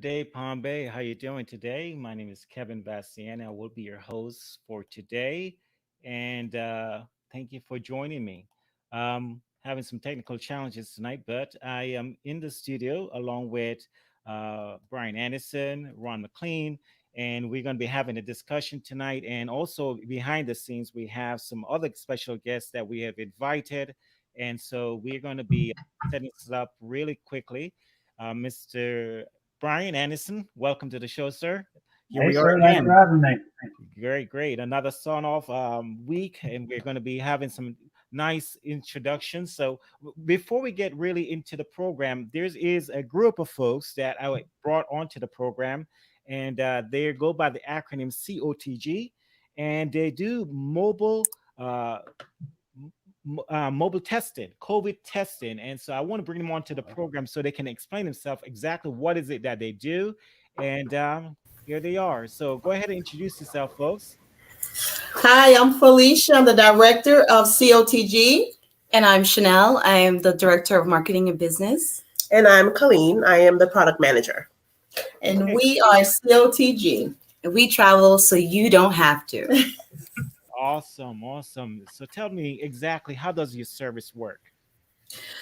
day, Palm Bay. How you doing today? My name is Kevin Bastian. I will be your host for today, and thank you for joining me. Having some technical challenges tonight, but I am in the studio along with Brian Anderson, Ron McLean, and we're going to be having a discussion tonight. And also behind the scenes, we have some other special guests that we have invited, and so we're going to be setting this up really quickly. Mr. Brian Anderson, welcome to the show, sir. Here Hey, we are sir. Thanks for again. having me. Great, great. Another son off week, and we're going to be having some nice introductions. So, before we get really into the program, there is a group of folks that I brought onto the program, and they go by the acronym COTG, and they do uh, mobile testing, COVID testing. And so I want to bring them onto the program so they can explain themselves exactly what is it that they do. And here they are. So go ahead and introduce yourself, folks. Hi, I'm Felicia. I'm the director of COTG. And I'm Chanel. I am the Director of Marketing and Business. And I'm Colleen. I am the product manager. And we are COTG. And we travel so you don't have to. Awesome, awesome. So tell me exactly, how does your service work?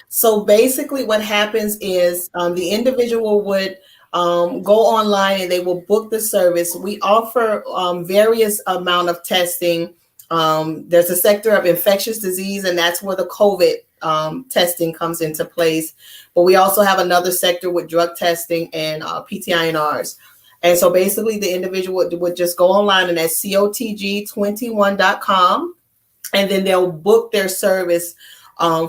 So basically what happens is the individual would go online and they will book the service. We offer various amount of testing. There's a sector of infectious disease, and that's where the COVID testing comes into place. But we also have another sector with drug testing and PTINRs. And so basically the individual would just go online and at cotg21.com, and then they'll book their service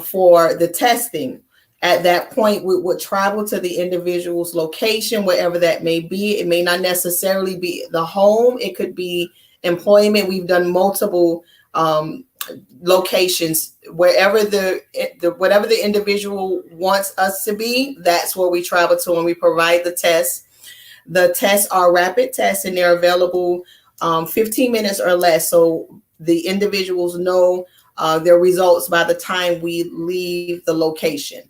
for the testing. At that point, we would travel to the individual's location, wherever that may be. It may not necessarily be the home. It could be employment. We've done multiple locations. Wherever whatever the individual wants us to be, that's where we travel to, and we provide the tests. The tests are rapid tests, and they're available 15 minutes or less. So the individuals know their results by the time we leave the location.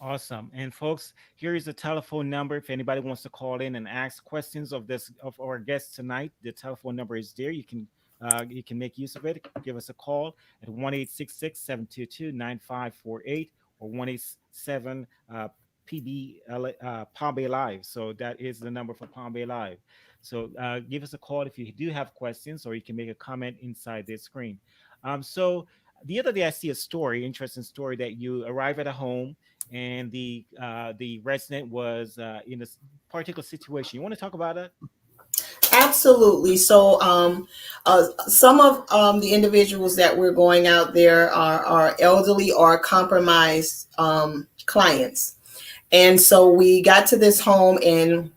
Awesome. And folks, here is the telephone number. If anybody wants to call in and ask questions of our guest tonight, the telephone number is there. You can make use of it. Give us a call at 1-866-722-9548 or 187 PB Palm Bay Live. So that is the number for Palm Bay Live. So give us a call if you do have questions, or you can make a comment inside this screen. So the other day I see a story, interesting story, that you arrive at a home and the resident was in a particular situation. You want to talk about it? Absolutely. So some of the individuals that we're going out there are elderly or compromised clients. And so we got to this home, and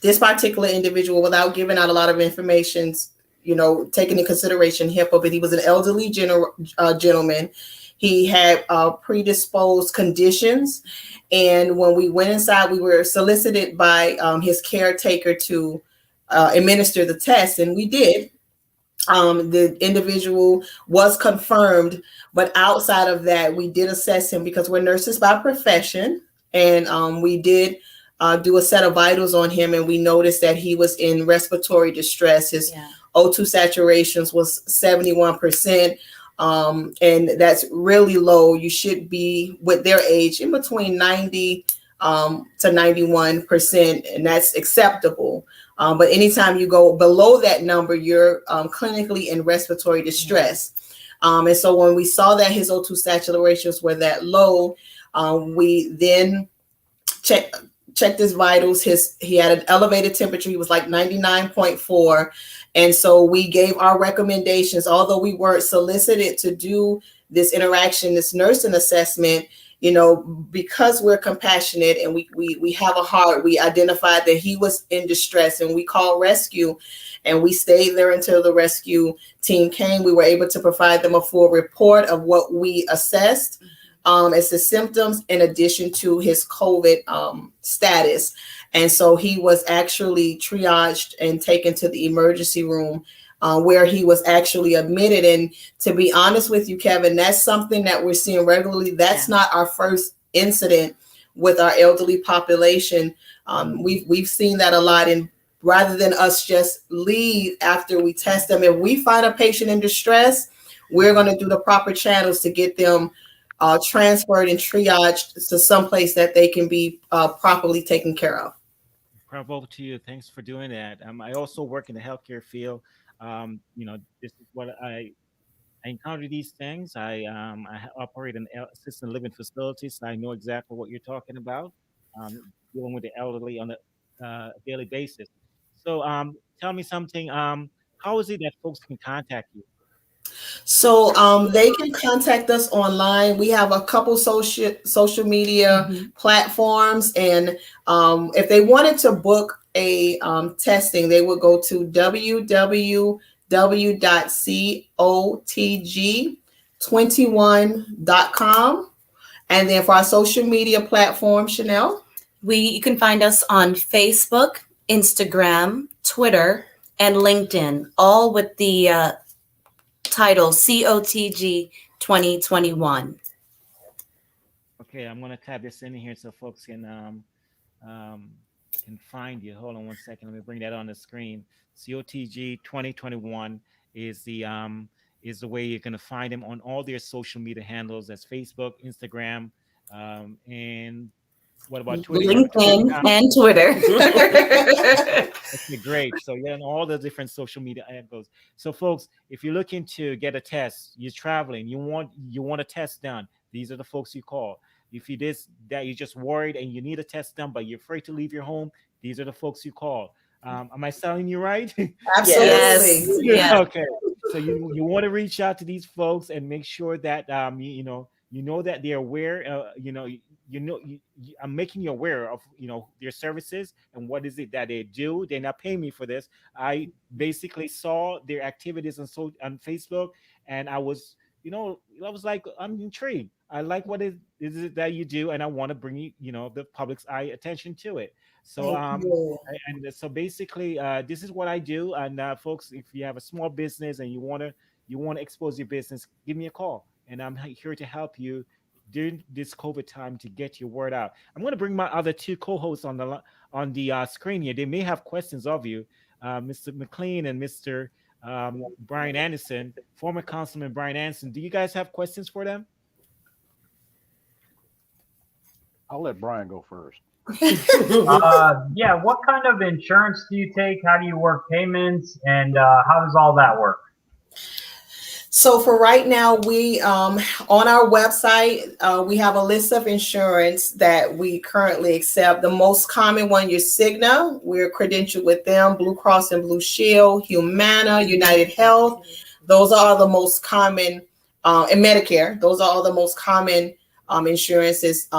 this particular individual, without giving out a lot of information, taking into consideration HIPAA, but he was an elderly gentleman. He had predisposed conditions. And when we went inside, we were solicited by his caretaker to administer the test, and we did. The individual was confirmed, but outside of that, we did assess him because we're nurses by profession. And we did do a set of vitals on him, and we noticed that he was in respiratory distress. His O2 saturations was 71%, and that's really low. You should be, with their age, in between 90 to 91%, and that's acceptable. But anytime you go below that number, you're clinically in respiratory distress. And so when we saw that his O2 saturations were that low, we then checked his vitals. He had an elevated temperature. He was like 99.4. And so we gave our recommendations, although we weren't solicited to do this interaction, this nursing assessment, because we're compassionate and we have a heart. We identified that he was in distress, and we called rescue, and we stayed there until the rescue team came. We were able to provide them a full report of what we assessed as the symptoms, in addition to his COVID status. And so he was actually triaged and taken to the emergency room, where he was actually admitted. And to be honest with you, Kevin, that's something that we're seeing regularly. That's not our first incident with our elderly population. We've seen that a lot. And rather than us just leave after we test them, if we find a patient in distress, we're going to do the proper channels to get them transferred and triaged to someplace that they can be properly taken care of. Bravo to you. Thanks for doing that. I also work in the healthcare field. This is what I encounter these things. I operate an assisted living facility, so I know exactly what you're talking about. Dealing with the elderly on a daily basis. So, tell me something. How is it that folks can contact you? So they can contact us online. We have a couple social media platforms, and if they wanted to book a testing, they would go to www.cotg21.com. And then for our social media platform, Chanel? You can find us on Facebook, Instagram, Twitter, and LinkedIn, all with the title COTG 2021. Okay, I'm gonna type this in here so folks um, can find you. Hold on one second. Let me bring that on the screen. COTG 2021 is the way you're gonna find them on all their social media handles. That's Facebook, Instagram, and what about Twitter? You have a Twitter LinkedIn account? and Twitter. Okay, great. So yeah, and all the different social media angles. So folks, if you're looking to get a test, you're traveling, you want a test done, these are the folks you call. If you this that you're just worried and you need a test done, but you're afraid to leave your home, these are the folks you call. Am I selling you right? Absolutely. Yes. Yes. Okay. So you want to reach out to these folks and make sure that you know that they're aware. I'm making you aware of their services and what is it that they do. They're not paying me for this. I basically saw their activities on Facebook, and I was like, I'm intrigued. I like what it is that you do, and I want to bring the public's eye attention to it. So Thank you. and so basically, this is what I do. And folks, if you have a small business and you want to expose your business, give me a call, and I'm here to help you during this COVID time to get your word out. I'm going to bring my other two co-hosts on the screen here. They may have questions of you, Mr. McLean and Mr. Brian Anderson, former Councilman Brian Anderson. Do you guys have questions for them? I'll let Brian go first. Yeah, what kind of insurance do you take? How do you work payments? And how does all that work? So for right now, we on our website, we have a list of insurance that we currently accept. The most common one, your Cigna. We're credentialed with them, Blue Cross and Blue Shield, Humana, United Health. Those are all the most common, and Medicare. Those are all the most common insurances.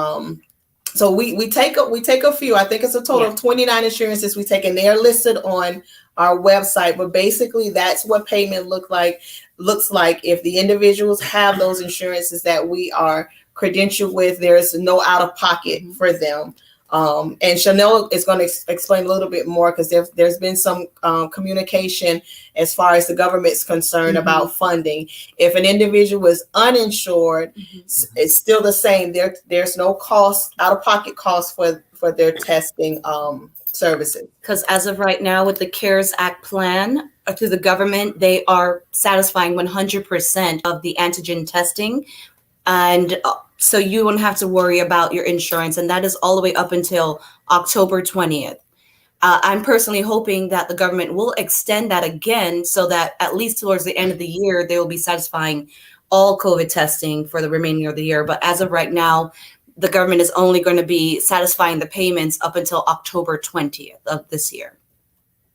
So we take a few. I think it's a total of 29 insurances we take, and they are listed on our website. But basically, that's what payment looks like if the individuals have those insurances that we are credentialed with. There is no out of pocket for them. And Chanel is going to explain a little bit more, because there's been some communication as far as the government's concerned about funding. If an individual is uninsured, it's still the same. There's no cost, out of pocket cost for their testing services. Because as of right now, with the CARES Act plan through the government, they are satisfying 100% of the antigen testing. And so you won't have to worry about your insurance. And that is all the way up until October 20th. I'm personally hoping that the government will extend that again, so that at least towards the end of the year, they will be satisfying all COVID testing for the remaining of the year. But as of right now, the government is only going to be satisfying the payments up until October 20th of this year.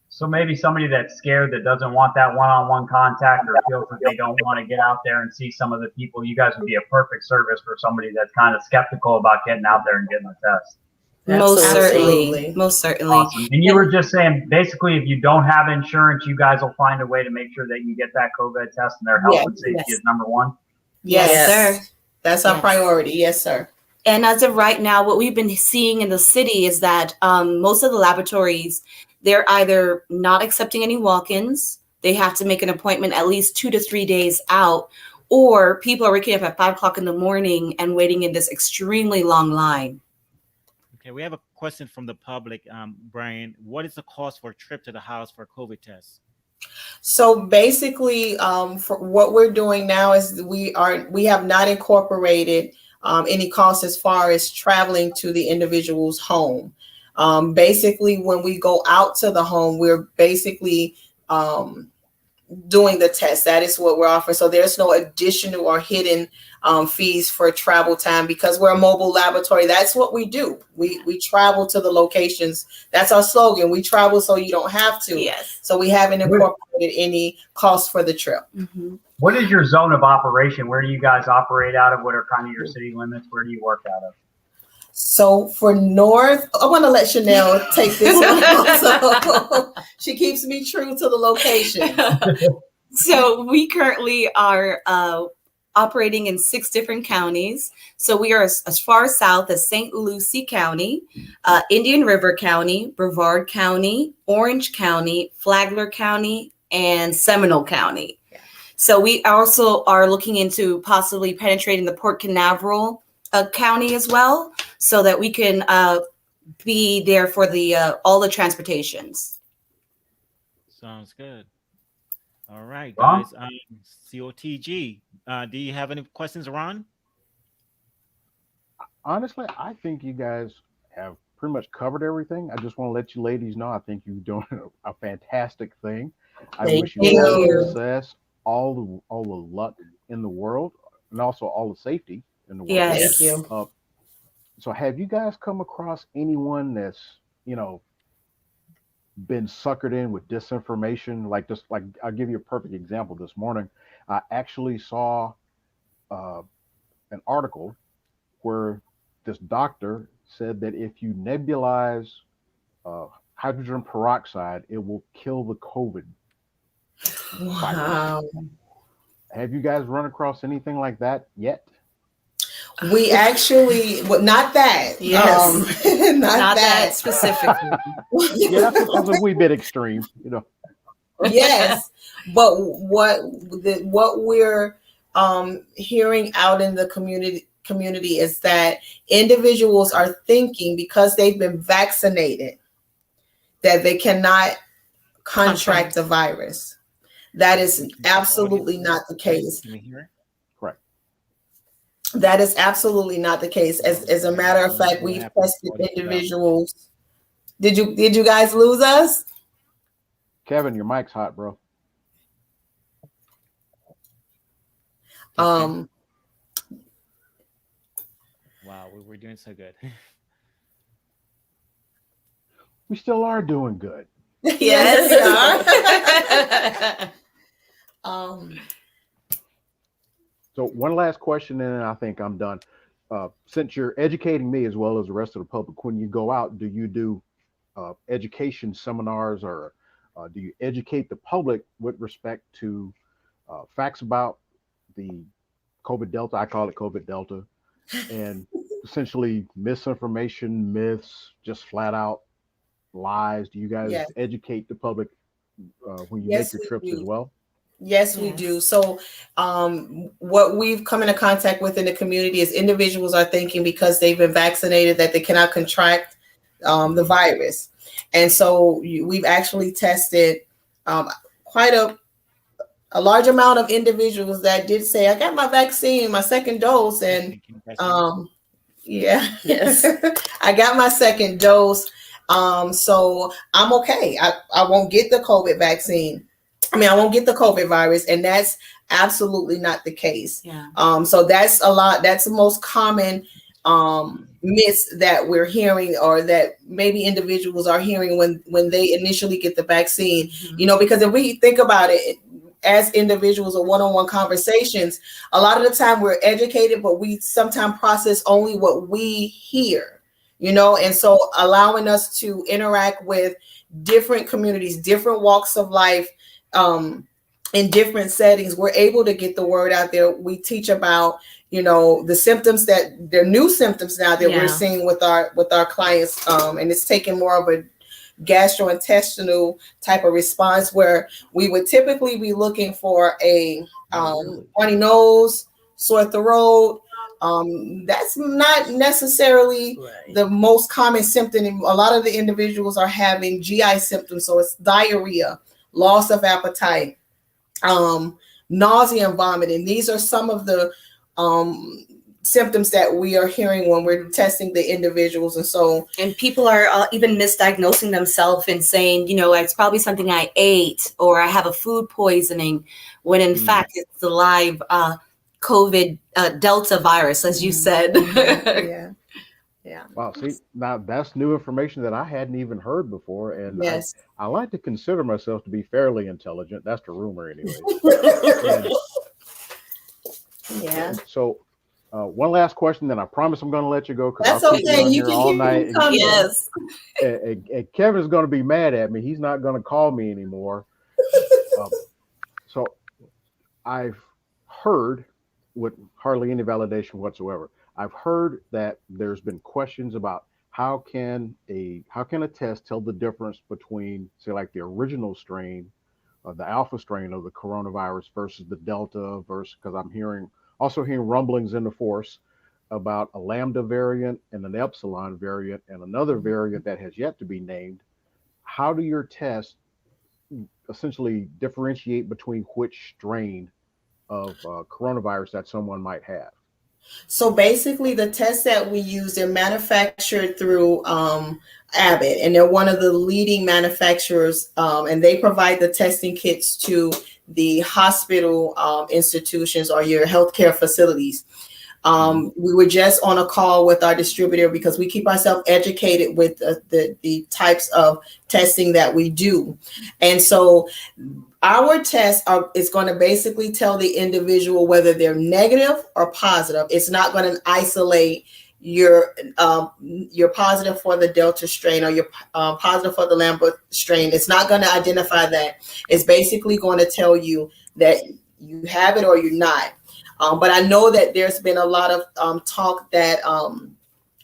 So maybe somebody that's scared, that doesn't want that one-on-one contact, or feels that they don't want to get out there and see some of the people, you guys would be a perfect service for somebody that's kind of skeptical about getting out there and getting a test. Most Absolutely. certainly. Most certainly. Awesome. And you were just saying, basically, if you don't have insurance, you guys will find a way to make sure that you get that COVID test, and their health and safety is number one. Yes, Sir. That's our priority. Yes, sir. And as of right now, what we've been seeing in the city is that most of the laboratories, they're either not accepting any walk-ins, they have to make an appointment at least 2 to 3 days out, or people are waking up at 5 o'clock in the morning and waiting in this extremely long line. Okay, we have a question from the public. Brian, what is the cost for a trip to the house for a COVID test? So basically, for what we're doing now is we have not incorporated any costs as far as traveling to the individual's home. Basically, when we go out to the home, we're basically doing the test. That is what we're offering. So there's no additional or hidden fees for travel time because we're a mobile laboratory. That's what we do. We travel to the locations. That's our slogan. We travel so you don't have to. Yes. So we haven't incorporated any cost for the trip. Mm-hmm. What is your zone of operation? Where do you guys operate out of? What are kind of your city limits? Where do you work out of? So for North, I want to let Chanel take this one also. She keeps me true to the location. So we currently are operating in 6 different counties. So we are as far south as St. Lucie County, Indian River County, Brevard County, Orange County, Flagler County, and Seminole County. Yeah. So we also are looking into possibly penetrating the Port Canaveral County as well, so that we can be there for the all the transportations. Sounds good. All right, Ron? guys. COTG. Do you have any questions, Ron? Honestly, I think you guys have pretty much covered everything. I just want to let you ladies know I think you're doing a fantastic thing. I Thank wish you all the you. success, all the luck in the world, and also all the safety in the world. Yes. Thank you. So have you guys come across anyone that's, been suckered in with disinformation? Like I'll give you a perfect example. This morning, I actually saw an article where this doctor said that if you nebulize hydrogen peroxide, it will kill the COVID virus. Wow. Have you guys run across anything like that yet? We actually, well, not that. Yes. Not that that. specifically. Yeah, that's a wee bit extreme, Yes, but what we're hearing out in the community is that individuals are thinking because they've been vaccinated that they cannot contract the virus. That is absolutely not the case. Can we hear? Correct. That is absolutely not the case. As a matter of fact, we've tested individuals. Did you guys lose us? Kevin, your mic's hot, bro. Wow, we're doing so good. We still are doing good. Yes, we are. So one last question, and then I think I'm done. Since you're educating me as well as the rest of the public, when you go out, do you do education seminars, or do you educate the public with respect to facts about the COVID Delta? I call it COVID Delta, and essentially misinformation, myths, just flat out lies. Do you guys educate the public when you make your trips as well? Yes, we do. So what we've come into contact with in the community is individuals are thinking because they've been vaccinated that they cannot contract the virus. And so we've actually tested quite a large amount of individuals that did say, I got my vaccine, my second dose. And yes, I got my second dose. So I'm okay. I won't get the COVID vaccine. I won't get the COVID virus, and that's absolutely not the case. Yeah. So that's the most common myths that we're hearing, or that maybe individuals are hearing when they initially get the vaccine. Mm-hmm. Because if we think about it as individuals or one-on-one conversations, a lot of the time we're educated, but we sometimes process only what we hear, and so allowing us to interact with different communities, different walks of life, in different settings, we're able to get the word out there. We teach about, the symptoms they're new symptoms now that we're seeing with our clients. And it's taking more of a gastrointestinal type of response, where we would typically be looking for a runny nose, sore throat, That's not necessarily Right. the most common symptom. A lot of the individuals are having GI symptoms, so it's diarrhea, loss of appetite, um, nausea and vomiting. These are some of the um, symptoms that we are hearing when we're testing the individuals. And so, And people are even misdiagnosing themselves and saying, it's probably something I ate or I have a food poisoning, when in Mm. fact it's the live COVID Delta virus, as you said. yeah, yeah, Wow, see, now that's new information that I hadn't even heard before, and yes. I like to consider myself to be fairly intelligent. That's the rumor, anyways. And Yeah, so, one last question, then I promise I'm going to let you go because I'll that's keep you okay. on You here can all keep night, them coming. Yes. and Kevin's going to be mad at me. He's not going to call me anymore. Um, so I've heard, with hardly any validation whatsoever, I've heard that there's been questions about how can a test tell the difference between, say, like the original strain, the alpha strain of the coronavirus versus the delta versus, because I'm hearing rumblings in the force about a lambda variant and an epsilon variant and another variant that has yet to be named. How do your tests essentially differentiate between which strain of coronavirus that someone might have? So basically, the tests that we use, they're manufactured through Abbott, and they're one of the leading manufacturers, and they provide the testing kits to the hospital institutions or your healthcare facilities. Mhm. We were just on a call with our distributor because we keep ourselves educated with the types of testing that we do. And so our test is going to basically tell the individual whether they're negative or positive. It's not going to isolate you're positive for the Delta strain or you're positive for the Lambda strain. It's not going to identify that. It's basically going to tell you that you have it or you're not. But I know that there's been a lot of talk that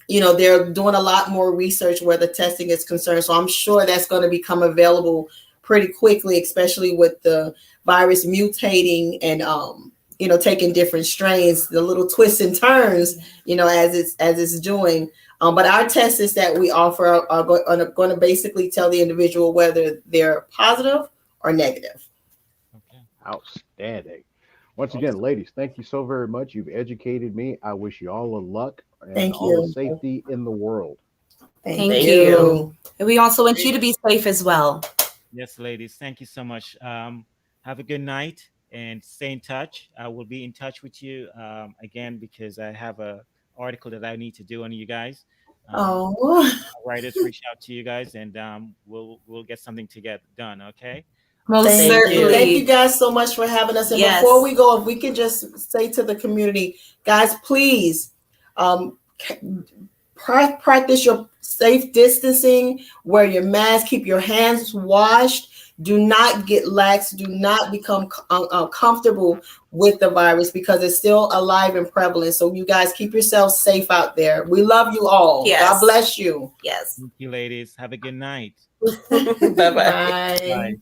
they're doing a lot more research where the testing is concerned. So I'm sure that's going to become available pretty quickly, especially with the virus mutating and taking different strains, the little twists and turns, as it's doing. But our tests that we offer are going to basically tell the individual whether they're positive or negative. Okay. Outstanding. Once again, Awesome. ladies, thank you so very much. You've educated me. I wish you all the luck and Thank all the you. safety in the world. Thank Thank Thank you. you. And we also want you to be safe as well. Yes, ladies. Thank you so much. Have a good night and stay in touch. I will be in touch with you again because I have a article that I need to do on you guys. Oh. Writers reach out to you guys, and we'll get something to get done. Okay. Most Thank Thank you. you. Thank you certainly. guys so much for having us. And before Yes. we go, if we could just say to the community, guys, please um, practice your safe distancing, wear your mask, keep your hands washed. Do not get lax. Do not become comfortable with the virus because it's still alive and prevalent. So you guys keep yourselves safe out there. We love you all. God Yes. bless you. Yes. Thank you, ladies. Have a good night. Bye bye. Bye. Bye.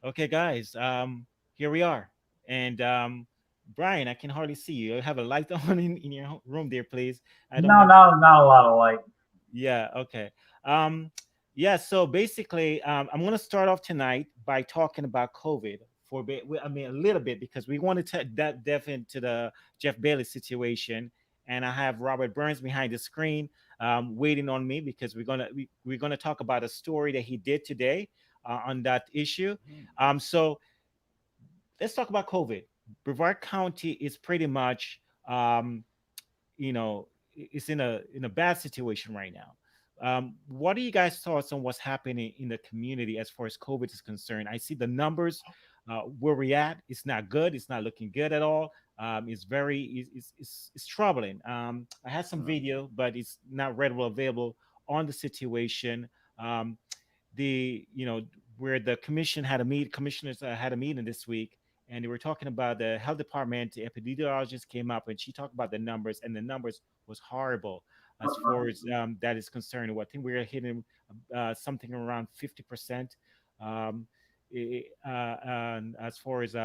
Okay, guys. Here we are, and Brian, I can hardly see you. Have a light on in your room there, please. I don't No, know if no, not a lot of light. yeah, okay. Um, yeah, so basically, I'm going to start off tonight by talking about COVID for a bit. I mean, a little bit because we want to dive into the Jeff Bailey situation, and I have Robert Burns behind the screen waiting on me because we're gonna talk about a story that he did today on that issue. So let's talk about COVID. Brevard County is pretty much um, it's in a bad situation right now. What are you guys' thoughts on what's happening in the community as far as COVID is concerned? I see the numbers where we're at. It's not good. It's not looking good at all. It's very it's troubling. I had some video, but it's not readily available on the situation. Um, the where the commissioners had a meeting this week, and they were talking about the health department. The epidemiologist came up and she talked about the numbers, and the numbers was horrible as far as that is concerned. I think we're hitting something around 50%. um, and as far as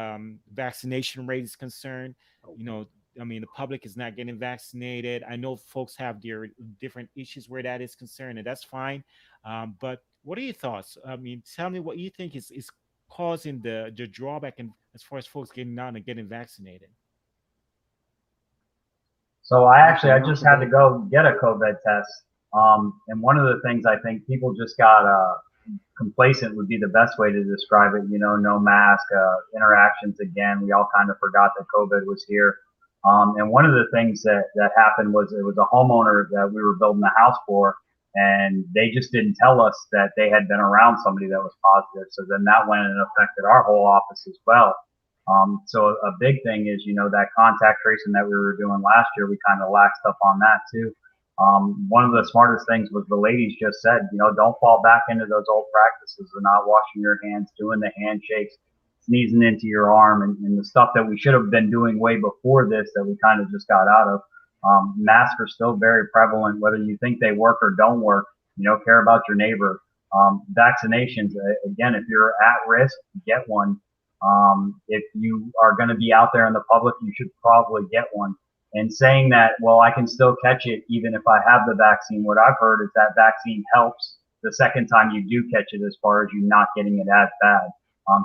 vaccination rate is concerned, Oh, you know I mean, the public is not getting vaccinated. I know folks have their different issues where that is concerned, and that's fine. But what are your thoughts? I mean, tell me what you think is causing the drawback in, as far as folks getting out and getting vaccinated. So I Councilman, why don't just you had go to ahead? go get a COVID test. And one of the things I think people just got complacent would be the best way to describe it. You know, no mask, interactions again. We all kind of forgot that COVID was here. And one of the things that happened was it was a homeowner that we were building a house for, and they just didn't tell us that they had been around somebody that was positive. So then that went and affected our whole office as well. So a big thing is, you know, that contact tracing that we were doing last year, we kind of laxed up on that too. One of the smartest things was the ladies just said, you know, don't fall back into those old practices of not washing your hands, doing the handshakes, sneezing into your arm, and the stuff that we should have been doing way before this that we kind of just got out of. Masks are still very prevalent, whether you think they work or don't work. You know, care about your neighbor. Vaccinations, again, if you're at risk, get one. If you are going to be out there in the public, you should probably get one. And saying that, well, I can still catch it even if I have the vaccine, what I've heard is that vaccine helps the second time you do catch it as far as you not getting it as bad.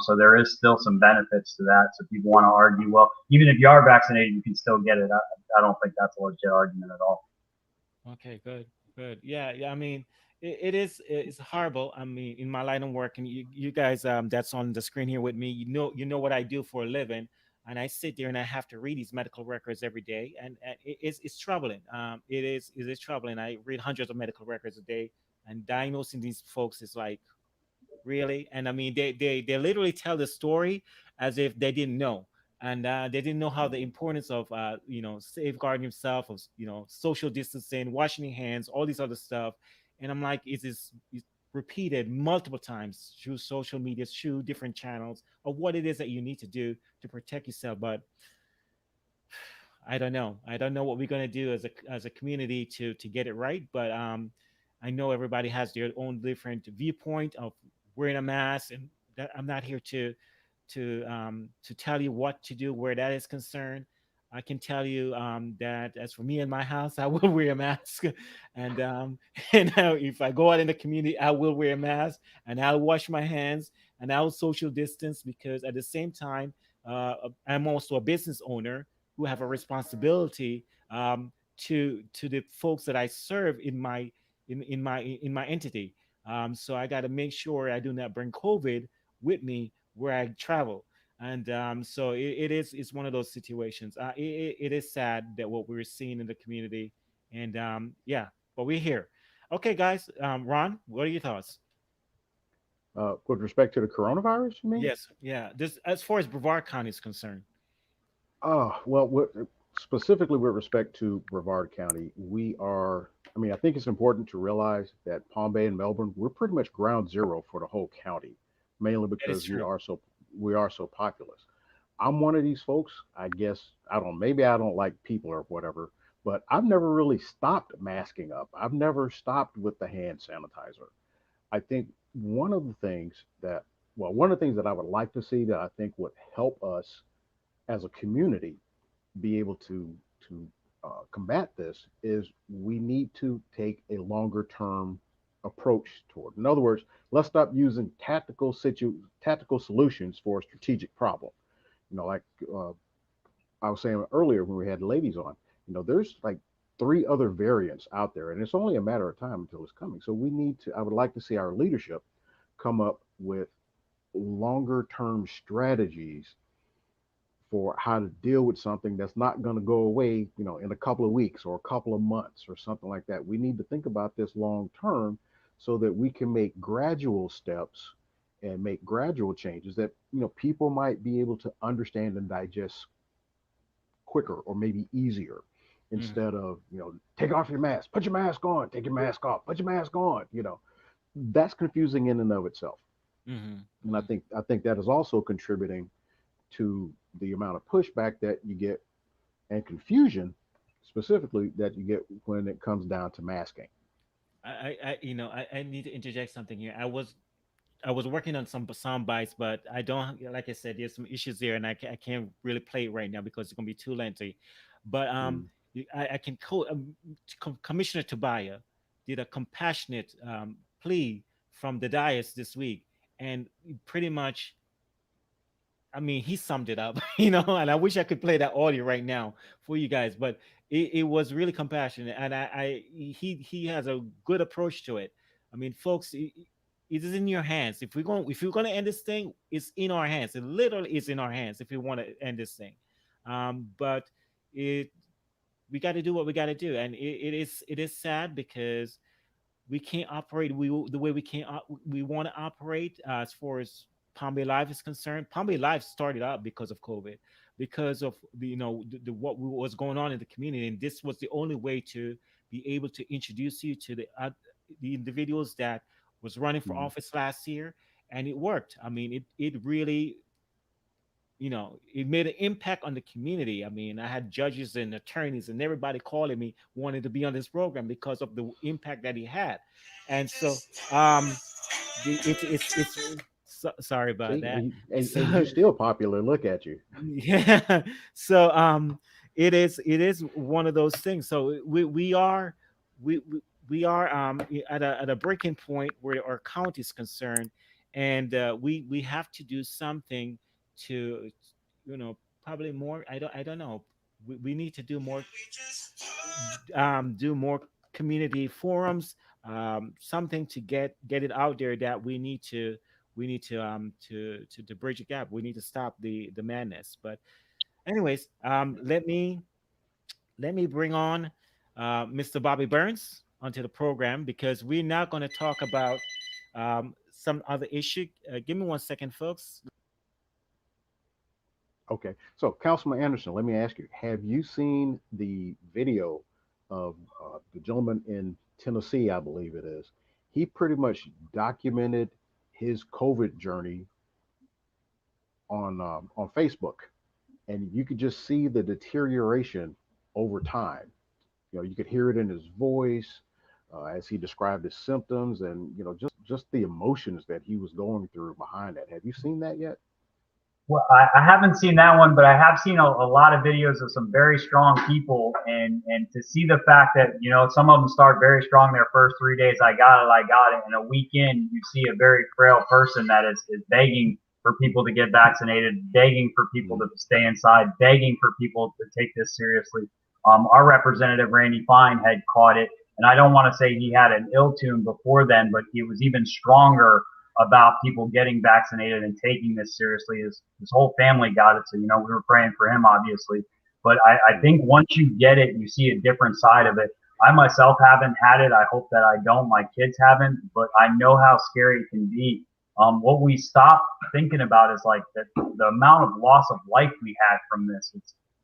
So there is still some benefits to that. So people want to argue, well, even if you are vaccinated, you can still get it. I don't think that's a legit argument at all. Okay, good, good. Yeah, yeah. I mean, it is it's horrible. I mean, in my line of work, and you guys, that's on the screen here with me. You know what I do for a living, and I sit there and I have to read these medical records every day, and it's troubling. It is troubling. I read hundreds of medical records a day, and diagnosing these folks is like really. And I mean, they literally tell the story as if they didn't know, and they didn't know how the importance of safeguarding yourself, of social distancing, washing your hands, all these other stuff. And I'm like, is this is repeated multiple times through social media, through different channels, of what it is that you need to do to protect yourself. But I don't know. I don't know what we're gonna do as a community to get it right. But I know everybody has their own different viewpoint of wearing a mask, and that I'm not here to tell you what to do where that is concerned. I can tell you that as for me in my house, I will wear a mask, and and if I go out in the community, I will wear a mask, and I'll wash my hands, and I'll social distance, because at the same time, I'm also a business owner who have a responsibility to the folks that I serve in my entity. So I got to make sure I do not bring COVID with me where I travel. And so it is it's one of those situations. It is sad that what we're seeing in the community, and yeah, but we're here. Okay, guys. Ron, what are your thoughts? With respect to the coronavirus, you mean? Yes, yeah. This as far as Brevard County is concerned. Well, specifically with respect to Brevard County, we are. I mean, I think it's important to realize that Palm Bay and Melbourne, we're pretty much ground zero for the whole county, mainly That is because true. we are so populous. I'm one of these folks. I guess I don't. Maybe I don't like people or whatever, but I've never really stopped masking up. I've never stopped with the hand sanitizer. I think one of the things that, well, one of the things that I would like to see that I think would help us as a community be able to combat this is we need to take a longer term approach toward. In other words, let's stop using tactical solutions for a strategic problem. Like uh, I was saying earlier when we had ladies on, there's like three other variants out there, and it's only a matter of time until it's coming. So we need to. I would like to see our leadership come up with longer term strategies for how to deal with something that's not going to go away, in a couple of weeks or a couple of months or something like that. We need to think about this long term so that we can make gradual steps and make gradual changes that, people might be able to understand and digest quicker or maybe easier Hmm. instead of, take off your mask, put your mask on, take your mask off, put your mask on, that's confusing in and of itself. Hmm. And I Hmm. think I think that is also contributing to the amount of pushback that you get and confusion specifically that you get when it comes down to masking. I need to interject something here. I was working on some sound bites, but I don't, like I said, there's some issues there, and I can't really play it right now because it's gonna be too lengthy. But Mm. I can quote Commissioner Tobiah did a compassionate plea from the dais this week, and pretty much, I mean, he summed it up, and I wish I could play that audio right now for you guys, but it was really compassionate, and he has a good approach to it. I mean, folks, it is in your hands. If we're going to end this thing, it's in our hands. It literally is in our hands if we want to end this thing. But it we got to do what we got to do, and it is sad because we can't operate the way we want to operate as far as Palm Bay Live is concerned. Palm Bay Live started out because of COVID, because of what was going on in the community, and this was the only way to be able to introduce you to the individuals that was running for Mm. office last year, and it worked. I mean, it really, it made an impact on the community. I mean, I had judges and attorneys and everybody calling me wanting to be on this program because of the impact that he had. And so, it's sorry about See, that. and you So, still popular. Look at you. yeah. So, it is one of those things. So we are at a breaking point where our county is concerned, and we have to do something to, probably more. I don't know. We need to do more community forums, something to get it out there that we need to bridge a gap. We need to stop the madness. But anyways, let me bring on Mr. Bobby Burns onto the program, because we're now going to talk about some other issue. Give me 1 second, folks. Okay, so Councilman Anderson, let me ask you: have you seen the video of the gentleman in Tennessee? I believe it is. He pretty much documented his COVID journey on Facebook, and you could just see the deterioration over time. You could hear it in his voice as he described his symptoms, and just the emotions that he was going through behind that. Have you seen that yet? Well, I haven't seen that one, but I have seen a lot of videos of some very strong people, and to see the fact that some of them start very strong their first 3 days. I got it, and a week in, you see a very frail person that is begging for people to get vaccinated, begging for people Mm. to stay inside, begging for people to take this seriously. Our representative Randy Fine had caught it, and I don't want to say he had an ill tune before then, but he was even stronger about people getting vaccinated and taking this seriously. His whole family got it, so we were praying for him, obviously. But I think once you get it, you see a different side of it. I myself haven't had it. I hope that I don't. My kids haven't, but I know how scary it can be. What we stop thinking about is like the amount of loss of life we had from this.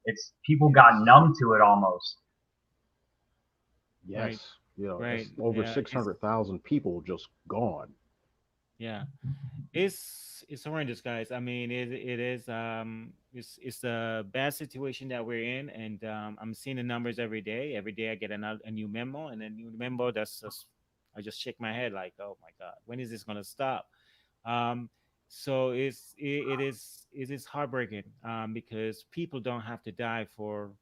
It's people got numb to it almost. Right, Yes, right. that's over Yeah, six hundred thousand people just gone. yeah. It's horrendous, guys. I mean, it is it's a bad situation that we're in, and I'm seeing the numbers every day. Every day I get a new memo, and a new memo that's just, I just shake my head like, oh my god, when is this gonna stop? Um, so it is heartbreaking, because people don't have to die for,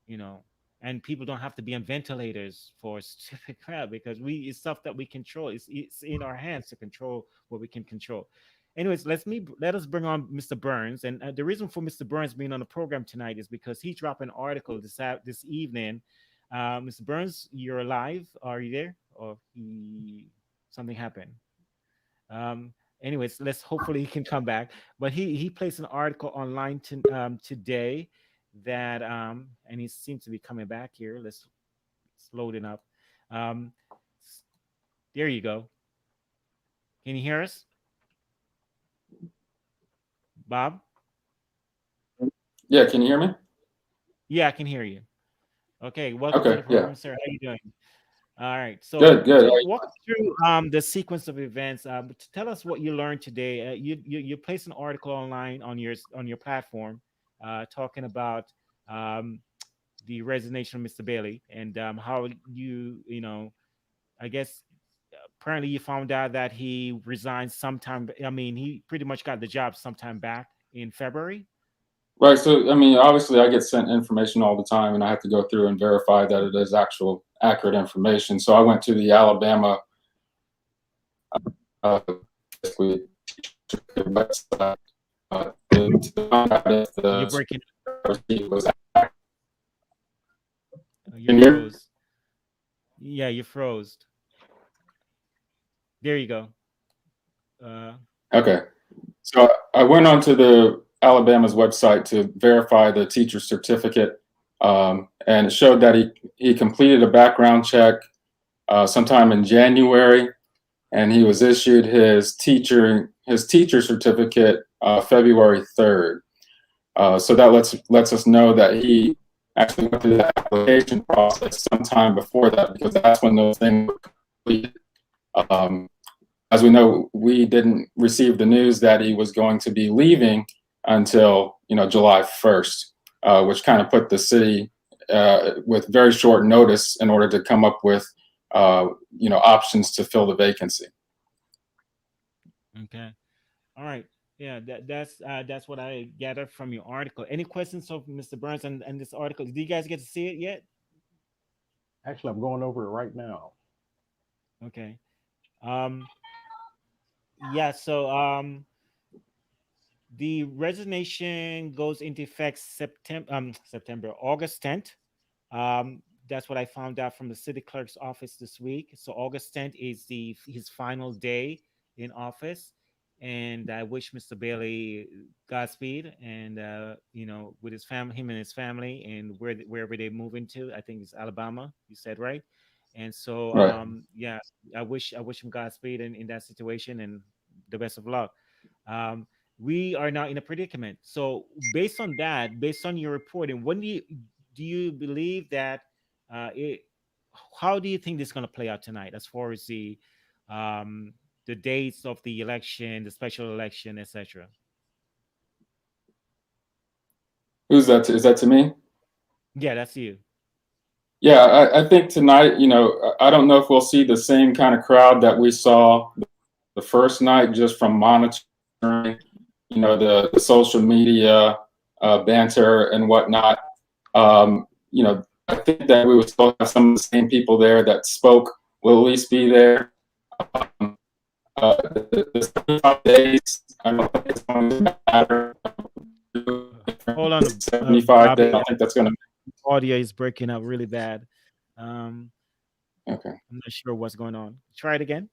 you know, and people don't have to be on ventilators for stupid crap, because it's stuff that we control. It's in our hands to control what we can control. Anyways, let us bring on Mr. Burns, and the reason for Mr. Burns being on the program tonight is because he dropped an article this evening. Mr. Burns, you're alive? Are you there? Or something happened? Anyways, let's hopefully he can come back. But he placed an article online today that and he seems to be coming back here. It's loading up. Um, there you go. Can you hear us, Bob? Yeah, can you hear me? Yeah, I can hear you. Okay, welcome to Okay, the yeah. program, sir. How you doing? All right. So Good, good. walk us through the sequence of events. Tell us what you learned today. You placed an article online on your platform, talking about um, the resignation of Mr. Bailey, and how I guess apparently you found out that he resigned sometime. I mean, he pretty much got the job sometime back in February. Right. So, I mean, obviously, I get sent information all the time, and I have to go through and verify that it is actual accurate information. So, I went to the Alabama uh, website to find out if You're the breaking. receipt was. You Can you hear? froze. Yeah, you froze. There you go. Uh, Okay. So, I went onto the Alabama's website to verify the teacher certificate, and it showed that he completed a background check sometime in January, and he was issued his teacher certificate February 3rd. So that lets us know that he actually went through the application process sometime before that, because that's when those things were completed. Um, as we know, we didn't receive the news that he was going to be leaving until July 1st, which kind of put the city with very short notice in order to come up with options to fill the vacancy. okay. All right. Yeah, that's what I gathered from your article. Any questions of Mr. Burns and this article? Did you guys get to see it yet? Actually, I'm going over it right now. Okay. Um, yeah. So the resignation goes into effect September August 10th. That's what I found out from the city clerk's office this week. So August 10th is his final day in office, and I wish Mr. Bailey Godspeed, and with his family, him and his family, and wherever they move into. I think it's Alabama. You said right, and so Right. yeah, I wish him Godspeed in that situation and the best of luck. Um, we are now in a predicament. So based on that, based on your reporting, when do you believe that it? How do you think this is going to play out tonight, as far as um, the dates of the election, the special election, etc.? Who's that? Is that to me? Yeah, that's you. Yeah, I think tonight, I don't know if we'll see the same kind of crowd that we saw the first night, just from monitoring, the social media banter and whatnot. I think that we will still have some of the same people there that spoke will at least be there. Um, the 75 days, I don't think it's going to matter. Hold on, 75 days, I Bobby. don't think that's going to. Audio is breaking up really bad. Um, Okay. I'm not sure what's going on. Try it again.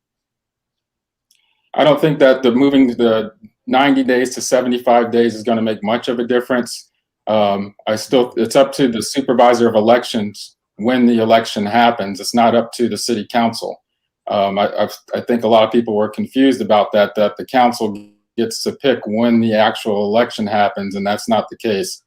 I don't think that the moving the 90 days to 75 days is going to make much of a difference. It's up to the supervisor of elections when the election happens. It's not up to the city council. I think a lot of people were confused about that the council gets to pick when the actual election happens, and that's not the case.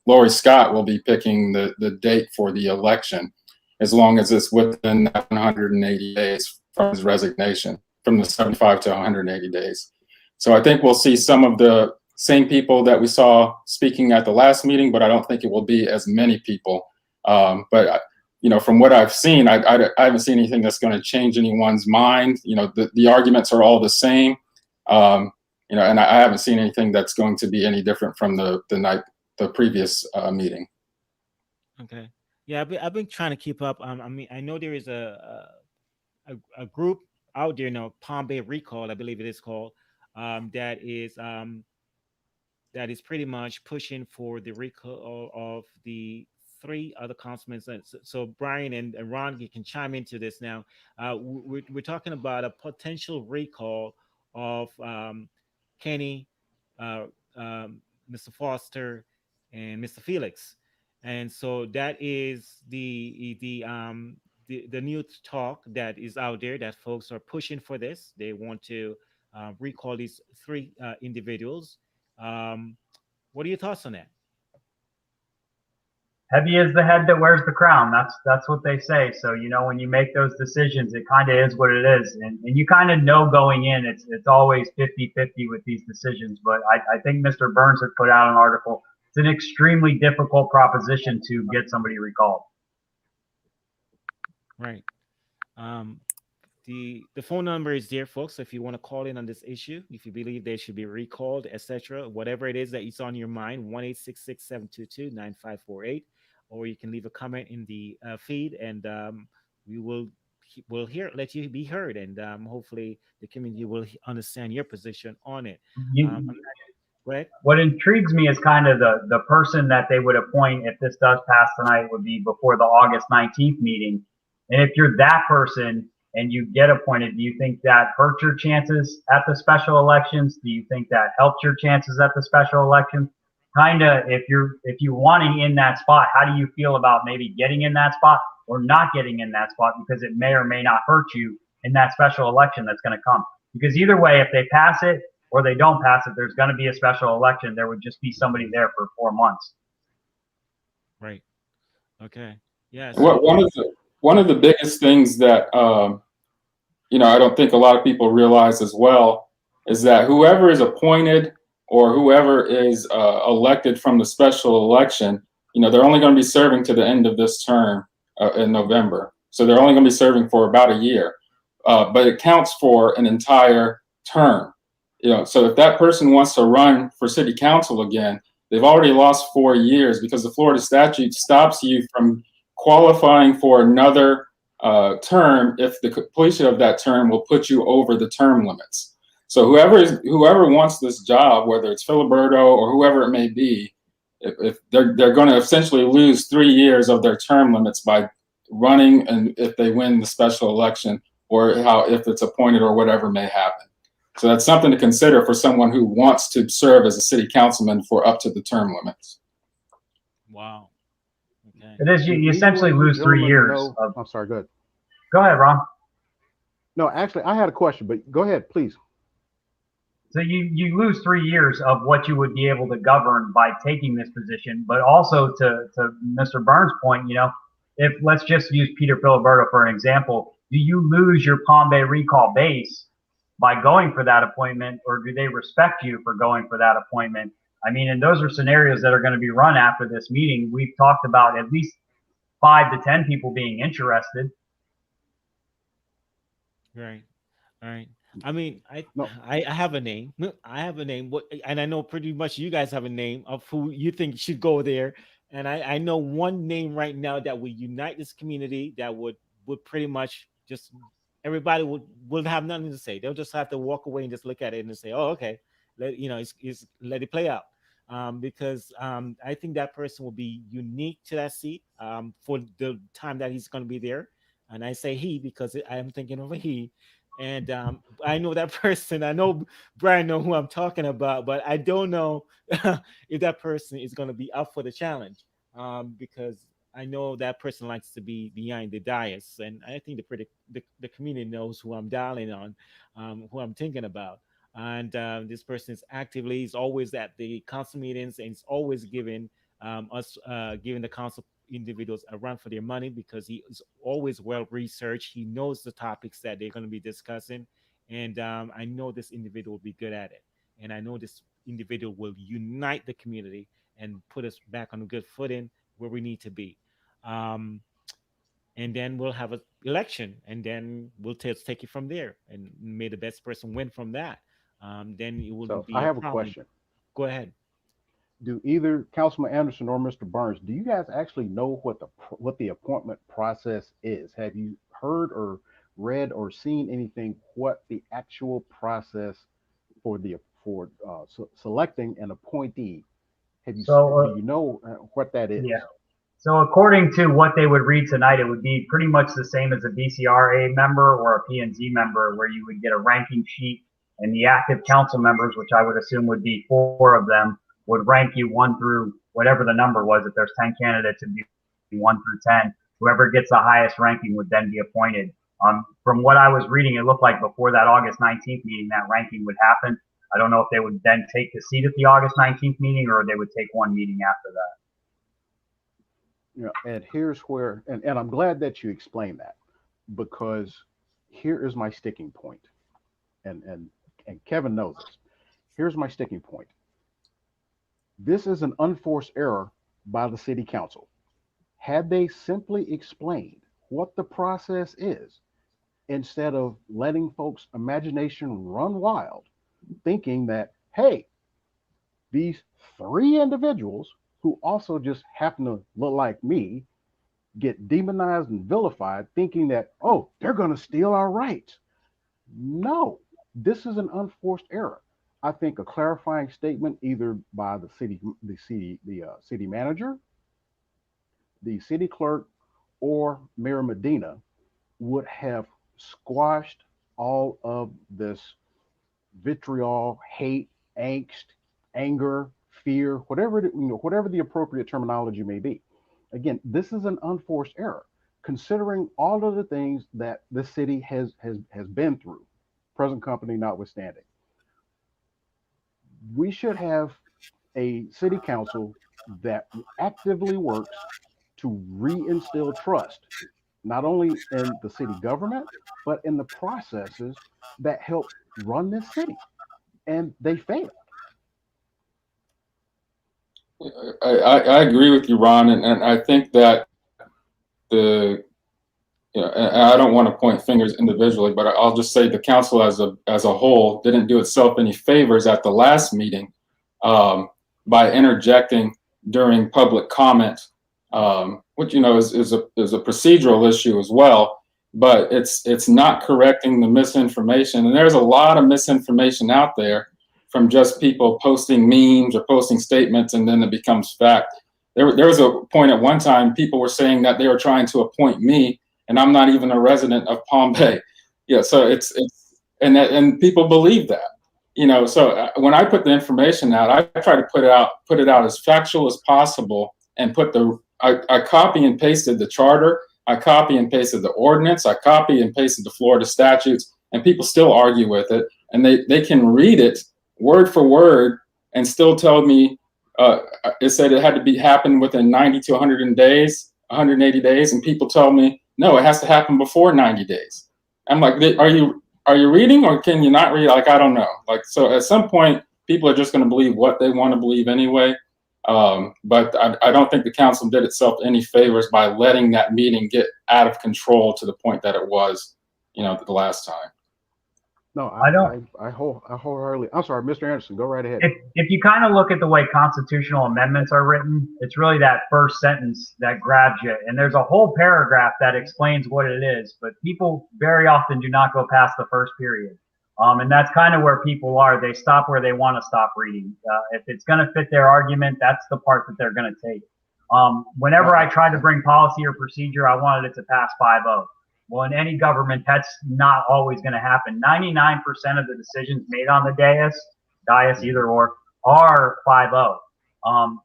Lori Scott will be picking the date for the election, as long as it's within 180 days from his resignation, from the 75 to 180 days. So I think we'll see some of the same people that we saw speaking at the last meeting, but I don't think it will be as many people. But from what I've seen, I haven't seen anything that's going to change anyone's mind. The arguments are all the same. And I haven't seen anything that's going to be any different from the previous meeting. Okay. Yeah, I've been trying to keep up. I mean, I know there is a group out there now, Palm Bay Recall, I believe it is called, that is pretty much pushing for the recall of the three other councilmen. So Brian and Ron, you can chime into this now. We're talking about a potential recall of Kenny, uh, Mr. Foster, and Mr. Felix. And so that is the new talk that is out there, that folks are pushing for this. They want to recall these three individuals. Um, what are your thoughts on that? Heavy is the head that wears the crown. That's what they say. So when you make those decisions, it kind of is what it is, and you kind of know going in, it's always 50-50 with these decisions. But I think Mr. Burns has put out an article. It's an extremely difficult proposition to get somebody recalled. Right. Um, the phone number is there, folks. So if you want to call in on this issue, if you believe they should be recalled, etc., whatever it is that is on your mind, 1-866-722-9548, or you can leave a comment in the feed, and we will let you be heard, and hopefully the community will understand your position on it. Um, You, go ahead. what intrigues me is kind of the person that they would appoint if this does pass tonight would be before the August 19th meeting. And if you're that person and you get appointed, do you think that hurts your chances at the special elections? Do you think that helps your chances at the special elections? Kind of, if you're wanting in that spot, how do you feel about maybe getting in that spot or not getting in that spot, because it may or may not hurt you in that special election that's going to come? Because either way, if they pass it or they don't pass it, there's going to be a special election. There would just be somebody there for 4 months. Right. Okay. Yeah. What So one of the biggest things that I don't think a lot of people realize as well is that whoever is appointed or whoever is elected from the special election, they're only going to be serving to the end of this term in November. So they're only going to be serving for about a year, but it counts for an entire term. So if that person wants to run for city council again, they've already lost 4 years, because the Florida statute stops you from qualifying for another term if the completion of that term will put you over the term limits. So whoever wants this job, whether it's Filiberto or whoever it may be, if they're going to essentially lose 3 years of their term limits by running, and if they win the special election, or if it's appointed or whatever may happen. So that's something to consider for someone who wants to serve as a city councilman for up to the term limits. wow. Okay. It is, you Do essentially either of lose 3 gentlemen years. know? I'm sorry. Go ahead. Go ahead, Ron. No, actually, I had a question, but go ahead, please. So you lose 3 years of what you would be able to govern by taking this position, but also to Mr. Burns' point, if let's just use Peter Filiberto for an example, do you lose your Palm Bay recall base by going for that appointment, or do they respect you for going for that appointment? I mean, and those are scenarios that are going to be run after this meeting. We've talked about at least 5 to 10 people being interested. Right. All right. I mean, I, No, I I have a name. I have a name. And I know pretty much you guys have a name of who you think should go there. And I know one name right now that would unite this community, that would pretty much just everybody would have nothing to say. They'll just have to walk away and just look at it and say, "Oh, okay, it's let it play out." Because I think that person will be unique to that seat for the time that he's going to be there. And I say he because I am thinking of a he. And I know that person. I know Brian know who I'm talking about, but I don't know if that person is going to be up for the challenge, because I know that person likes to be behind the dais, and I think the community knows who I'm dialing on, who I'm thinking about. And this person is actively, is always at the council meetings, and is always giving the council individuals a run for their money, because he is always well researched. He knows the topics that they're going to be discussing, and I know this individual will be good at it, and I know this individual will unite the community and put us back on a good footing where we need to be. Um, and then we'll have an election, and then we'll take it from there, and may the best person win from that. Then it so wouldn't be I a have a problem. question. Go ahead. Do either Councilman Anderson or Mr. Burns, do you guys actually know what the appointment process is? Have you heard or read or seen anything what the actual process for selecting an appointee? Do So you know what that is? yeah. So according to what they would read tonight, it would be pretty much the same as a BCRA member or a P&Z member, where you would get a ranking sheet, and the active council members, which I would assume would be 4 of them, would rank you 1 through whatever the number was. If there's 10 candidates, it'd be 1 through 10. Whoever gets the highest ranking would then be appointed. From what I was reading, it looked like before that August 19th meeting, that ranking would happen. I don't know if they would then take the seat at the August 19th meeting, or they would take one meeting after that. And here's where, and I'm glad that you explained that, because here is my sticking point, and Kevin knows this. Here's my sticking point. This is an unforced error by the city council. Had they simply explained what the process is, instead of letting folks' imagination run wild, thinking that, hey, these three individuals who also just happen to look like me get demonized and vilified, thinking that, oh, they're going to steal our rights. No, this is an unforced error. I think a clarifying statement, either by city manager, the city clerk, or Mayor Medina, would have squashed all of this vitriol, hate, angst, anger, fear, whatever the appropriate terminology may be. Again, this is an unforced error, considering all of the things that the city has been through, present company notwithstanding. We should have a city council that actively works to reinstill trust, not only in the city government, but in the processes that help run this city. And they failed. I agree with you, Ron, and I think that the and I don't want to point fingers individually, but I'll just say the council as a whole didn't do itself any favors at the last meeting by interjecting during public comment, which is a procedural issue as well. But it's not correcting the misinformation, and there's a lot of misinformation out there from just people posting memes or posting statements, and then it becomes fact. There was a point at one time people were saying that they were trying to appoint me, and I'm not even a resident of Palm Bay. Yeah, so it's and people believe that. So when I put the information out, I try to put it out as factual as possible, and I copy and pasted the charter, I copy and pasted the ordinance, I copy and pasted the Florida statutes, and people still argue with it, and they can read it word for word and still tell me it said it had to happen within 90 to 180 days, and people tell me no, it has to happen before 90 days. I'm like, are you reading, or can you not read? Like, I don't know. Like, so at some point, people are just going to believe what they want to believe anyway. But I don't think the council did itself any favors by letting that meeting get out of control to the point that it was, the last time. No, I don't. I wholeheartedly. I'm sorry, Mr. Anderson, go right ahead. If you kind of look at the way constitutional amendments are written, it's really that first sentence that grabs you. And there's a whole paragraph that explains what it is, but people very often do not go past the first period. And that's kind of where people are. They stop where they want to stop reading. If it's going to fit their argument, that's the part that they're going to take. Whenever I tried to bring policy or procedure, I wanted it to pass 5-0. Well, in any government, that's not always going to happen. 99% of the decisions made on the dais either or, are 5-0.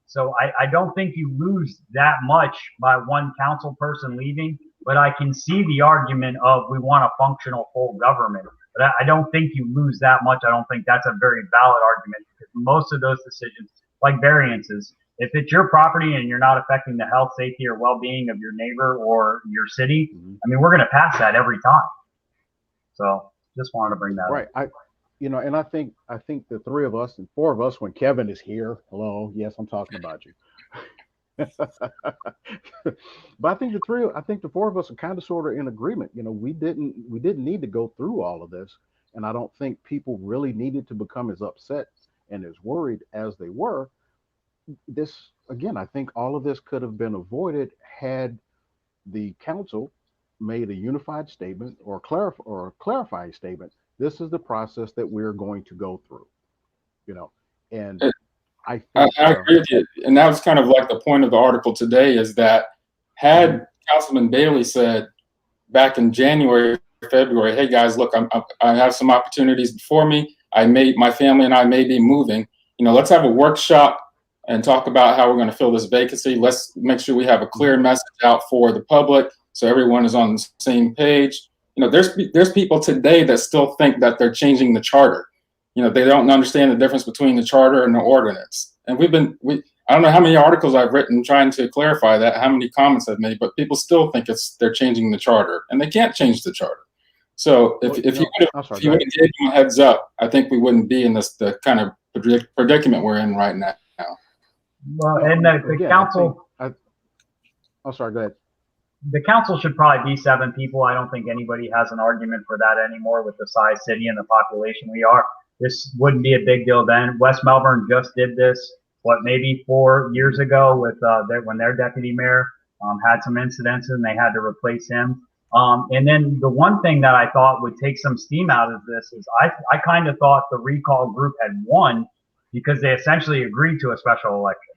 So I don't think you lose that much by one council person leaving, but I can see the argument of we want a functional full government. But I don't think you lose that much. I don't think that's a very valid argument, because most of those decisions, like variances, if it's your property and you're not affecting the health, safety, or well-being of your neighbor or your city, I mean, we're going to pass that every time. So just wanted to bring that up. Right. And I think the three of us and four of us, when Kevin is here, hello, yes, I'm talking about you. But I think the four of us are kind of sort of in agreement. We didn't need to go through all of this, and I don't think people really needed to become as upset and as worried as they were. This, again, I think all of this could have been avoided had the council made a unified statement or a clarifying statement. This is the process that we're going to go through, and I agree with you. And that was kind of like the point of the article today, is that had Councilman Bailey said back in January, February, hey guys, look, I have some opportunities before me. My family and I may be moving. Let's have a workshop and talk about how we're going to fill this vacancy. Let's make sure we have a clear message out for the public so everyone is on the same page. There's people today that still think that they're changing the charter. They don't understand the difference between the charter and the ordinance. And I don't know how many articles I've written trying to clarify that, how many comments I've made, but people still think they're changing the charter, and they can't change the charter. So if you would have given them a heads up, I think we wouldn't be in the kind of predicament we're in right now. Well, and the council. I'm sorry, go ahead. the council should probably be 7 people. I don't think anybody has an argument for that anymore with the size city and the population we are. This wouldn't be a big deal then. West Melbourne just did this, maybe 4 years ago with when their deputy mayor had some incidents and they had to replace him. And then the one thing that I thought would take some steam out of this is I kind of thought the recall group had won because they essentially agreed to a special election.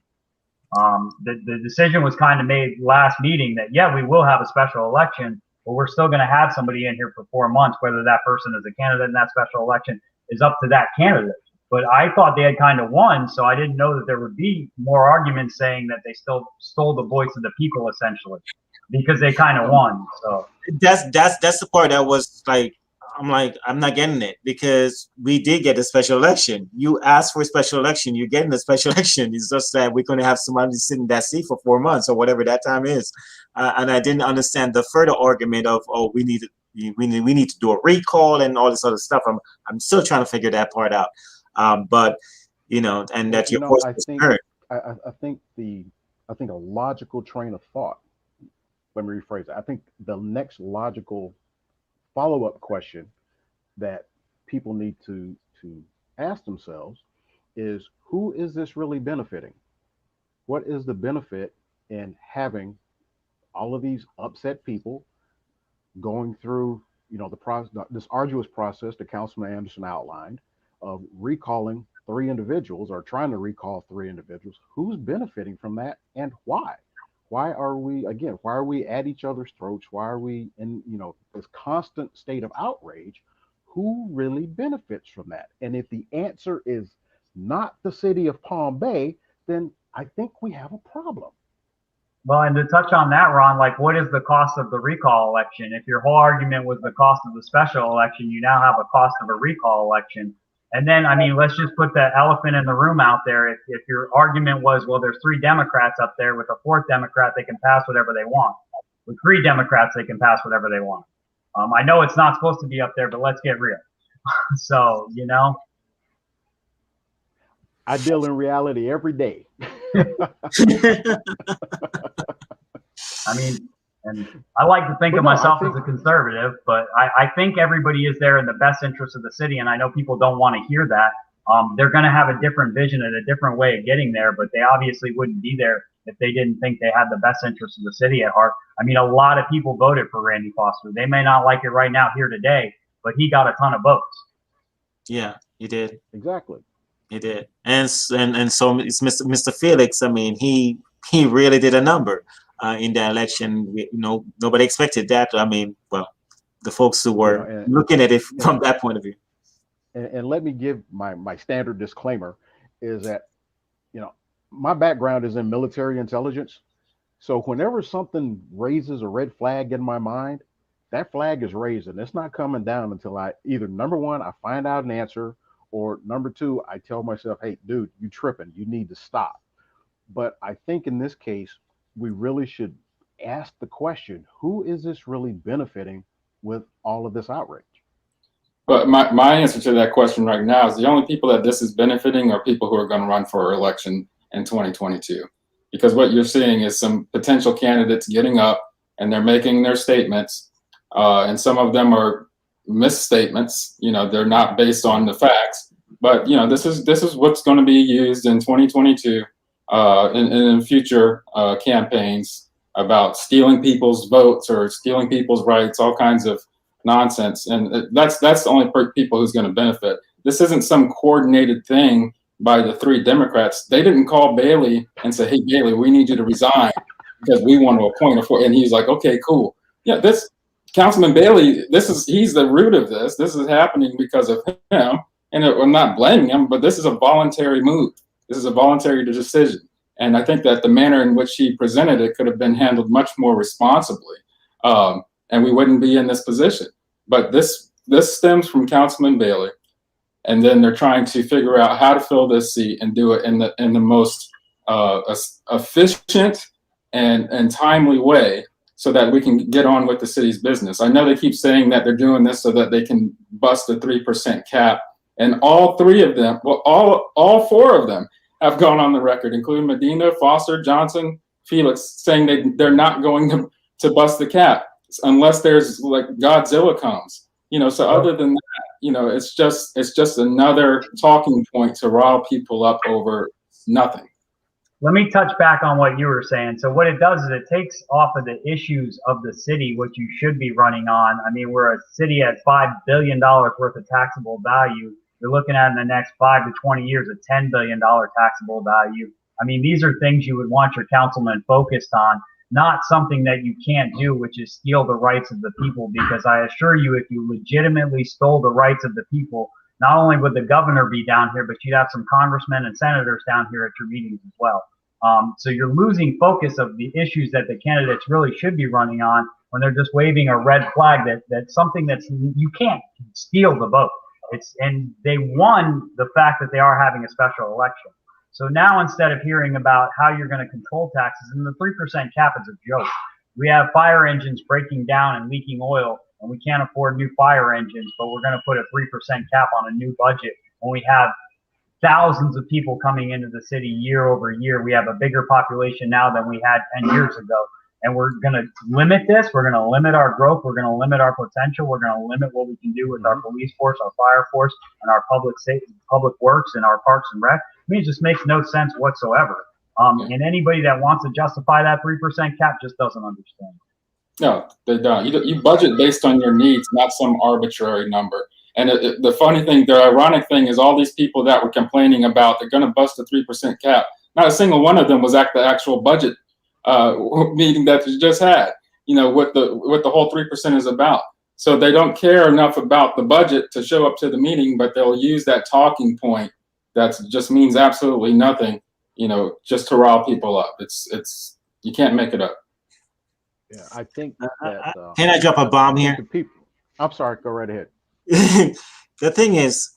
The decision was kind of made last meeting that, yeah, we will have a special election, but we're still going to have somebody in here for 4 months. Whether that person is a candidate in that special election is up to that candidate. But I thought they had kind of won, so I didn't know that there would be more arguments saying that they still stole the voice of the people, essentially, because they kind of won. So that's the part that was like, I'm not getting it, because we did get a special election. You asked for a special election, you're getting a special election. It's just that we're going to have somebody sitting in that seat for 4 months or whatever that time is. And I didn't understand the further argument of, oh, we need to do a recall and all this other stuff. I'm still trying to figure that part out. But and that your voice was heard. I think a logical train of thought. Let me rephrase it. I think the next logical follow-up question that people need to ask themselves is, who is this really benefiting? What is the benefit in having all of these upset people going through, the process, this arduous process that Councilman Anderson outlined, of recalling 3 individuals or trying to recall 3 individuals? Who's benefiting from that, and why? Why are we at each other's throats? Why are we in, this constant state of outrage? Who really benefits from that? And if the answer is not the city of Palm Bay, then I think we have a problem. Well, and to touch on that, Ron, what is the cost of the recall election? If your whole argument was the cost of the special election, you now have a cost of a recall election. And then, let's just put the elephant in the room out there. If your argument was, well, there's 3 Democrats up there, with a 4th Democrat, they can pass whatever they want. With 3 Democrats, they can pass whatever they want. I know it's not supposed to be up there, but let's get real. So, I deal in reality every day. And I like to think of myself as a conservative, but I think everybody is there in the best interest of the city. And I know people don't want to hear that. They're going to have a different vision and a different way of getting there, but they obviously wouldn't be there if they didn't think they had the best interest of the city at heart. A lot of people voted for Randy Foster. They may not like it right now here today, but he got a ton of votes. Yeah, he did. Exactly. He did. And so it's Mr. Felix. He really did a number in the election. Nobody expected that. The folks who were looking at it from that point of view. And let me give my standard disclaimer is that, my background is in military intelligence. So whenever something raises a red flag in my mind, that flag is raised, and it's not coming down until I either, number one, I find out an answer, or number 2, I tell myself, hey, dude, you tripping, you need to stop. But I think in this case, we really should ask the question, who is this really benefiting with all of this outrage? But my answer to that question right now is the only people that this is benefiting are people who are going to run for election in 2022. Because what you're seeing is some potential candidates getting up and they're making their statements, and some of them are misstatements. They're not based on the facts. But this is what's going to be used in 2022 in future campaigns about stealing people's votes or stealing people's rights, all kinds of nonsense. And that's the only people who's going to benefit. This isn't some coordinated thing by the 3 Democrats. They didn't call Bailey and say, hey, Bailey, we need you to resign because we want to appoint a 4. And he's like, okay, cool. Yeah, this Councilman Bailey, he's the root of this. This is happening because of him. And I'm not blaming him, but this is a voluntary move. This is a voluntary decision. And I think that the manner in which he presented it could have been handled much more responsibly. And we wouldn't be in this position. But this stems from Councilman Bailey. And then they're trying to figure out how to fill this seat and do it in the most efficient and timely way so that we can get on with the city's business. I know they keep saying that they're doing this so that they can bust the 3% cap. And all 3 of them, well, all 4 of them have gone on the record, including Medina, Foster, Johnson, Felix, saying they're not going to bust the cap, unless there's like Godzilla comes. So other than that, it's just another talking point to rile people up over nothing. Let me touch back on what you were saying. So what it does is it takes off of the issues of the city, which you should be running on. I mean, we're a city at $5 billion worth of taxable value. You're looking at in the next 5 to 20 years a $10 billion taxable value. I mean, these are things you would want your councilman focused on, not something that you can't do, which is steal the rights of the people. Because I assure you, if you legitimately stole the rights of the people, not only would the governor be down here, but you'd have some congressmen and senators down here at your meetings as well. So you're losing focus of the issues that the candidates really should be running on when they're just waving a red flag that's something you can't steal the vote. And they won the fact that they are having a special election. So now instead of hearing about how you're going to control taxes, and the 3% cap is a joke. We have fire engines breaking down and leaking oil, and we can't afford new fire engines, but we're going to put a 3% cap on a new budget when we have thousands of people coming into the city year over year. We have a bigger population now than we had 10 years ago. And we're going to limit this. We're going to limit our growth. We're going to limit our potential. We're going to limit what we can do with our police force, our fire force, and our public safety, public works, and our parks and rec. I mean, it just makes no sense whatsoever. And anybody that wants to justify that 3% cap just doesn't understand. No, they don't. You budget based on your needs, not some arbitrary number. And the funny thing, the ironic thing is all these people that were complaining about they're going to bust the 3% cap, not a single one of them was at the actual budget meeting that you just had, what the whole 3% is about. So they don't care enough about the budget to show up to the meeting, but they'll use that talking point that just means absolutely nothing, just to rile people up. It's you can't make it up. Yeah, I think that. Can I drop a bomb here? I'm sorry. Go right ahead. The thing is,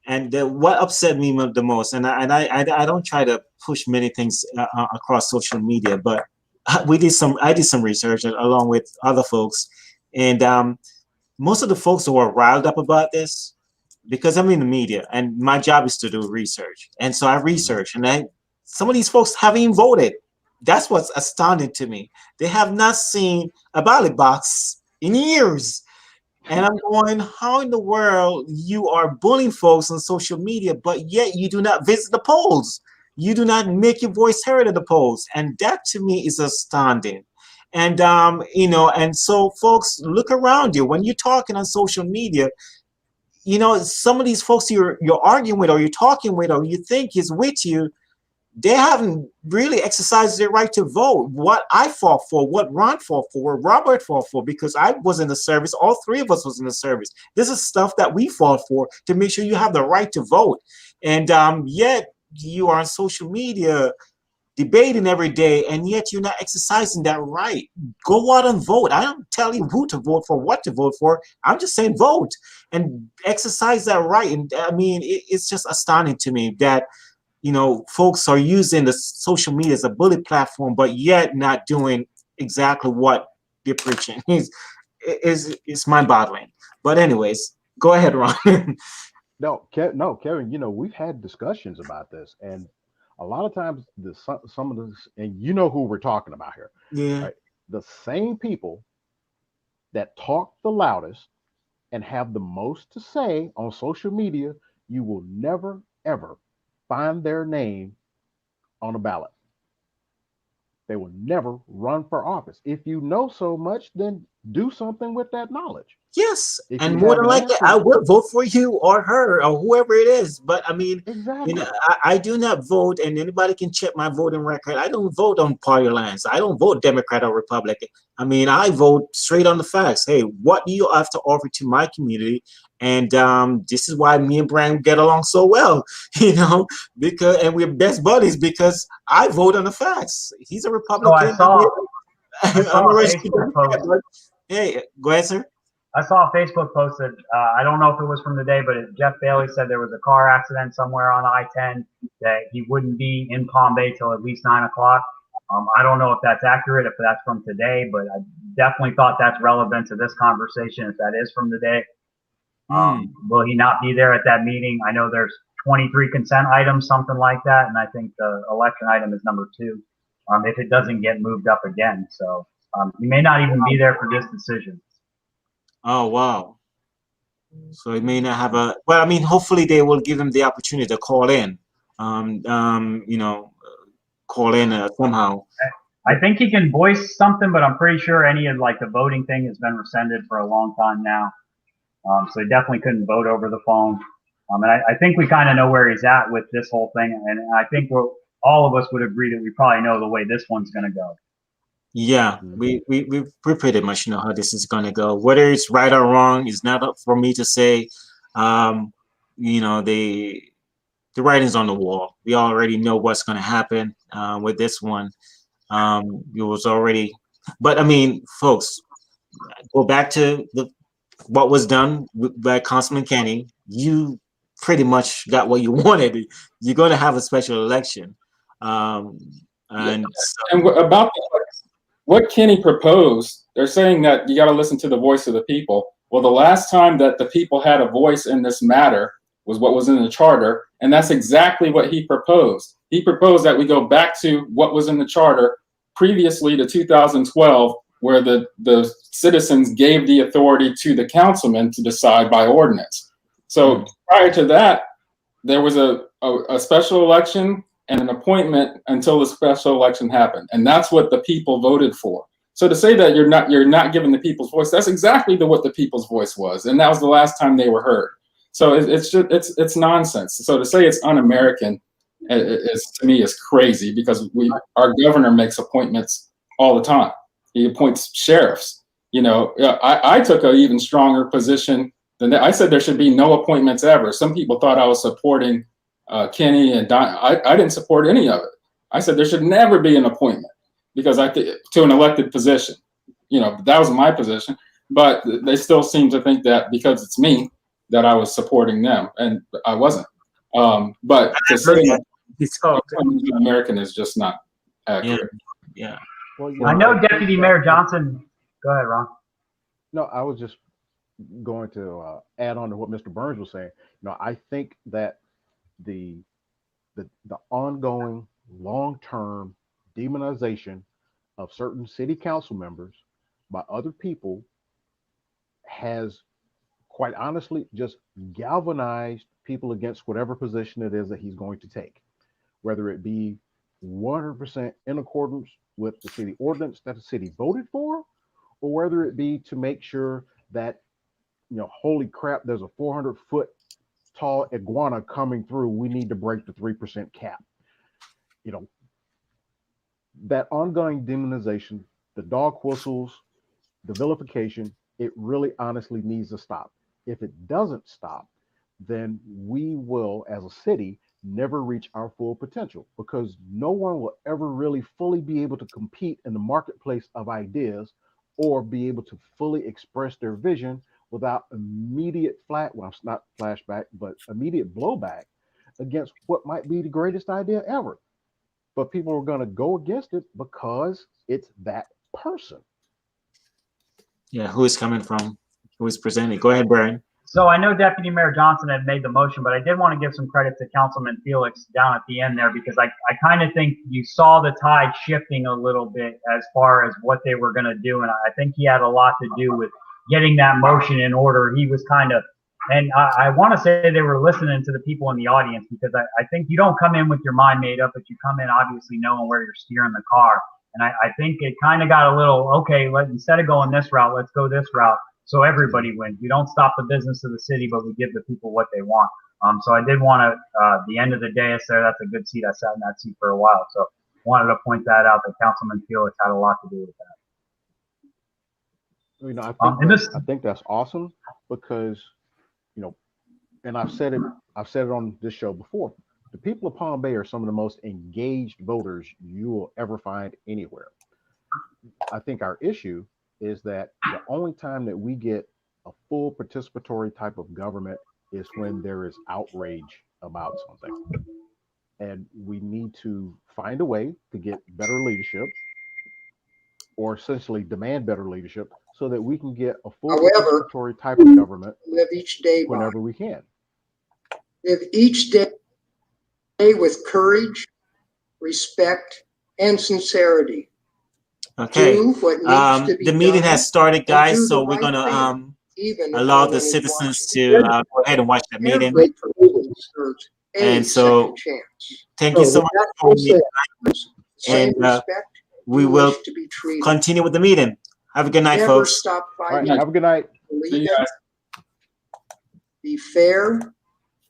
and what upset me the most, and I don't try to push many things across social media, but I did some research along with other folks, and most of the folks who are riled up about this, because I'm in the media and my job is to do research, and so I research, and some of these folks haven't even voted. That's what's astounding to me. They have not seen a ballot box in years. And I'm going, how in the world you are bullying folks on social media, but yet you do not visit the polls. You do not make your voice heard at the polls. And that to me is astounding. And, and so folks, look around you. When you're talking on social media, some of these folks you're arguing with or you're talking with or you think is with you, they haven't really exercised their right to vote. What I fought for, what Ron fought for, what Robert fought for, because I was in the service, all three of us was in the service. This is stuff that we fought for to make sure you have the right to vote. And yet you are on social media debating every day, and yet you're not exercising that right. Go out and vote. I don't tell you who to vote for, what to vote for. I'm just saying vote and exercise that right. And I mean, it's just astounding to me that folks are using the social media as a bully platform, but yet not doing exactly what they're preaching. It's mind-boggling. But anyways, go ahead, Ron. No, Kevin. We've had discussions about this, and a lot of times some of this, and who we're talking about here. Yeah. Right? The same people that talk the loudest and have the most to say on social media, you will never ever find their name on a ballot. They will never run for office. If you know so much, then do something with that knowledge. Yes, and more than likely, I will vote for you or her or whoever it is. But I mean, exactly. I do not vote, and anybody can check my voting record. I don't vote on party lines. I don't vote Democrat or Republican. I mean, I vote straight on the facts. Hey, what do you have to offer to my community? And this is why me and Brian get along so well, because we're best buddies because I vote on the facts. He's a Republican. So I saw a Facebook post. Hey, go ahead, sir. I saw a Facebook post that I don't know if it was from today, but Jeff Bailey said there was a car accident somewhere on I-10 that he wouldn't be in Palm Bay till at least 9 o'clock. I don't know if that's accurate, if that's from today, but I definitely thought that's relevant to this conversation if that is from today. Will he not be there at that meeting? I know there's 23 consent items, something like that, and I think the election item is number 2. If it doesn't get moved up again. So He may not even be there for this decision. Oh, wow. So he may not have a, well, I mean, hopefully they will give him the opportunity to call in, you know, call in somehow. I think he can voice something, but I'm pretty sure any of like the voting thing has been rescinded for a long time now. So he definitely couldn't vote over the phone. And I think we kind of know where he's at with this whole thing. And I think all of us would agree that we probably know the way this one's going to go. Yeah, we pretty much know how this is going to go. Whether it's right or wrong is not up for me to say. You know, the writing's on the wall. We already know what's going to happen with this one. It was already, but I mean, folks, go back to what was done by Councilman Kenny. You pretty much got what you wanted. You're going to have a special election, and about what Kenny proposed, they're saying that you got to listen to the voice of the people. Well, the last time that the people had a voice in this matter was what was in the charter, and that's exactly what he proposed. He proposed that we go back to what was in the charter previously to 2012, where the citizens gave the authority to the councilman to decide by ordinance. So prior to that, there was a special election and an appointment until the special election happened, and that's what the people voted for. So to say that you're not giving the people's voice, that's exactly what the people's voice was, and that was the last time they were heard. So it's nonsense. So to say it's un-American is to me is crazy, because our governor makes appointments all the time. He appoints sheriffs. You know, I took an even stronger position than that. I said there should be no appointments ever. Some people thought I was supporting Kenny and Don. I didn't support any of it. I said there should never be an appointment, because to an elected position. You know, that was my position. But they still seem to think that because it's me that I was supporting them, and I wasn't. But to say American is just not accurate. Yeah. Well, I know Deputy Mayor Johnson. Go ahead, Ron. No, I was just going to add on to what Mr. Burns was saying. You know, I think that the ongoing long-term demonization of certain city council members by other people has, quite honestly, just galvanized people against whatever position it is that he's going to take, whether it be 100% in accordance with the city ordinance that the city voted for, or whether it be to make sure that, you know, holy crap, there's a 400-foot tall iguana coming through, we need to break the 3% cap. You know, that ongoing demonization, the dog whistles, the vilification, it really honestly needs to stop. If it doesn't stop, then we will, as a city, never reach our full potential, because no one will ever really fully be able to compete in the marketplace of ideas or be able to fully express their vision without immediate not flashback, but immediate blowback against what might be the greatest idea ever. But people are going to go against it because it's that person. Yeah, who is coming from? Who is presenting? Go ahead, Brian. So I know Deputy Mayor Johnson had made the motion, but I did want to give some credit to Councilman Felix down at the end there, because I kind of think you saw the tide shifting a little bit as far as what they were going to do. And I think he had a lot to do with getting that motion in order. He was kind of, and I want to say they were listening to the people in the audience, because I think you don't come in with your mind made up, but you come in obviously knowing where you're steering the car. And I think it kind of got a little, okay, instead of going this route, let's go this route. So everybody wins. We don't stop the business of the city, but we give the people what they want. So I did want to, the end of the day, I said that's a good seat. I sat in that seat for a while. So wanted to point that out, that Councilman Felix had a lot to do with that. You know, I think that's awesome, because, you know, and I've said it on this show before. The people of Palm Bay are some of the most engaged voters you will ever find anywhere. I think our issue is that the only time that we get a full participatory type of government is when there is outrage about something. And we need to find a way to get better leadership, or essentially demand better leadership, so that we can get a full participatory type of government live each day whenever we can. Live each day with courage, respect, and sincerity. Okay. Do what needs to be The meeting done, has started, and guys, do so the we're right gonna thing, even if allow no the one is citizens watching. to go ahead and watch the meeting. Every person deserves a And so, second chance. thank you so much That for person joining me, deserves the same and respect we you will wish to be treated. continue with the meeting. Have a good night, Never folks. stop All right. fighting. Have a good night. See you guys. Be fair,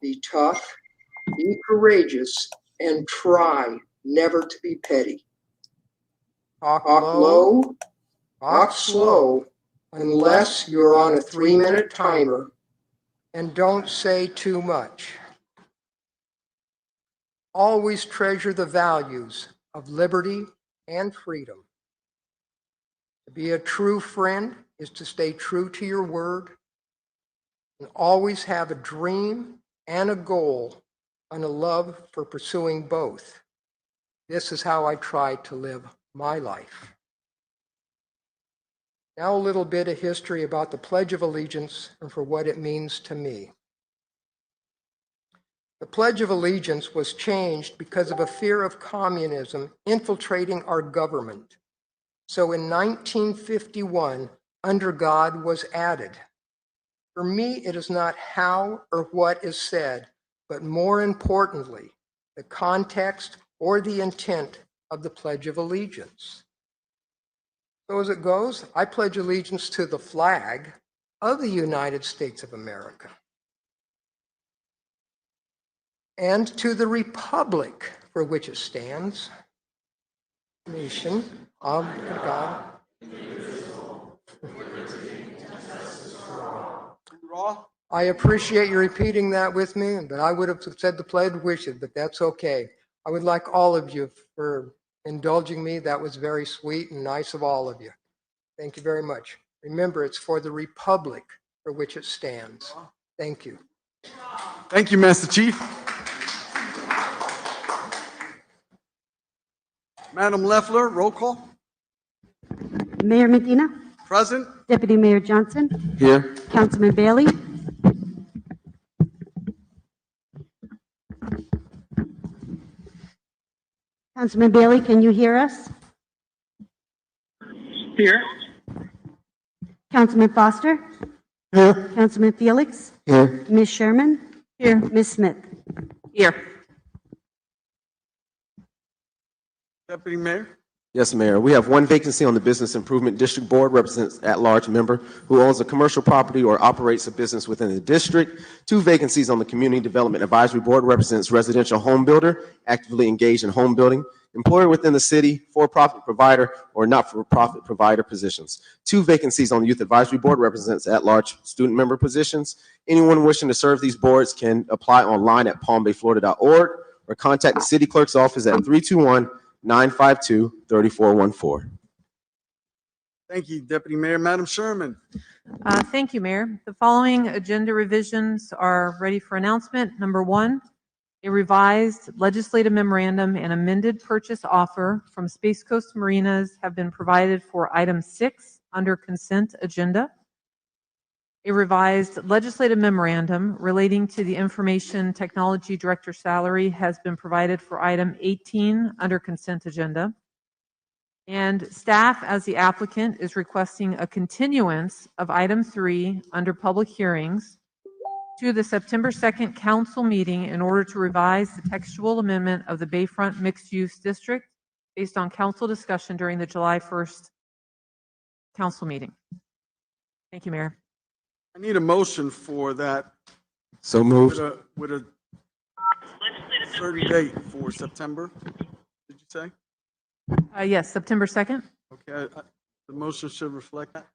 be tough, be courageous, and try never to be petty. Talk Talk low, low, talk talk slow, unless you're on a 3-minute timer. and don't say too much. Always treasure the values of liberty and freedom. To be a true friend is to stay true to your word and always have a dream and a goal and a love for pursuing both. This is how I try to live my life. Now a little bit of history about the Pledge of Allegiance and for what it means to me. The Pledge of Allegiance was changed because of a fear of communism infiltrating our government. So in 1951, under God was added. For me, it is not how or what is said, but more importantly, the context or the intent of the Pledge of Allegiance. So as it goes, I pledge allegiance to the flag of the United States of America and to the republic for which it stands, nation of God. I appreciate you repeating that with me, but I would have said the pledge wishes, but that's okay. I would like all of you for indulging me. That was very sweet and nice of all of you. Thank you very much. Remember, it's for the republic for which it stands. Thank you. Thank you, Master Chief. Madam Leffler, roll call. Mayor Medina, Present. Deputy Mayor Johnson, Here. Councilman Bailey, Councilman Bailey, can you hear us? Here. Councilman Foster, Here. Councilman Felix, Here. Ms. Sherman, here, Ms. Smith. Here. Deputy Mayor. Yes, Mayor. We have one vacancy on the Business Improvement District Board, represents at-large member who owns a commercial property or operates a business within the district. Two vacancies on the Community Development Advisory Board, represents residential home builder, actively engaged in home building, employer within the city, for-profit provider, or not-for-profit provider positions. Two vacancies on the Youth Advisory Board, represents at-large student member positions. Anyone wishing to serve these boards can apply online at palmbayflorida.org or contact the city clerk's office at 321-952-3414. Thank you, Deputy Mayor. Madam Sherman. Thank you, Mayor. The following agenda revisions are ready for announcement. Number one, a revised legislative memorandum and amended purchase offer from Space Coast Marinas have been provided for item 6 under consent agenda. A revised legislative memorandum relating to the Information Technology Director salary has been provided for item 18 under consent agenda. And staff, as the applicant, is requesting a continuance of item 3 under public hearings to the September 2nd council meeting in order to revise the textual amendment of the Bayfront Mixed Use District based on council discussion during the July 1st council meeting. Thank you, Mayor. I need a motion for that. So moved. With a certain date for September, did you say? Yes, September 2nd. Okay, the motion should reflect that.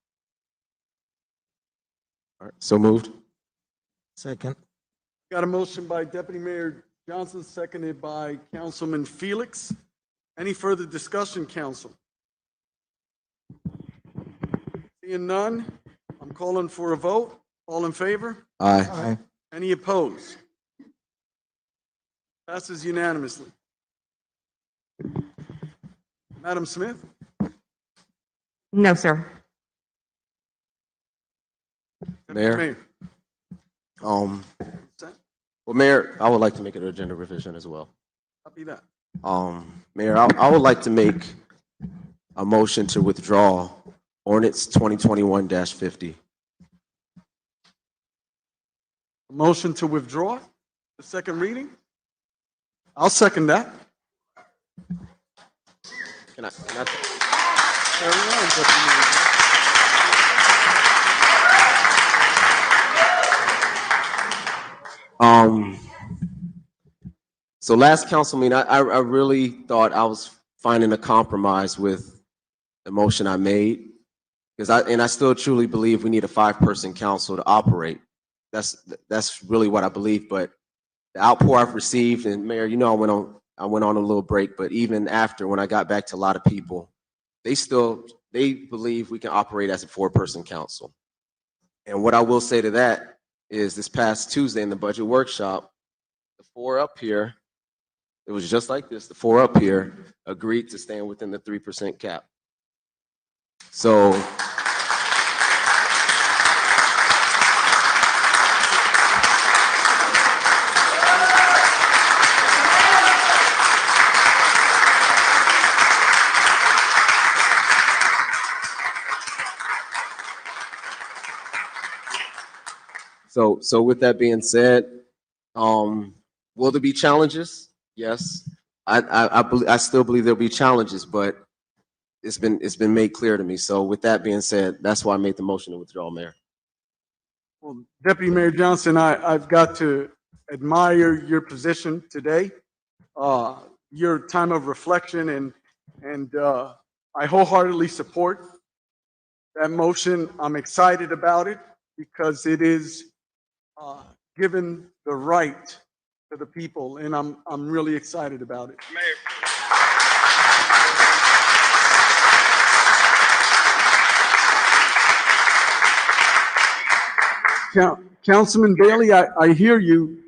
All right, so moved. Second. Got a motion by Deputy Mayor Johnson, seconded by Councilman Felix. Any further discussion, council? Seeing none, I'm calling for a vote. All in favor? Aye. Any opposed? Passes unanimously. Madam Smith? No, sir. Mayor? Well, Mayor, I would like to make an agenda revision as well. Copy that. Mayor, I would like to make a motion to withdraw ordinance 2021-50. Motion to withdraw the second reading? I'll second that. Can I Carry on, Deputy Mayor. So last council meeting, I really thought I was finding a compromise with the motion I made, because I still truly believe we need a 5-person council to operate. That's really what I believe. But the outpour I've received, and Mayor, you know, I went on a little break, but even after, when I got back to a lot of people, they believe we can operate as a 4-person council. And what I will say to that is, this past Tuesday in the budget workshop, the 4 up here, it was just like this. The 4 up here agreed to stand within the 3% cap. So So with that being said, will there be challenges? Yes, I still believe there'll be challenges, but it's been made clear to me. So with that being said, that's why I made the motion to withdraw, Mayor. Well, Deputy Mayor Johnson, I've got to admire your position today, your time of reflection, and I wholeheartedly support that motion. I'm excited about it because it is given the right to the people, and I'm really excited about it. Councilman Bailey, I hear you.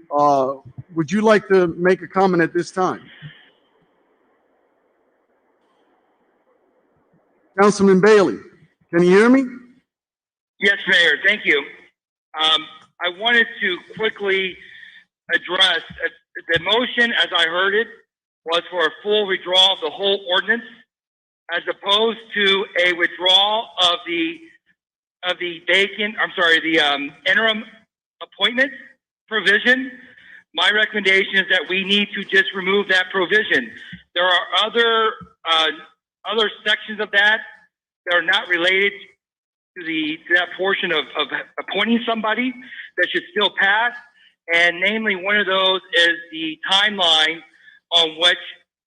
Would you like to make a comment at this time? Councilman Bailey, can you hear me? Yes, Mayor. Thank you. I wanted to quickly address the motion, as I heard it, was for a full withdrawal of the whole ordinance, as opposed to a withdrawal of the interim appointment provision. My recommendation is that we need to just remove that provision. There are other sections of that are not related to that portion of appointing somebody that should still pass, and namely one of those is the timeline on which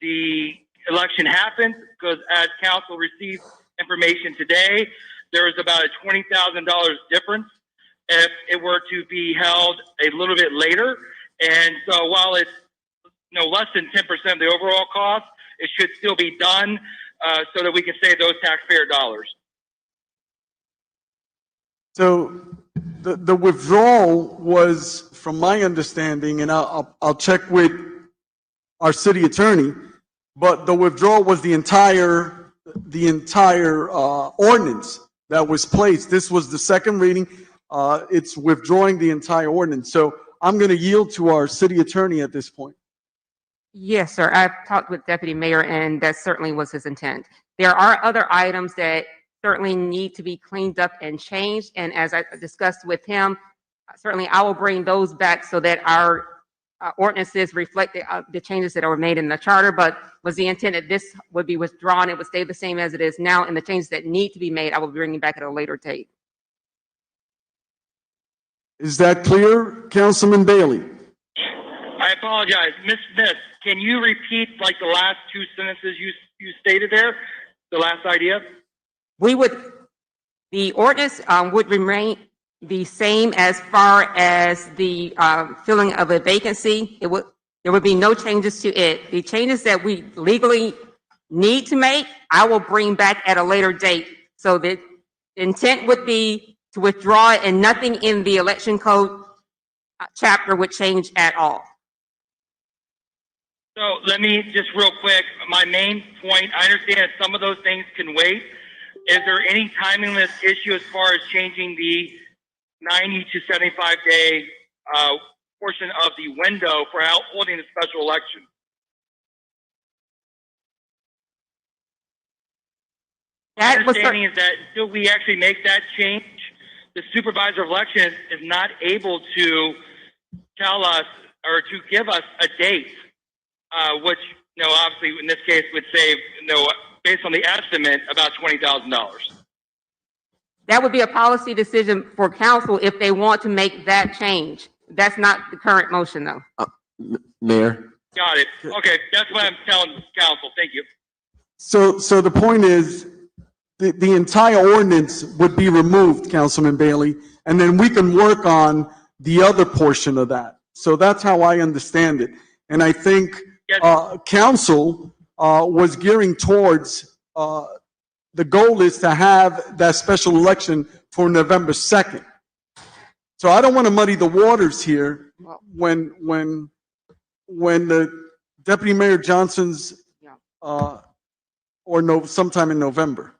the election happens, because as council received information today, there is about a $20,000 difference if it were to be held a little bit later. And so while it's less than 10% of the overall cost, it should still be done so that we can save those taxpayer dollars. So the withdrawal was, from my understanding, and I'll check with our city attorney, but the withdrawal was the entire ordinance that was placed. This was the second reading. It's withdrawing the entire ordinance. So I'm going to yield to our city attorney at this point. Yes, sir. I've talked with Deputy Mayor, and that certainly was his intent. There are other items that certainly need to be cleaned up and changed. And as I discussed with him, certainly I will bring those back so that our ordinances reflect the changes that were made in the charter. But was the intent that this would be withdrawn, it would stay the same as it is now, and the changes that need to be made, I will be bringing back at a later date. Is that clear, Councilman Bailey? I apologize. Ms. Smith, can you repeat like the last two sentences you stated there? The last idea? The ordinance would remain the same as far as the filling of a vacancy. There would be no changes to it. The changes that we legally need to make, I will bring back at a later date. So the intent would be to withdraw it, and nothing in the election code chapter would change at all. So let me just real quick, my main point, I understand that some of those things can wait. Is there any timeliness issue as far as changing the 90 to 75 day portion of the window for holding a special election? My understanding is that until we actually make that change, the supervisor of elections is not able to tell us or to give us a date, which, obviously in this case would save, based on the estimate, about $20,000. That would be a policy decision for council if they want to make that change. That's not the current motion, though. Mayor. Got it. Okay, that's what I'm telling council. Thank you. So the point is, the entire ordinance would be removed, Councilman Bailey, and then we can work on the other portion of that. So that's how I understand it. And I think council was gearing towards, the goal is to have that special election for November 2nd. So I don't want to muddy the waters here when the Deputy Mayor Johnson's, sometime in November.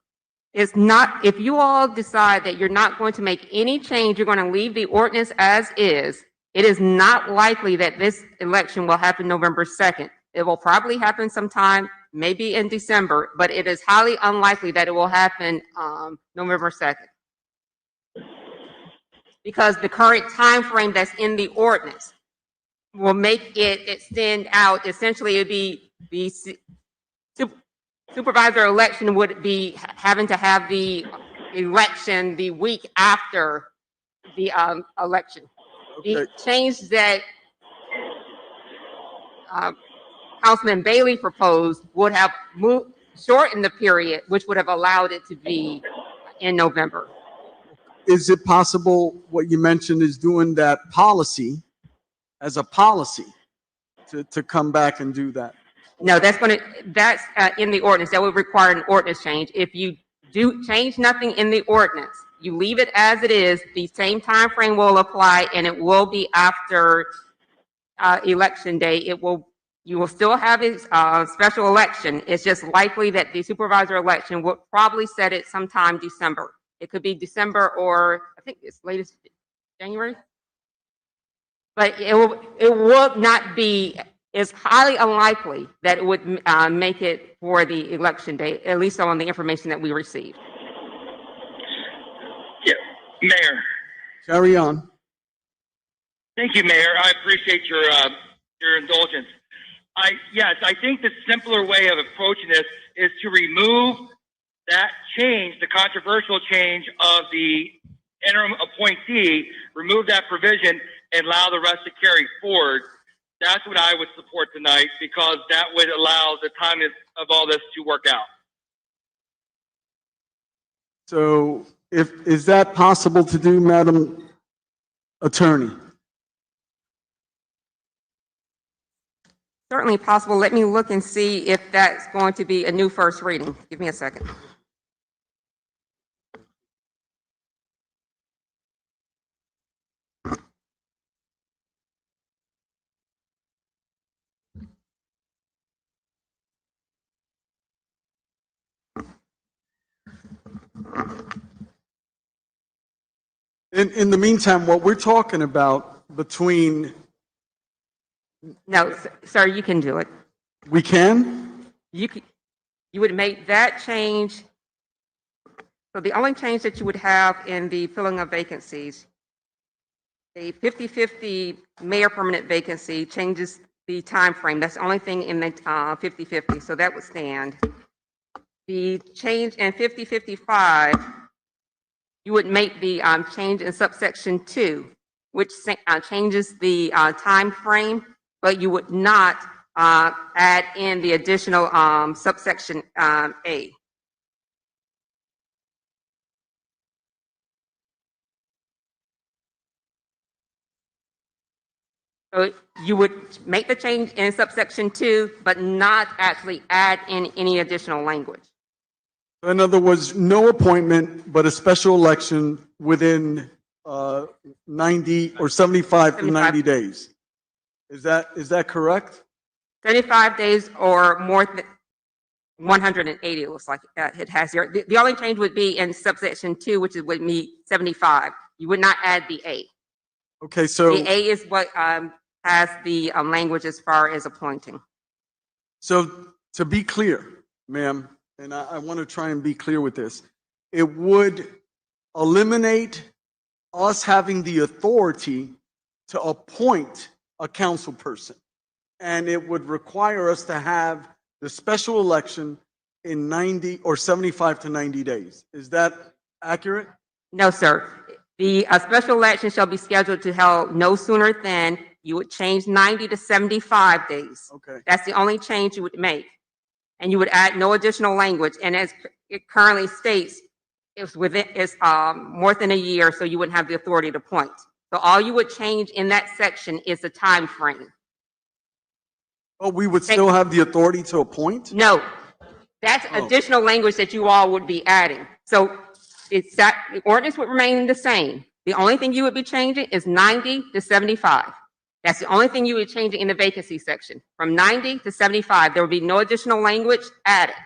It's not, if you all decide that you're not going to make any change, you're going to leave the ordinance as is, it is not likely that this election will happen November 2nd. It will probably happen sometime, maybe in December, but it is highly unlikely that it will happen November 2nd. Because the current time frame that's in the ordinance will make it extend out. Essentially, it would be the supervisor election would be having to have the election the week after the election. Okay. The change that Councilman Bailey proposed would have shortened the period, which would have allowed it to be in November. Is it possible what you mentioned is doing that policy as a policy to come back and do that? No, that's in the ordinance. That would require an ordinance change. If you do change nothing in the ordinance, you leave it as it is, the same time frame will apply, and it will be after election day. You will still have a special election. It's just likely that the supervisor election will probably set it sometime December. It could be December, or I think it's latest January. But it will not be. It's highly unlikely that it would make it for the election day, at least on the information that we received. Yeah, Mayor. Carry on. Thank you, Mayor. I appreciate your indulgence. I think the simpler way of approaching this is to remove that change, the controversial change of the interim appointee, remove that provision and allow the rest to carry forward. That's what I would support tonight, because that would allow the time of all this to work out. So is that possible to do, Madam Attorney? Certainly possible. Let me look and see if that's going to be a new first reading. Give me a second. In the meantime, what we're talking about between... No, sir, you can do it. We can? You would make that change. So the only change that you would have in the filling of vacancies, a 50-50 mayor permanent vacancy changes the time frame. That's the only thing in the 50-50, so that would stand. The change in 50-55, you would make the change in subsection 2, which changes the time frame, but you would not add in the additional subsection A. So you would make the change in subsection 2, but not actually add in any additional language. In other words, no appointment, but a special election within 90 or 75 to 90 days. Is that correct? 75 days or more than 180, it looks like it has here. The only change would be in subsection 2, which would be 75. You would not add the A. Okay, so... The A is what has the language as far as appointing. So to be clear, ma'am, and I want to try and be clear with this, it would eliminate us having the authority to appoint a council person. And it would require us to have the special election in 90 or 75 to 90 days. Is that accurate? No, sir. The special election shall be scheduled to held no sooner than you would change 90 to 75 days. Okay. That's the only change you would make. And you would add no additional language. And as it currently states, it's more than a year, so you wouldn't have the authority to appoint. So all you would change in that section is the time frame. Oh, we would still have the authority to appoint? No, that's additional language that you all would be adding. So it's that the ordinance would remain the same. The only thing you would be changing is 90 to 75. That's the only thing you would change in the vacancy section. From 90 to 75, there would be no additional language added.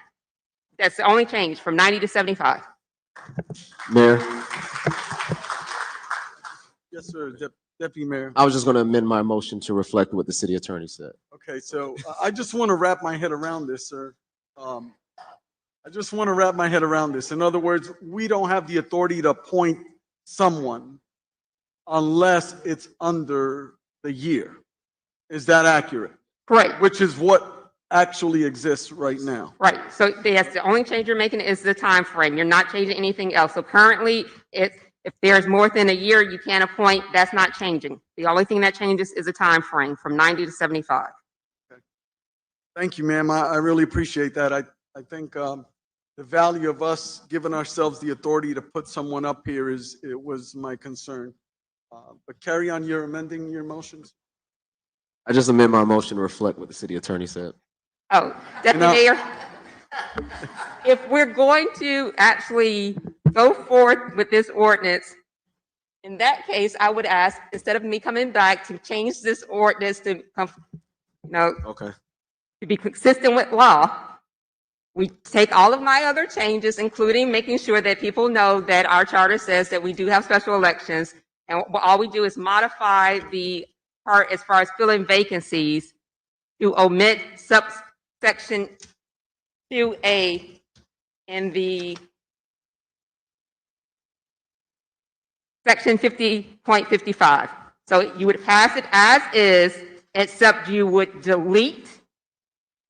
That's the only change, from 90 to 75. Mayor, Yes, sir, Deputy Mayor. I was just going to amend my motion to reflect what the city attorney said. Okay, so I just want to wrap my head around this, sir. I just want to wrap my head around this. In other words, we don't have the authority to appoint someone unless it's under the year. Is that accurate? Correct. Which is what actually exists right now. Right. So yes, the only change you're making is the time frame. You're not changing anything else. So currently, if there's more than a year, you can't appoint. That's not changing. The only thing that changes is the time frame from 90 to 75. Okay. Thank you, ma'am. I really appreciate that. I think the value of us giving ourselves the authority to put someone up here was my concern. But carry on, you're amending your motions? I just amend my motion to reflect what the city attorney said. Oh, Deputy Mayor, if we're going to actually go forth with this ordinance, in that case, I would ask, instead of me coming back, to change this ordinance to Okay. to be consistent with law. We take all of my other changes, including making sure that people know that our charter says that we do have special elections, and all we do is modify the part as far as filling vacancies to omit subsection 2A in the section 50.55. So you would pass it as is, except you would delete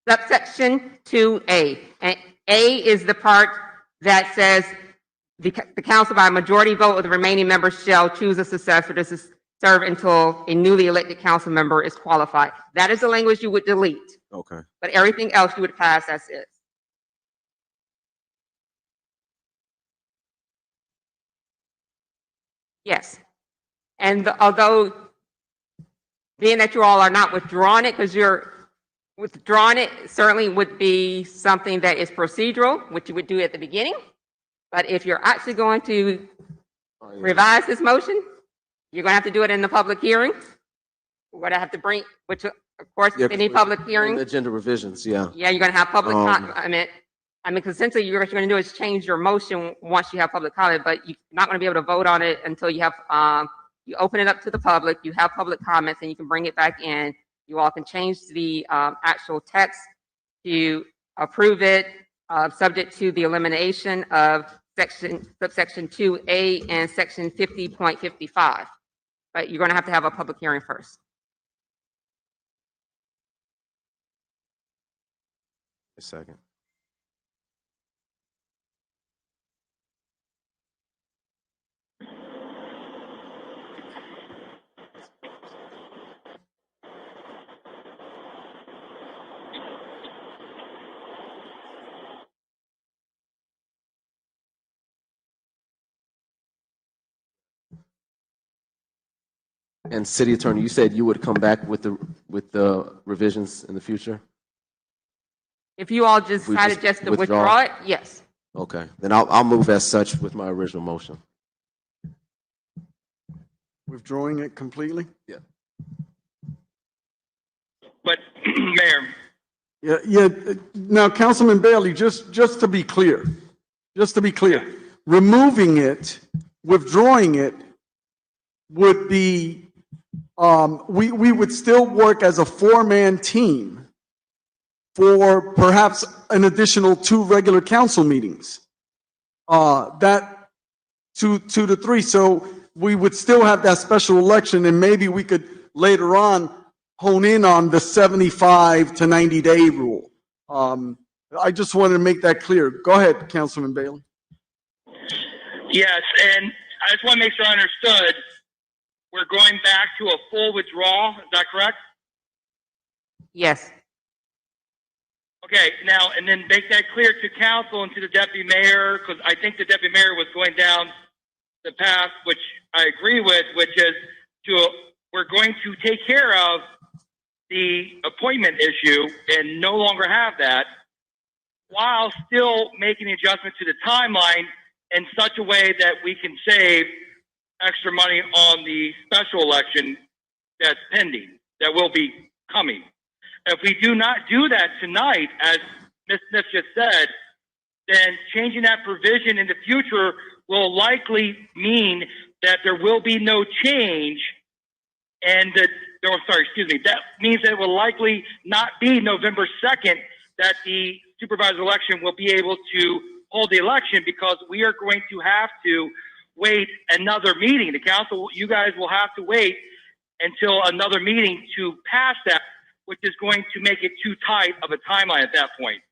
subsection 2A. And A is the part that says the council by a majority vote of the remaining members shall choose a successor to serve until a newly elected council member is qualified. That is the language you would delete. Okay. But everything else you would pass as is. Yes. And although, being that you all are not withdrawing it, because you're withdrawing it, certainly would be something that is procedural, which you would do at the beginning. But if you're actually going to revise this motion, you're going to have to do it in the public hearing. We're going to have to bring, which of course, any public hearing. Agenda revisions, yeah. Yeah, you're going to have public comment. I mean, because essentially what you're going to do is change your motion once you have public comment, but you're not going to be able to vote on it until you have, you open it up to the public, you have public comments, and you can bring it back in. You all can change the actual text to approve it, subject to the elimination of subsection 2A and section 50.55. But you're going to have a public hearing first. A second. And city attorney, you said you would come back with the revisions in the future? If you all just decided just to withdraw it, yes. Okay, then I'll move as such with my original motion. Withdrawing it completely? Yeah. But Mayor. Yeah. Now, Councilman Bailey, just to be clear, removing it, withdrawing it would be, we would still work as a four-man team for perhaps an additional 2 regular council meetings. That 2 to 3. So we would still have that special election, and maybe we could later on hone in on the 75 to 90-day rule. I just wanted to make that clear. Go ahead, Councilman Bailey. Yes, and I just want to make sure I understood. We're going back to a full withdrawal. Is that correct? Yes. Okay, now, and then make that clear to council and to the deputy mayor, because I think the deputy mayor was going down the path, which I agree with, which is we're going to take care of the appointment issue and no longer have that, while still making the adjustment to the timeline in such a way that we can save extra money on the special election that's pending, that will be coming. If we do not do that tonight, as Ms. Smith just said, then changing that provision in the future will likely mean that there will be no change, and that, that means that it will likely not be November 2nd that the supervisor election will be able to hold the election, because we are going to have to wait another meeting. The council, you guys will have to wait until another meeting to pass that, which is going to make it too tight of a timeline at that point.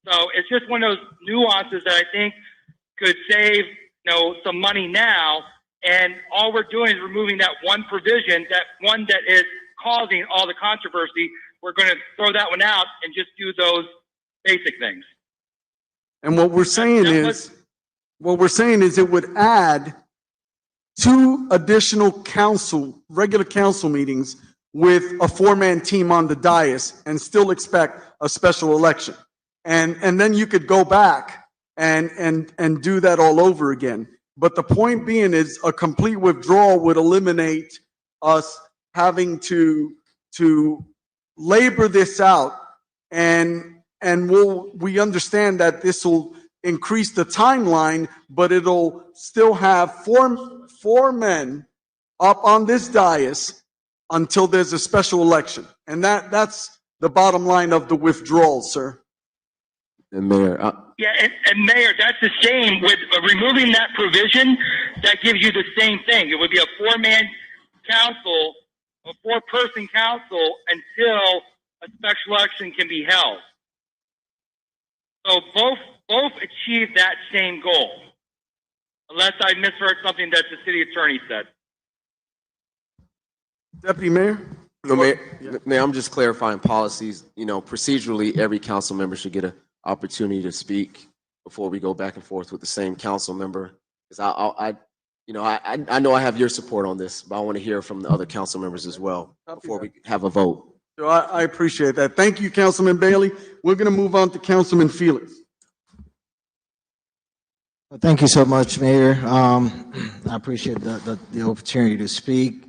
So it's just one of those nuances that I think could save, some money now. And all we're doing is removing that one provision, that one that is causing all the controversy. We're going to throw that one out and just do those basic things. And what we're saying is it would add 2 additional regular council meetings with a 4-man team on the dais and still expect a special election. And then you could go back and do that all over again. But the point being is a complete withdrawal would eliminate us having to labor this out, and we understand that this will increase the timeline, but it'll still have four men up on this dais until there's a special election. And that's the bottom line of the withdrawal, sir. And Mayor, Yeah, and Mayor, that's the same with removing that provision. That gives you the same thing. It would be a 4-man council, a 4-person council until a special election can be held. So both achieve that same goal, unless I misheard something that the city attorney said. Deputy Mayor? No, Mayor, I'm just clarifying policies. Procedurally, every council member should get an opportunity to speak before we go back and forth with the same council member. Because I know I have your support on this, but I want to hear from the other council members as well before we have a vote. So I appreciate that. Thank you, Councilman Bailey. We're going to move on to Councilman Felix. Thank you so much, Mayor. I appreciate the opportunity to speak.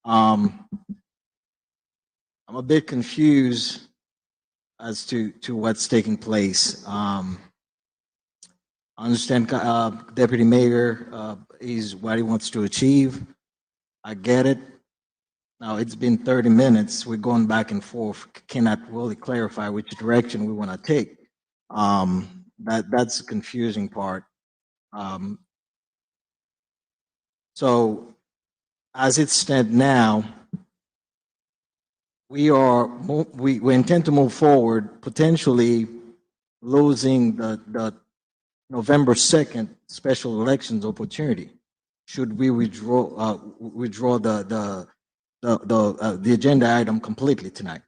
I'm a bit confused as to what's taking place. I understand Deputy Mayor is what he wants to achieve. I get it. Now, it's been 30 minutes. We're going back and forth. Cannot really clarify which direction we want to take. That's the confusing part. So, as it stands now, we intend to move forward, potentially losing the November 2nd special elections opportunity. Should we withdraw the agenda item completely tonight?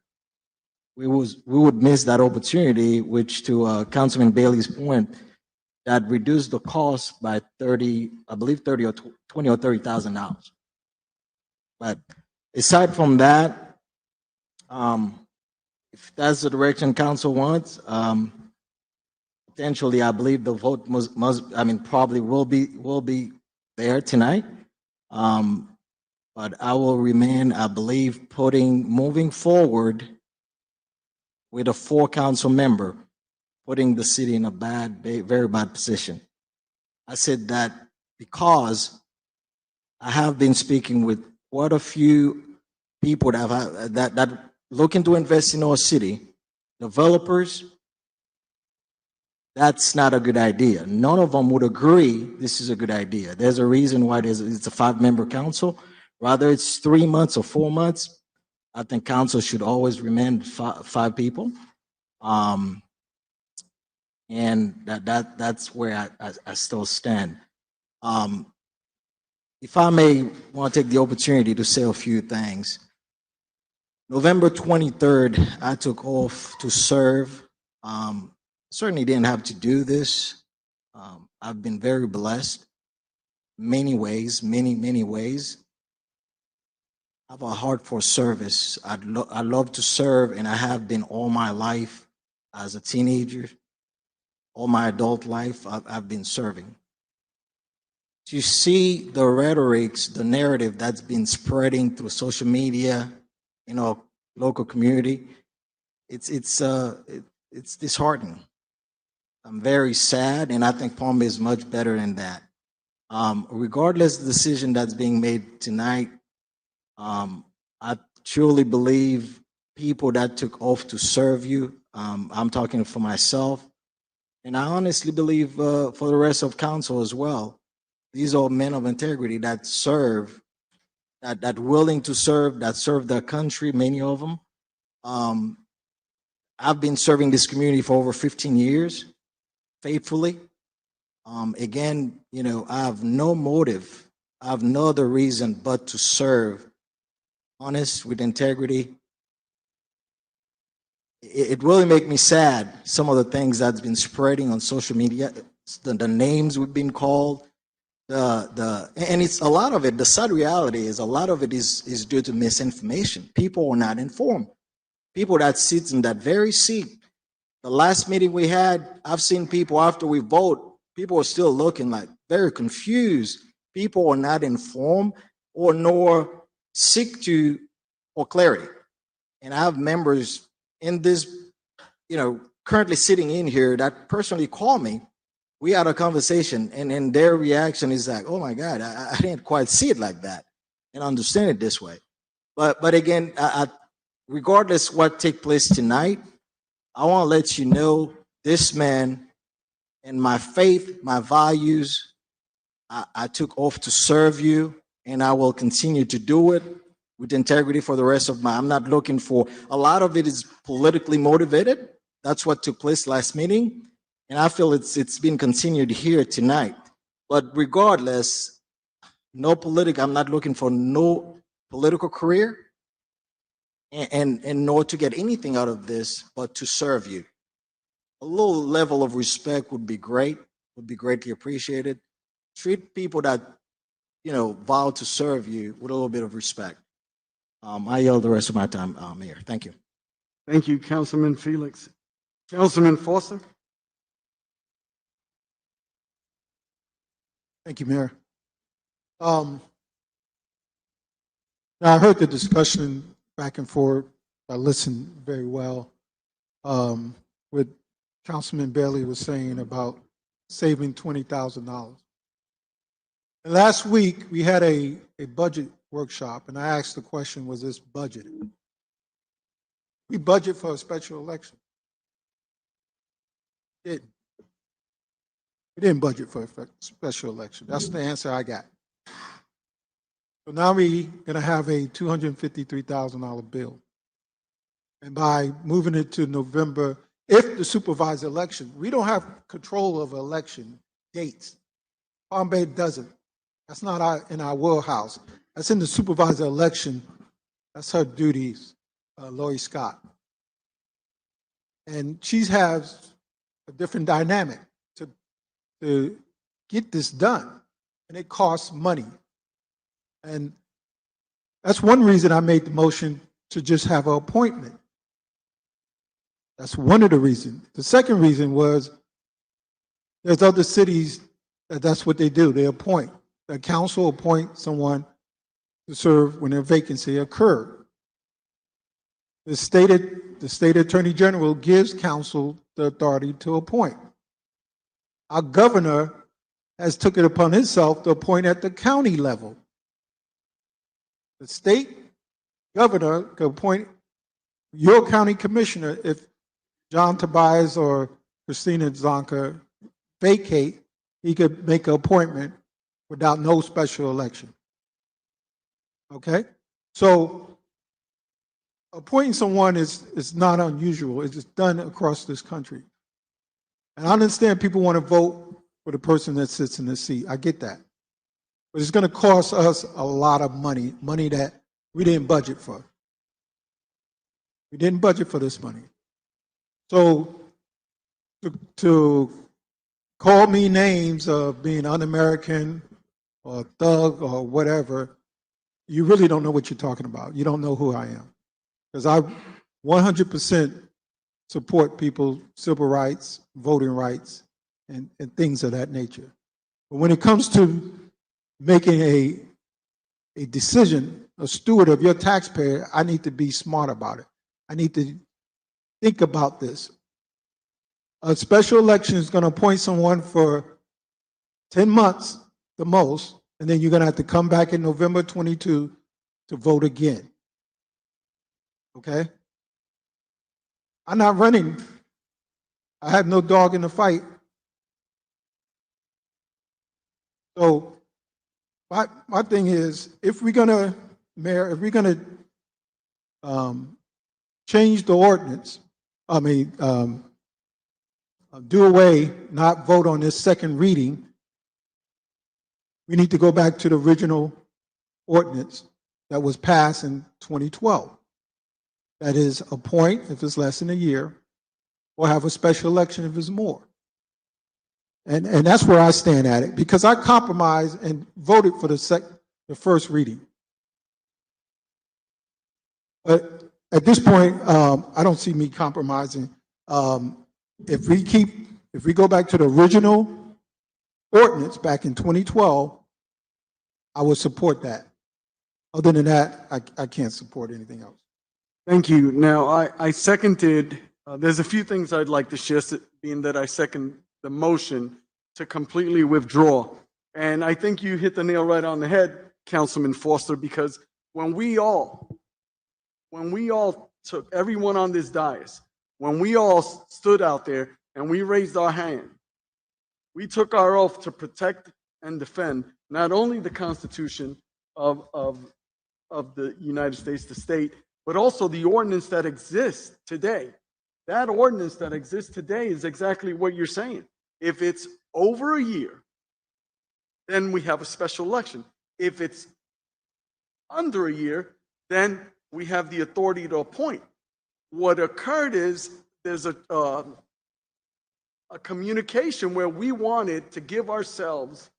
We would miss that opportunity, which, to Councilman Bailey's point, that reduced the cost by 30, I believe 30 or 20 or $30,000. But aside from that, if that's the direction council wants, potentially, I believe the vote probably will be there tonight. But I will remain, I believe, moving forward with a 4-council member, putting the city in a very bad position. I said that because I have been speaking with quite a few people that looking to invest in our city, developers, that's not a good idea. None of them would agree this is a good idea. There's a reason why it's a 5-member council. Whether it's 3 months or 4 months, I think council should always remain five people. And that's where I still stand. If I may want to take the opportunity to say a few things. November 23rd, I took off to serve. Certainly didn't have to do this. I've been very blessed, many ways, many ways. I have a heart for service. I love to serve, and I have been all my life as a teenager. All my adult life, I've been serving. To see the rhetorics, the narrative that's been spreading through social media in our local community, it's disheartening. I'm very sad, and I think Palm is much better than that. Regardless of the decision that's being made tonight, I truly believe people that took oath to serve you, I'm talking for myself, and I honestly believe for the rest of council as well, these are men of integrity that serve, that willing to serve, that serve their country, many of them. I've been serving this community for over 15 years, faithfully. Again, I have no motive. I have no other reason but to serve, honest, with integrity. It really makes me sad, some of the things that's been spreading on social media, the names we've been called, and it's a lot of it. The sad reality is a lot of it is due to misinformation. People are not informed. People that sit in that very seat. The last meeting we had, I've seen people after we vote, people are still looking like very confused. People are not informed or nor seek for clarity. And I have members in this, currently sitting in here that personally call me. We had a conversation, and their reaction is like, "Oh my God, I didn't quite see it like that and understand it this way." But again, regardless what take place tonight, I want to let you know this man and my faith, my values. I took oath to serve you, and I will continue to do it with integrity for the rest of my. I'm not looking for a lot of it is politically motivated. That's what took place last meeting. And I feel it's been continued here tonight. But regardless, I'm not looking for no political career and nor to get anything out of this, but to serve you. A little level of respect would be great, would be greatly appreciated. Treat people that, vow to serve you with a little bit of respect. I yield the rest of my time, Mayor. Thank you. Thank you, Councilman Felix. Councilman Foster. Thank you, Mayor. Now I heard the discussion back and forth. I listened very well. What Councilman Bailey was saying about saving $20,000. Last week we had a budget workshop, and I asked the question: was this budgeted? We budget for a special election. We didn't budget for a special election. That's the answer I got. So now we're going to have a $253,000 bill. And by moving it to November, if the supervisor election, we don't have control of election dates. Palm Bay doesn't. That's not in our wheelhouse. That's in the supervisor election. That's her duties, Lori Scott. And she has a different dynamic to get this done, and it costs money. And that's one reason I made the motion to just have an appointment. That's one of the reasons. The second reason was there's other cities that's what they do. They appoint. The council appoint someone to serve when a vacancy occurred. The state attorney general gives council the authority to appoint. Our governor has took it upon himself to appoint at the county level. The state governor can appoint your county commissioner if John Tobias or Christina Zonka vacate, he could make an appointment without no special election. Okay? So appointing someone is not unusual. It's just done across this country. And I understand people want to vote for the person that sits in the seat. I get that. But it's going to cost us a lot of money, money that we didn't budget for. We didn't budget for this money. So to call me names of being un-American or thug or whatever, you really don't know what you're talking about. You don't know who I am. Because I 100% support people's civil rights, voting rights, and things of that nature. But when it comes to making a decision, a steward of your taxpayer, I need to be smart about it. I need to think about this. A special election is going to appoint someone for 10 months, the most, and then you're going to have to come back in November 22 to vote again. Okay? I'm not running. I have no dog in the fight. So my thing is, if we're going to, Mayor, if we're going to change the ordinance, do away, not vote on this second reading, we need to go back to the original ordinance that was passed in 2012. That is, appoint if it's less than a year, or have a special election if it's more. And that's where I stand at it, because I compromised and voted for the first reading. But at this point, I don't see me compromising. If we go back to the original ordinance back in 2012, I would support that. Other than that, I can't support anything else. Thank you. Now, I seconded, there's a few things I'd like to share, being that I second the motion to completely withdraw. And I think you hit the nail right on the head, Councilman Foster, because when we all took, everyone on this dais, when we all stood out there and we raised our hand, we took our oath to protect and defend not only the Constitution of the United States, the state, but also the ordinance that exists today. That ordinance that exists today is exactly what you're saying. If it's over a year, then we have a special election. If it's under a year, then we have the authority to appoint. What occurred is there's a communication where we wanted to give ourselves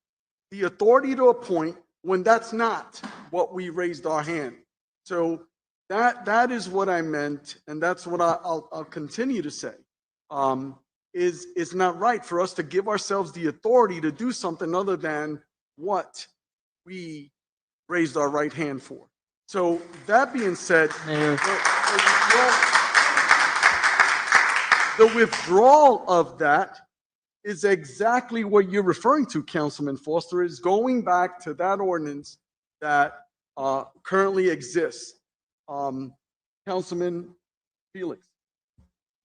the authority to appoint when that's not what we raised our hand. So that is what I meant, and that's what I'll continue to say. Is not right for us to give ourselves the authority to do something other than what we raised our right hand for. So that being said, the withdrawal of that is exactly what you're referring to, Councilman Foster, is going back to that ordinance that currently exists. Councilman Felix.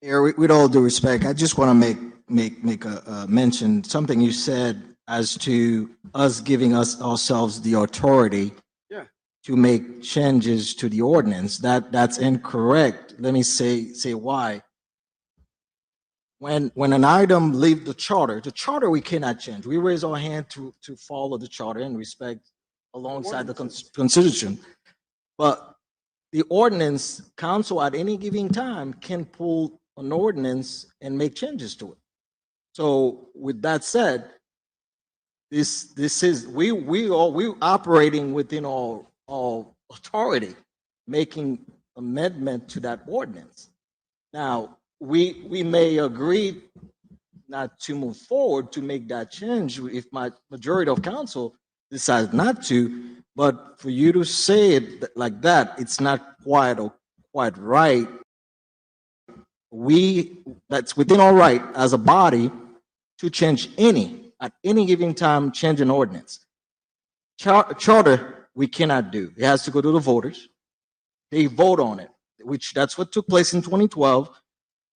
Mayor, with all due respect, I just want to make a mention, something you said as to us giving ourselves the authority to make changes to the ordinance. That's incorrect. Let me say why. When an item leaves the charter we cannot change. We raise our hand to follow the charter and respect alongside the Constitution. But the ordinance council at any given time can pull an ordinance and make changes to it. So with that said, this is we operating within all authority, making amendment to that ordinance. Now we may agree not to move forward to make that change if my majority of council decides not to. But for you to say it like that, it's not quite right. That's within our right as a body to change at any given time, change an ordinance. Charter, we cannot do. It has to go to the voters. They vote on it, which that's what took place in 2012.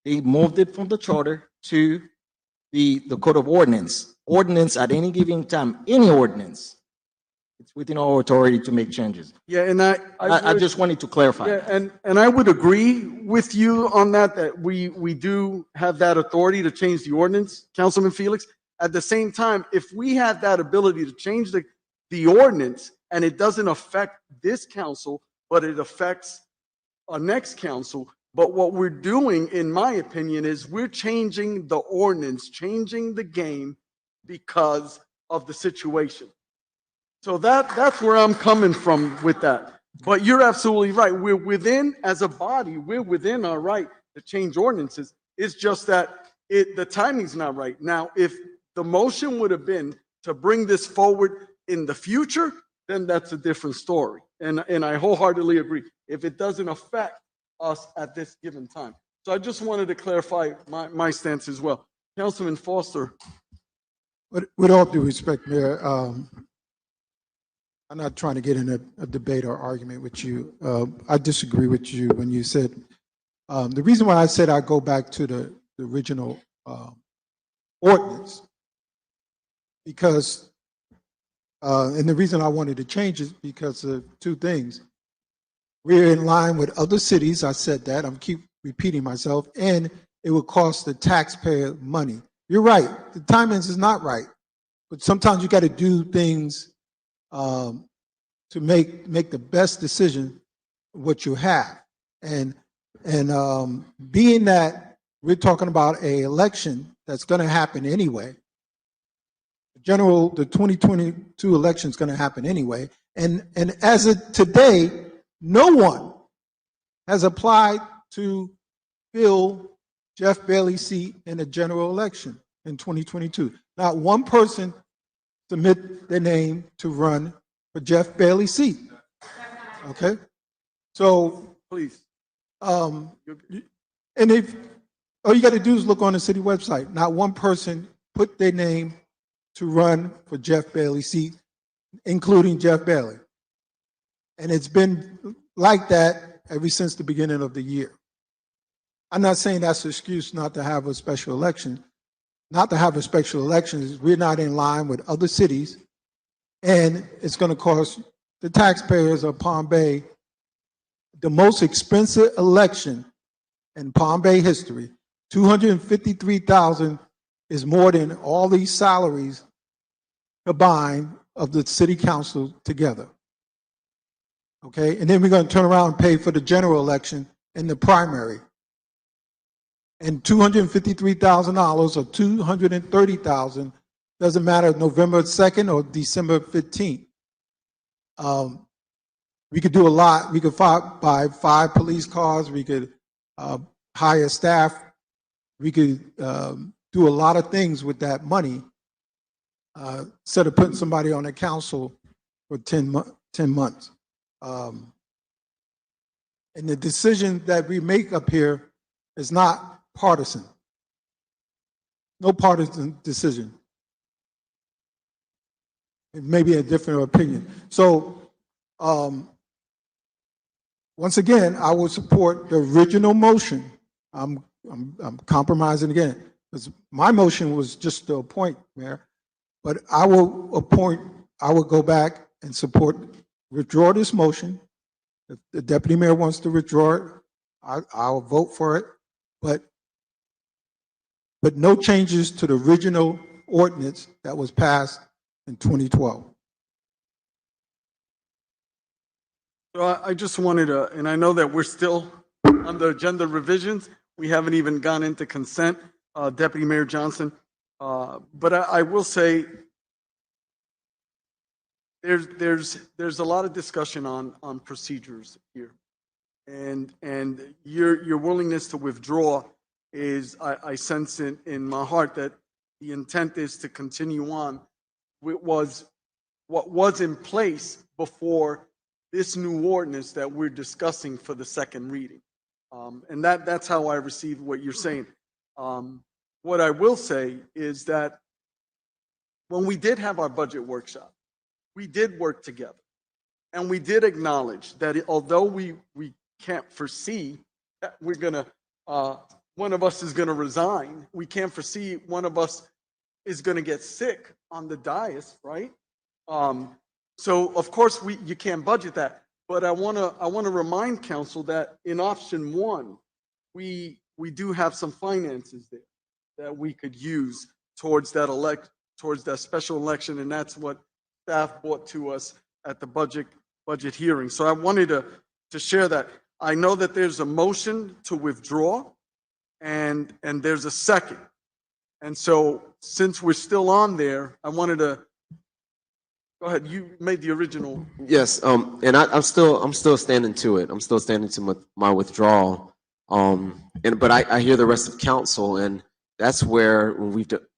They moved it from the charter to the code of ordinance. Ordinance at any given time, any ordinance, it's within our authority to make changes. Yeah, and I just wanted to clarify. yeah, and I would agree with you on that we do have that authority to change the ordinance, Councilman Felix. At the same time, if we have that ability to change the ordinance and it doesn't affect this council, but it affects our next council, but what we're doing, in my opinion, is we're changing the ordinance, changing the game because of the situation. So that's where I'm coming from with that. But you're absolutely right. We're within, as a body, we're within our right to change ordinances. It's just that the timing's not right. Now, if the motion would have been to bring this forward in the future, then that's a different story. And I wholeheartedly agree. If it doesn't affect us at this given time. So I just wanted to clarify my stance as well. Councilman Foster. With all due respect, Mayor, I'm not trying to get in a debate or argument with you. I disagree with you when you said, the reason why I said I go back to the original ordinance, because, and the reason I wanted to change is because of two things. We're in line with other cities, I said that, I'm keep repeating myself, and it would cost the taxpayer money. You're right, the timings is not right, but sometimes you got to do things to make the best decision what you have. And being that we're talking about an election that's going to happen anyway, the 2022 election is going to happen anyway, and as of today, no one has applied to fill Jeff Bailey's seat in the general election in 2022. Not one person submit their name to run for Jeff Bailey's seat. Okay, so please, and if all you got to do is look on the city website. Not one person put their name to run for Jeff Bailey's seat, including Jeff Bailey. And it's been like that ever since the beginning of the year. I'm not saying that's an excuse not to have a special election. Not to have a special election is we're not in line with other cities, and it's going to cost the taxpayers of Palm Bay the most expensive election in Palm Bay history. $253,000 is more than all these salaries combined of the city council together. Okay, and then we're going to turn around and pay for the general election and the primary. And $253,000 or $230,000 doesn't matter November 2nd or December 15th. We could do a lot. We could buy 5 police cars. We could hire staff. We could do a lot of things with that money instead of putting somebody on a council for 10 months. And the decision that we make up here is not partisan. No partisan decision. It may be a different opinion. So, once again, I will support the original motion. I'm compromising again because my motion was just to appoint, Mayor. But I will go back and withdraw this motion. If the deputy mayor wants to withdraw it, I'll vote for it. But no changes to the original ordinance that was passed in 2012. So I just wanted to, and I know that we're still on the agenda revisions. We haven't even gone into consent, Deputy Mayor Johnson. But I will say there's a lot of discussion on procedures here. And your willingness to withdraw is, I sense in my heart that the intent is to continue on with what was in place before this new ordinance that we're discussing for the second reading. And that's how I receive what you're saying. What I will say is that when we did have our budget workshop, we did work together. And we did acknowledge that although we can't foresee that we're going to one of us is going to resign. We can't foresee one of us is going to get sick on the dais, right? So of course you can't budget that. But I want to remind council that in option one, we do have some finances there that we could use towards that special election, and that's what staff brought to us at the budget hearing. So I wanted to share that. I know that there's a motion to withdraw, and there's a second. And so since we're still on there, I wanted to go ahead. You made the original. Yes, and I'm still standing to it. I'm still standing to my withdrawal. But I hear the rest of council, and that's where when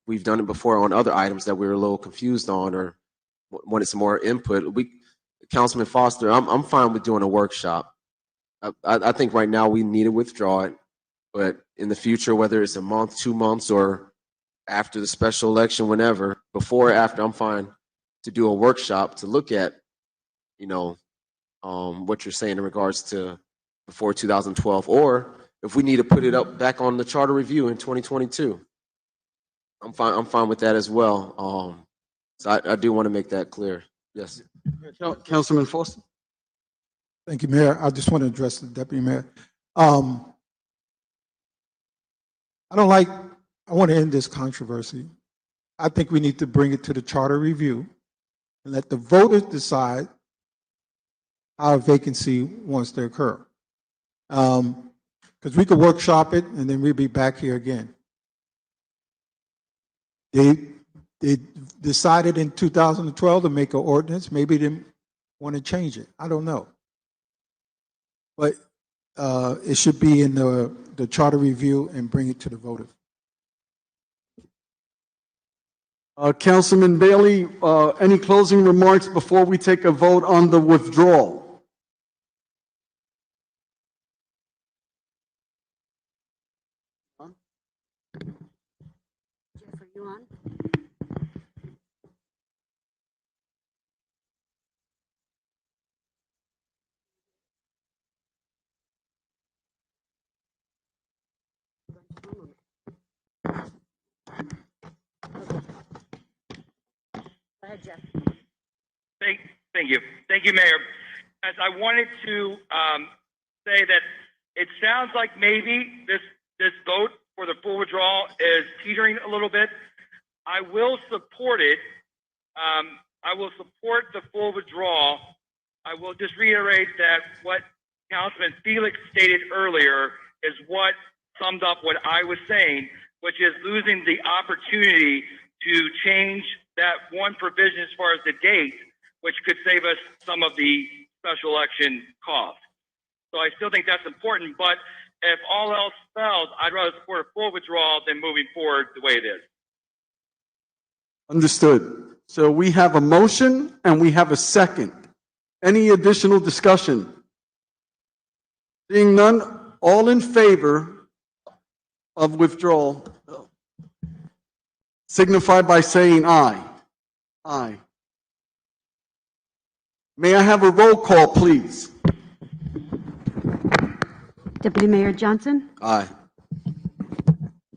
we've done it before on other items that we were a little confused on or wanted some more input. Councilman Foster, I'm fine with doing a workshop. I think right now we need to withdraw it, but in the future, whether it's a month, 2 months, or after the special election, whenever, before or after, I'm fine to do a workshop to look at, what you're saying in regards to before 2012, or if we need to put it up back on the charter review in 2022, I'm fine with that as well. So I do want to make that clear. Yes. Councilman Foster. Thank you, Mayor. I just want to address the Deputy Mayor. I want to end this controversy. I think we need to bring it to the charter review and let the voters decide how a vacancy wants to occur. Because we could workshop it and then we'll be back here again. They decided in 2012 to make an ordinance. Maybe they didn't want to change it. I don't know. But it should be in the charter review and bring it to the voters. Councilman Bailey, any closing remarks before we take a vote on the withdrawal? Jeff, are you on? Go ahead, Jeff. Thank you, Mayor. As I wanted to say that it sounds like maybe this vote for the full withdrawal is teetering a little bit. I will support it. I will support the full withdrawal. I will just reiterate that what Councilman Felix stated earlier is what summed up what I was saying, which is losing the opportunity to change that one provision as far as the date, which could save us some of the special election costs. So I still think that's important, but if all else fails, I'd rather support a full withdrawal than moving forward the way it is. Understood. So we have a motion and we have a second. Any additional discussion? Seeing none, all in favor of withdrawal signify by saying aye. Aye. May I have a roll call, please? Deputy Mayor Johnson? Aye.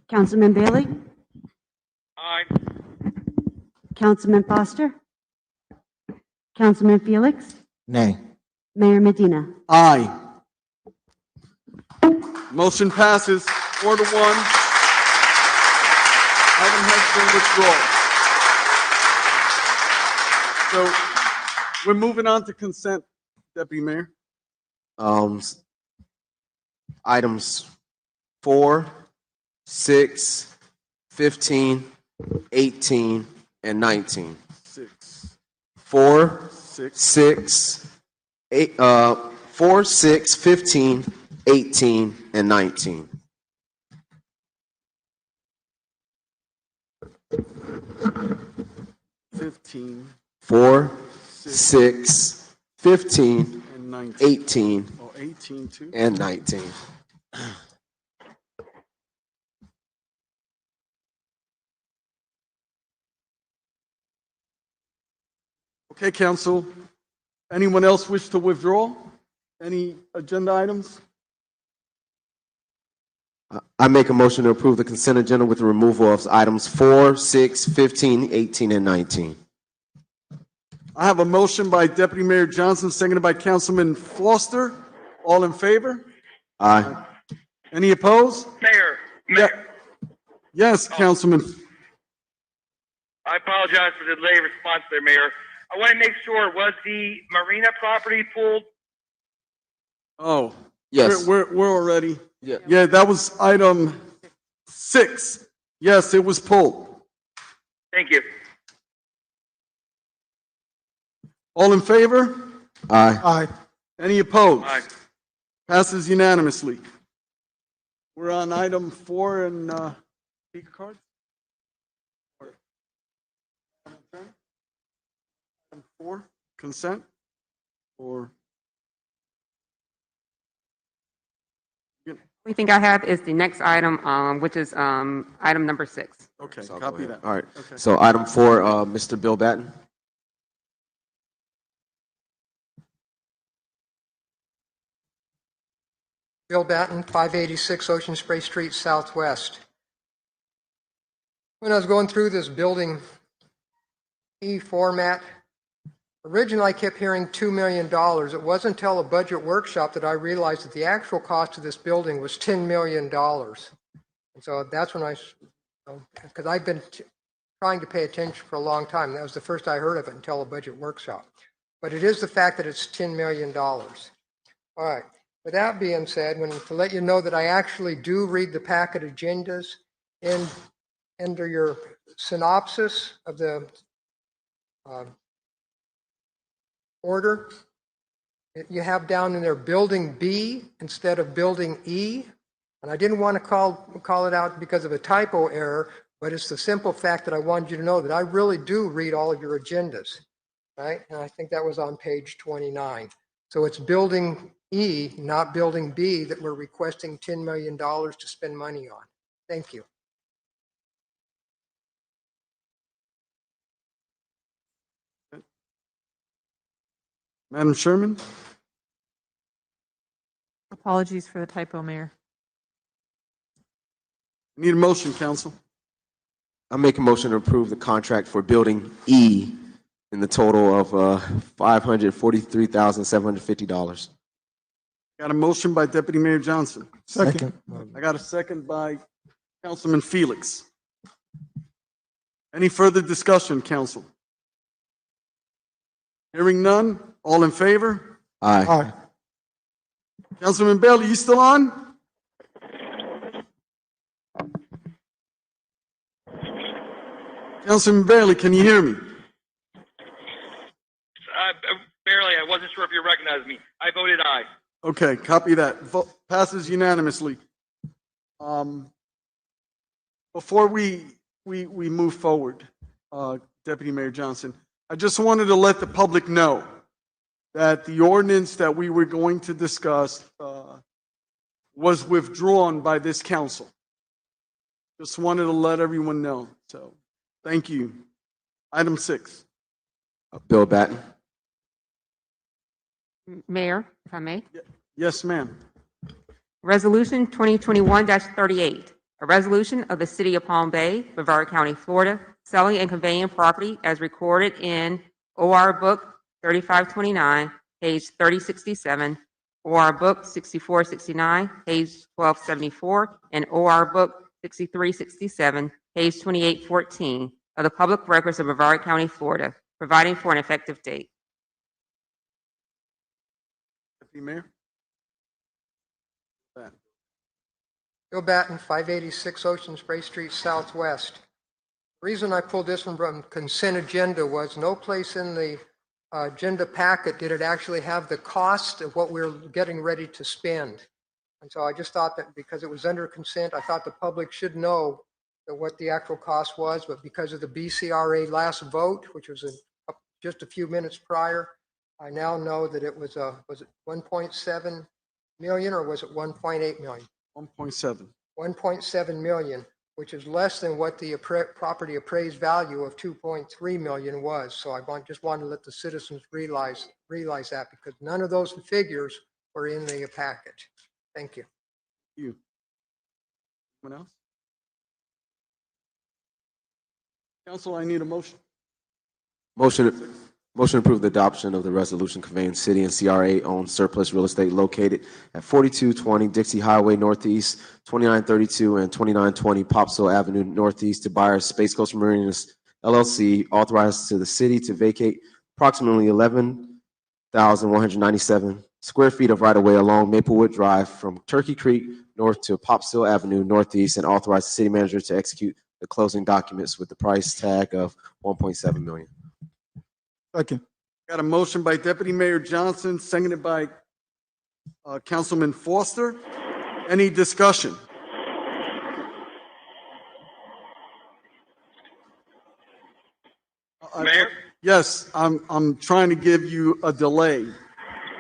Councilman Bailey? Aye. Councilman Foster? Councilman Felix? Nay. Mayor Medina? Aye. Motion passes 4-1. Item has been withdrawn. So we're moving on to consent, Deputy Mayor. Items 4, 6, 15, 18, and 19. 4, 6, 8, 4, 6, 15, 18, and 19. $15. 4, 6, 15, And 19. 18, Oh, 18 too? and 19. Okay, council. Anyone else wish to withdraw? Any agenda items? I make a motion to approve the consent agenda with the removal of items 4, 6, 15, 18, and 19. I have a motion by Deputy Mayor Johnson, seconded by Councilman Foster. All in favor? Aye. Any opposed? Mayor, Yes, Councilman. I apologize for the delayed response there, Mayor. I want to make sure, was the marina property pulled? Oh, Yes. We're already. Yeah. Yeah, that was item 6. Yes, it was pulled. Thank you. All in favor? Aye. Aye. Any opposed? Aye. Passes unanimously. We're on item 4 and speaker cards. Item 4, consent, or We think I have is the next item, which is item number 6. okay, So I'll copy go ahead. that. All right. Okay. So item 4, Mr. Bill Batten. Bill Batten, 586 Ocean Spray Street Southwest. When I was going through this building E format, originally I kept hearing $2 million. It wasn't until a budget workshop that I realized that the actual cost of this building was $10 million. And so that's when because I've been trying to pay attention for a long time. That was the first I heard of it until a budget workshop. But it is the fact that it's $10 million. All right. With that being said, to let you know that I actually do read the packet agendas under your synopsis of the order, you have down in there building B instead of building E. And I didn't want to call it out because of a typo error, but it's the simple fact that I wanted you to know that I really do read all of your agendas, right? And I think that was on page 29. So it's building E, not building B, that we're requesting $10 million to spend money on. Thank you. Madam Sherman? Apologies for the typo, Mayor. Need a motion, council. I make a motion to approve the contract for building E in the total of $543,750. Got a motion by Deputy Mayor Johnson. Second. I got a second by Councilman Felix. Any further discussion, council? Hearing none, all in favor? Aye. Aye. Councilman Bailey, you still on? Councilman Bailey, can you hear me? Barely. I wasn't sure if you recognized me. I voted aye. Okay, copy that. Passes unanimously. Before we move forward, Deputy Mayor Johnson, I just wanted to let the public know that the ordinance that we were going to discuss was withdrawn by this council. Just wanted to let everyone know. So, thank you. Item 6. Bill Batten. Mayor, if I may. Yes, ma'am. Resolution 2021-38, a resolution of the City of Palm Bay, Brevard County, Florida, selling and conveying property as recorded in OR Book 3529, page 3067, OR Book 6469, page 1274, and OR Book 6367, page 2814 of the Public Records of Brevard County, Florida, providing for an effective date. Deputy Mayor. Bill Batten, 586 Ocean Spray Street Southwest. The reason I pulled this one from consent agenda was no place in the agenda packet did it actually have the cost of what we're getting ready to spend. And so I just thought that because it was under consent, I thought the public should know that what the actual cost was, but because of the BCRA last vote, which was just a few minutes prior, I now know that it was it 1.7 million or was it 1.8 million? 1.7. 1.7 million, which is less than what the property appraised value of 2.3 million was. So I just wanted to let the citizens realize that because none of those figures were in the packet. Thank you. You. Anyone else? Council, I need a motion. Motion to approve the adoption of the resolution conveying city and CRA-owned surplus real estate located at 4220 Dixie Highway Northeast, 2932 and 2920 Popsill Avenue Northeast to buyers Space Coast Marinas LLC, authorized to the city to vacate approximately 11,197 square feet of right-of-way along Maplewood Drive from Turkey Creek north to Popsill Avenue Northeast, and authorize the city manager to execute the closing documents with the price tag of $1.7 million. Second. Got a motion by Deputy Mayor Johnson, seconded by Councilman Foster. Any discussion? Mayor? Yes, I'm trying to give you a delay.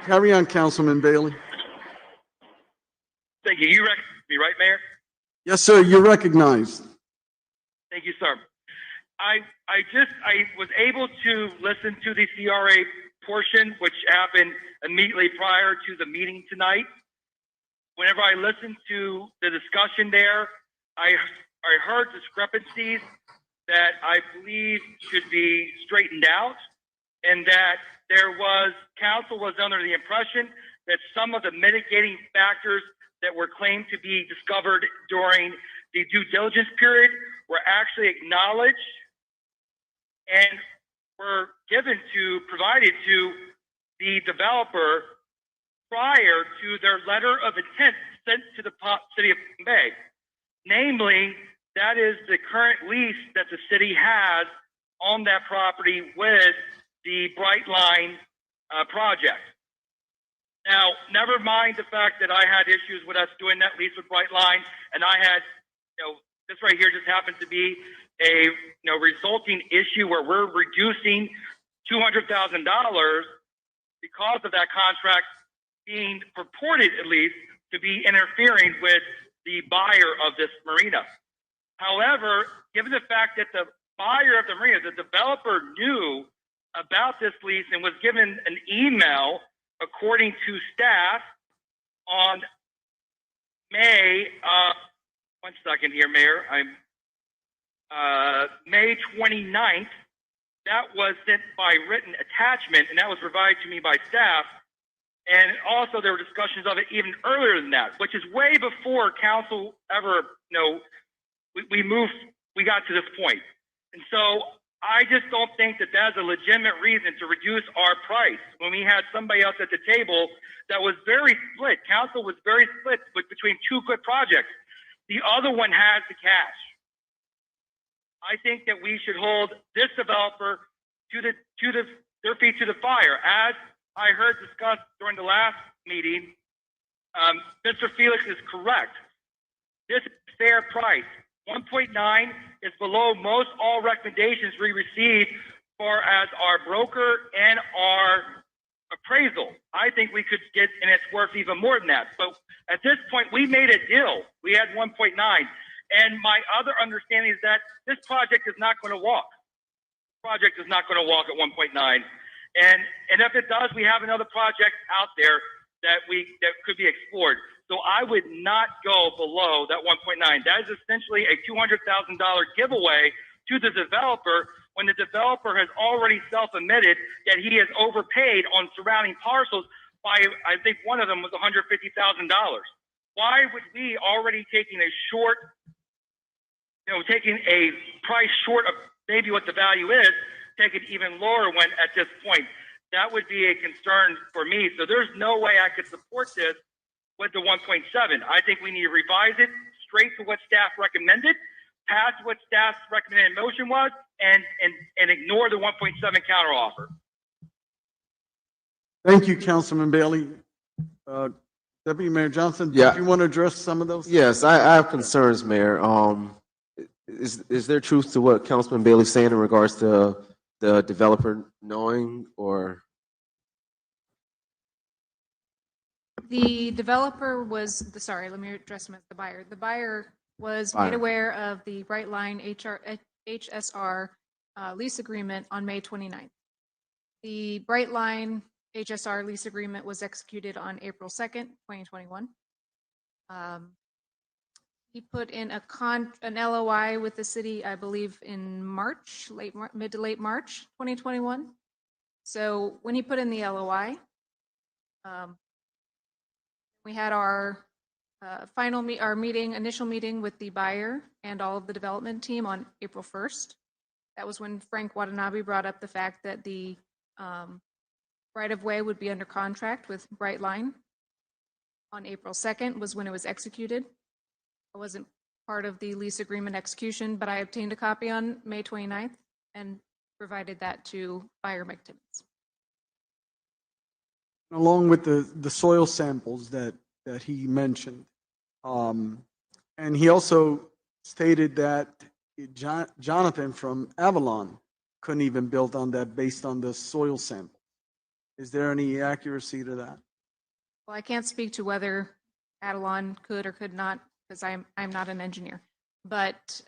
Carry on, Councilman Bailey. Thank you. You recognize me, right, Mayor? Yes, sir, you're recognized. Thank you, sir. I was able to listen to the CRA portion, which happened immediately prior to the meeting tonight. Whenever I listened to the discussion there, I heard discrepancies that I believe should be straightened out, and that council was under the impression that some of the mitigating factors that were claimed to be discovered during the due diligence period were actually acknowledged and were provided to the developer prior to their letter of intent sent to the city of Palm Bay. Namely, that is the current lease that the city has on that property with the Bright Line project. Now, never mind the fact that I had issues with us doing that lease with Bright Line, and I had, this right here just happened to be a resulting issue where we're reducing $200,000 because of that contract being purported, at least, to be interfering with the buyer of this marina. However, given the fact that the buyer of the marina, the developer, knew about this lease and was given an email, according to staff, on May, one second here, Mayor, May 29th, that was sent by written attachment, and that was provided to me by staff. And also there were discussions of it even earlier than that, which is way before council ever, we got to this point. And so I just don't think that that's a legitimate reason to reduce our price when we had somebody else at the table that was very split. Council was very split between two good projects. The other one has the cash. I think that we should hold this developer to their feet to the fire. As I heard discussed during the last meeting, Mr. Felix is correct. This is a fair price. 1.9 is below most all recommendations we received for as our broker and our appraisal. I think we could get, and it's worth even more than that. But at this point, we made a deal. We had 1.9. And my other understanding is that this project is not going to walk. Project is not going to walk at 1.9. And if it does, we have another project out there that could be explored. So I would not go below that 1.9. That is essentially a $200,000 giveaway to the developer when the developer has already self-admitted that he has overpaid on surrounding parcels by, I think one of them was $150,000. Why would we already taking a price short of maybe what the value is, take it even lower when at this point? That would be a concern for me. So there's no way I could support this with the 1.7. I think we need to revise it straight to what staff recommended, pass what staff's recommended motion was, and ignore the 1.7 counteroffer. Thank you, Councilman Bailey. Deputy Mayor Johnson, do you want to address some of those? Yes, I have concerns, Mayor. Is there truth to what Councilman Bailey's saying in regards to the developer knowing, or? The developer was, sorry, let me address him as the buyer. The buyer was made aware of the Bright Line HSR lease agreement on May 29th. The Bright Line HSR lease agreement was executed on April 2nd, 2021. He put in an LOI with the city, I believe, in March, mid to late March, 2021. So when he put in the LOI, we had our initial meeting with the buyer and all of the development team on April 1st. That was when Frank Watanabe brought up the fact that the right-of-way would be under contract with Brightline. On April 2nd was when it was executed. I wasn't part of the lease agreement execution, but I obtained a copy on May 29th and provided that to buyer McTimmons. Along with the soil samples that he mentioned. And he also stated that Jonathan from Avalon couldn't even build on that based on the soil sample. Is there any accuracy to that? Well, I can't speak to whether Avalon could or could not, because I'm not an engineer. But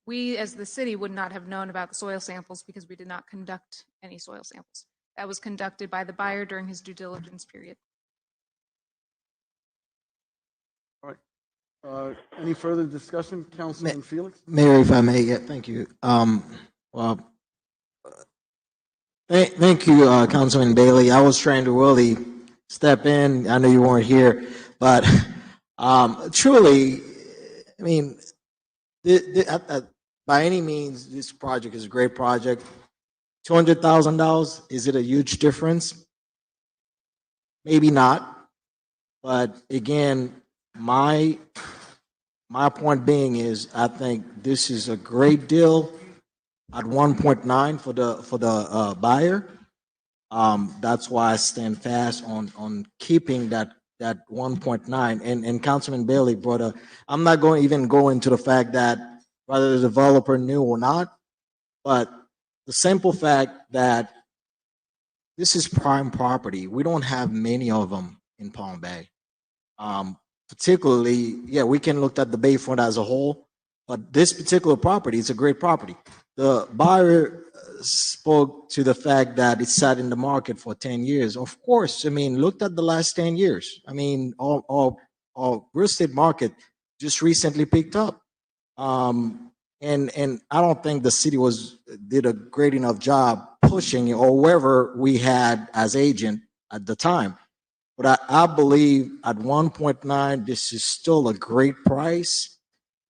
we, as the city, would not have known about the soil samples because we did not conduct any soil samples. That was conducted by the buyer during his due diligence period. All right. Any further discussion, Councilman Felix? Mayor, if I may, yeah, thank you. Well, thank you, Councilman Bailey. I was trying to really step in. I know you weren't here, but truly, I mean, by any means, this project is a great project. $200,000, is it a huge difference? Maybe not. But again, my point being is I think this is a great deal at 1.9 for the buyer. That's why I stand fast on keeping that 1.9. And Councilman Bailey brought up, I'm not going to even go into the fact that whether the developer knew or not, but the simple fact that this is prime property. We don't have many of them in Palm Bay. Particularly, yeah, we can look at the Bayfront as a whole, but this particular property is a great property. The buyer spoke to the fact that it sat in the market for 10 years. Of course, I mean, looked at the last 10 years. I mean, all real estate market just recently picked up. And I don't think the city did a great enough job pushing it, or whoever we had as agent at the time. But I believe at 1.9, this is still a great price.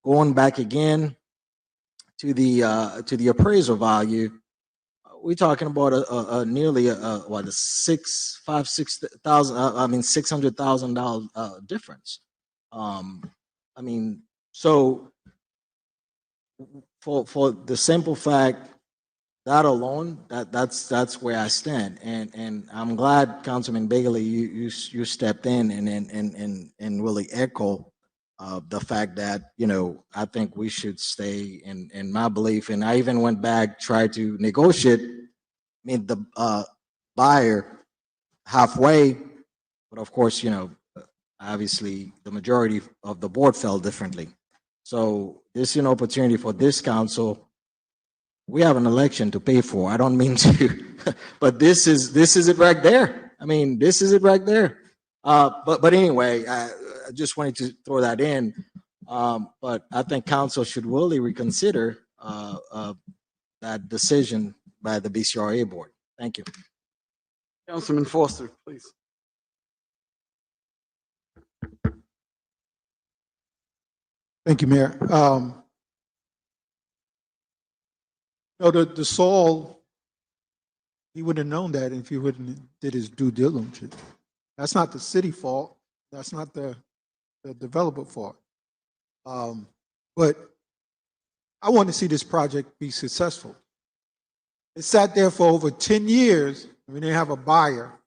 Going back again to the appraisal value, we're talking about a nearly what a $600,000 difference. I mean, so for the simple fact that alone, that's where I stand, and I'm glad Councilman Bailey you stepped in and really echo the fact that I think we should stay in my belief, and I even went back tried to negotiate, meet the buyer halfway, but of course obviously the majority of the board felt differently. So this is an opportunity for this council. We have an election to pay for. I don't mean to, but this is it right there. I mean, this is it right there. But anyway, I just wanted to throw that in. But I think council should really reconsider that decision by the BCRA board. Thank you. Councilman Foster, please. Thank you, Mayor. No, the Saul, he wouldn't have known that if he wouldn't did his due diligence. That's not the city fault. That's not the developer fault. But I want to see this project be successful. It sat there for over 10 years. We didn't have a buyer.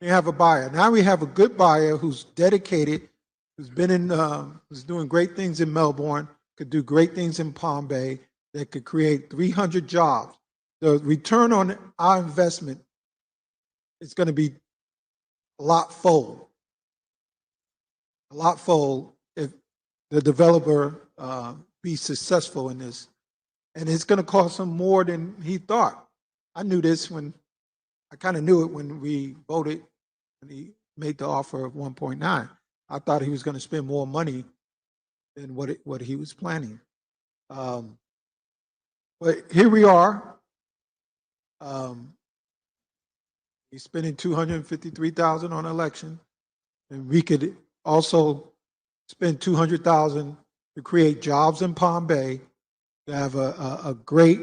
We have a buyer. Now we have a good buyer who's dedicated, who's been who's doing great things in Melbourne, could do great things in Palm Bay, that could create 300 jobs. The return on our investment is going to be a lot fold if the developer be successful in this. And it's going to cost him more than he thought. I knew this I kind of knew it when we voted, when he made the offer of 1.9. I thought he was going to spend more money than what he was planning. But here we are. He's spending $253,000 on election, and we could also spend $200,000 to create jobs in Palm Bay, to have a great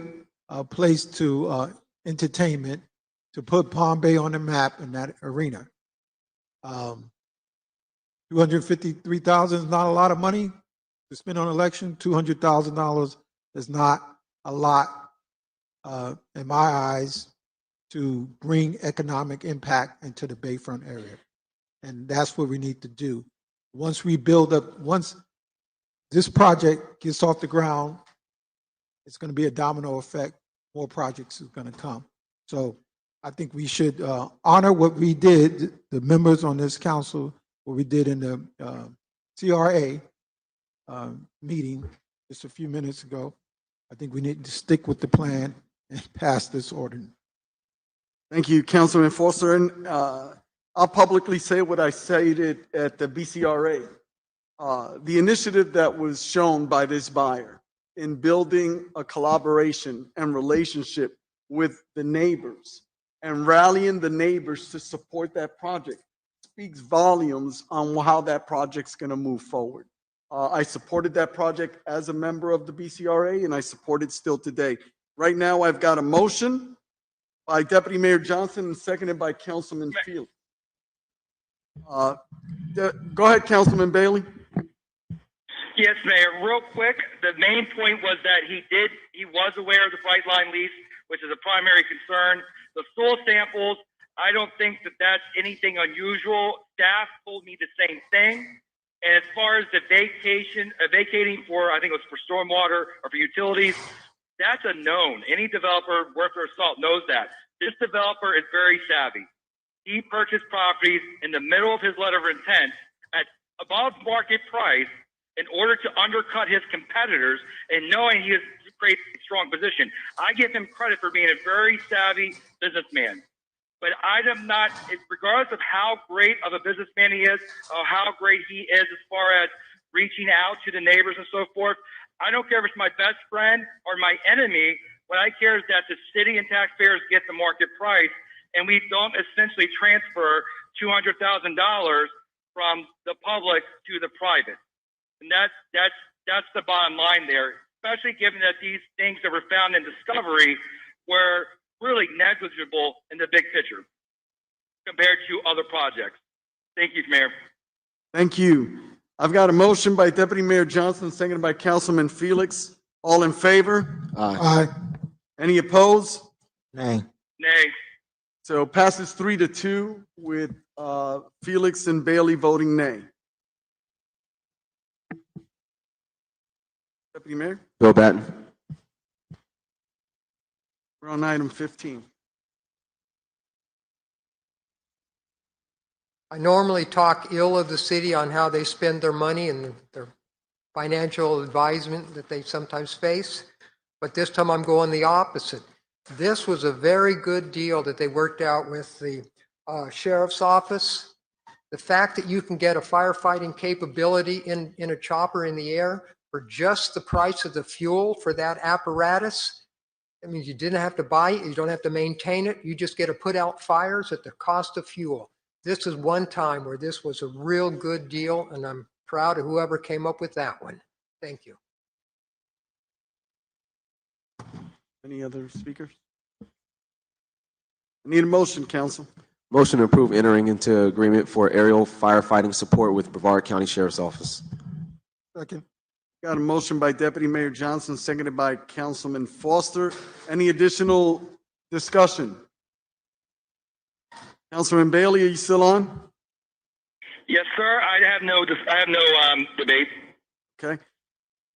place to entertainment, to put Palm Bay on the map in that arena. $253,000 is not a lot of money to spend on election. $200,000 is not a lot in my eyes to bring economic impact into the Bayfront area. And that's what we need to do. Once we build up, once this project gets off the ground, it's going to be a domino effect. More projects is going to come. So I think we should honor what we did, the members on this council, what we did in the CRA meeting just a few minutes ago. I think we need to stick with the plan and pass this ordinance. Thank you, Councilman Foster. And I'll publicly say what I stated at the BCRA. The initiative that was shown by this buyer in building a collaboration and relationship with the neighbors and rallying the neighbors to support that project speaks volumes on how that project's going to move forward. I supported that project as a member of the BCRA, and I support it still today. Right now, I've got a motion by Deputy Mayor Johnson and seconded by Councilman Felix. Go ahead, Councilman Bailey. Yes, Mayor. Real quick, the main point was that he was aware of the Bright Line lease, which is a primary concern. The soil samples, I don't think that that's anything unusual. Staff told me the same thing. And as far as the vacating for, I think it was for stormwater or for utilities, that's a known. Any developer worth their salt knows that. This developer is very savvy. He purchased properties in the middle of his letter of intent at above market price in order to undercut his competitors, and knowing he has created a strong position. I give him credit for being a very savvy businessman. But I am not, regardless of how great of a businessman he is, or how great he is as far as reaching out to the neighbors and so forth, I don't care if it's my best friend or my enemy. What I care is that the city and taxpayers get the market price, and we don't essentially transfer $200,000 from the public to the private. And that's the bottom line there, especially given that these things that were found in discovery were really negligible in the big picture compared to other projects. Thank you, Mayor. Thank you. I've got a motion by Deputy Mayor Johnson, seconded by Councilman Felix. All in favor? Aye. Any opposed? Nay. Nay. So passes 3-2 with Felix and Bailey voting nay. Deputy Mayor, Bill Batten. we're on item 15. I normally talk ill of the city on how they spend their money and their financial advisement that they sometimes face, but this time I'm going the opposite. This was a very good deal that they worked out with the sheriff's office. The fact that you can get a firefighting capability in a chopper in the air for just the price of the fuel for that apparatus, I mean, you didn't have to buy it, you don't have to maintain it, you just get to put out fires at the cost of fuel. This is one time where this was a real good deal, and I'm proud of whoever came up with that one. Thank you. Any other speakers? I need a motion, Council. Motion to approve entering into agreement for aerial firefighting support with Brevard County Sheriff's Office. Second. Got a motion by Deputy Mayor Johnson, seconded by Councilman Foster. Any additional discussion? Councilman Bailey, are you still on? Yes, sir. I have no debate. Okay.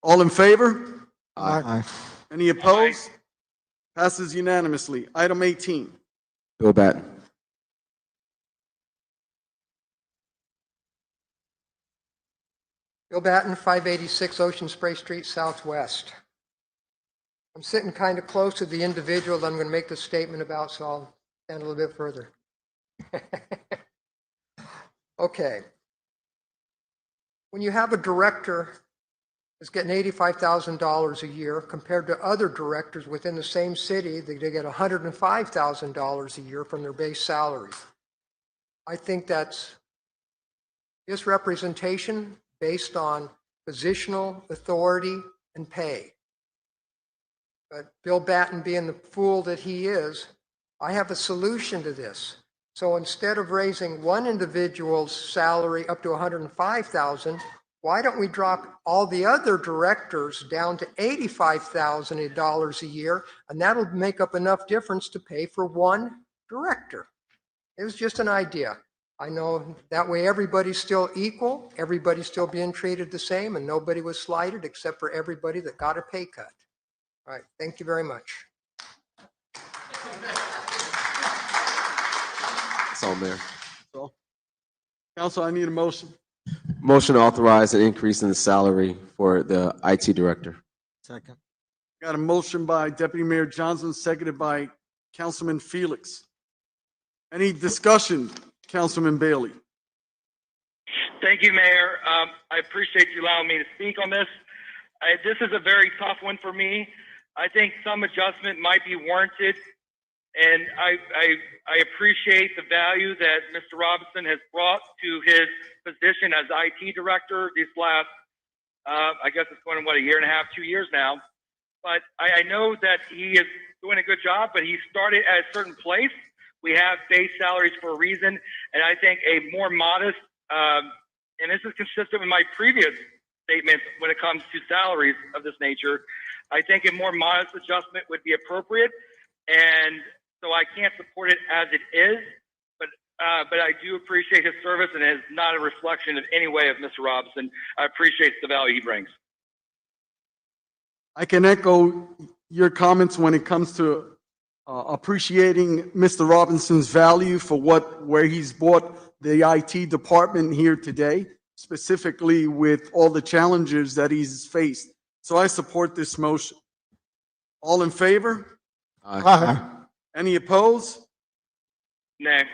All in favor? Aye. Any opposed? Passes unanimously. Item 18. Bill Batten. Bill Batten, 586 Ocean Spray Street, Southwest. I'm sitting kind of close to the individual that I'm going to make this statement about, so I'll stand a little bit further. Okay. when you have a director that's getting $85,000 a year compared to other directors within the same city, they get $105,000 a year from their base salaries. I think that's misrepresentation based on positional authority and pay. But Bill Batten, being the fool that he is, I have a solution to this. So instead of raising one individual's salary up to $105,000, why don't we drop all the other directors down to $85,000 a year, and that'll make up enough difference to pay for one director. It was just an idea. I know that way everybody's still equal, everybody's still being treated the same, and nobody was slighted except for everybody that got a pay cut. All right, thank you very much. That's all, Mayor. So, Council, I need a motion. Motion to authorize an increase in the salary for the IT director. Second. Got a motion by Deputy Mayor Johnson, seconded by Councilman Felix. Any discussion, Councilman Bailey? Thank you, Mayor. I appreciate you allowing me to speak on this. This is a very tough one for me. I think some adjustment might be warranted, and I appreciate the value that Mr. Robinson has brought to his position as IT director these last, I guess it's going on, what, a year and a half, 2 years now. But I know that he is doing a good job, but he started at a certain place. We have base salaries for a reason, and I think a more modest, and this is consistent with my previous statements when it comes to salaries of this nature, I think a more modest adjustment would be appropriate, and so I can't support it as it is, but I do appreciate his service, and it is not a reflection in any way of Mr. Robinson. I appreciate the value he brings. I can echo your comments when it comes to appreciating Mr. Robinson's value for where he's brought the IT department here today, specifically with all the challenges that he's faced. So I support this motion. All in favor? Aye. Any opposed? Nay.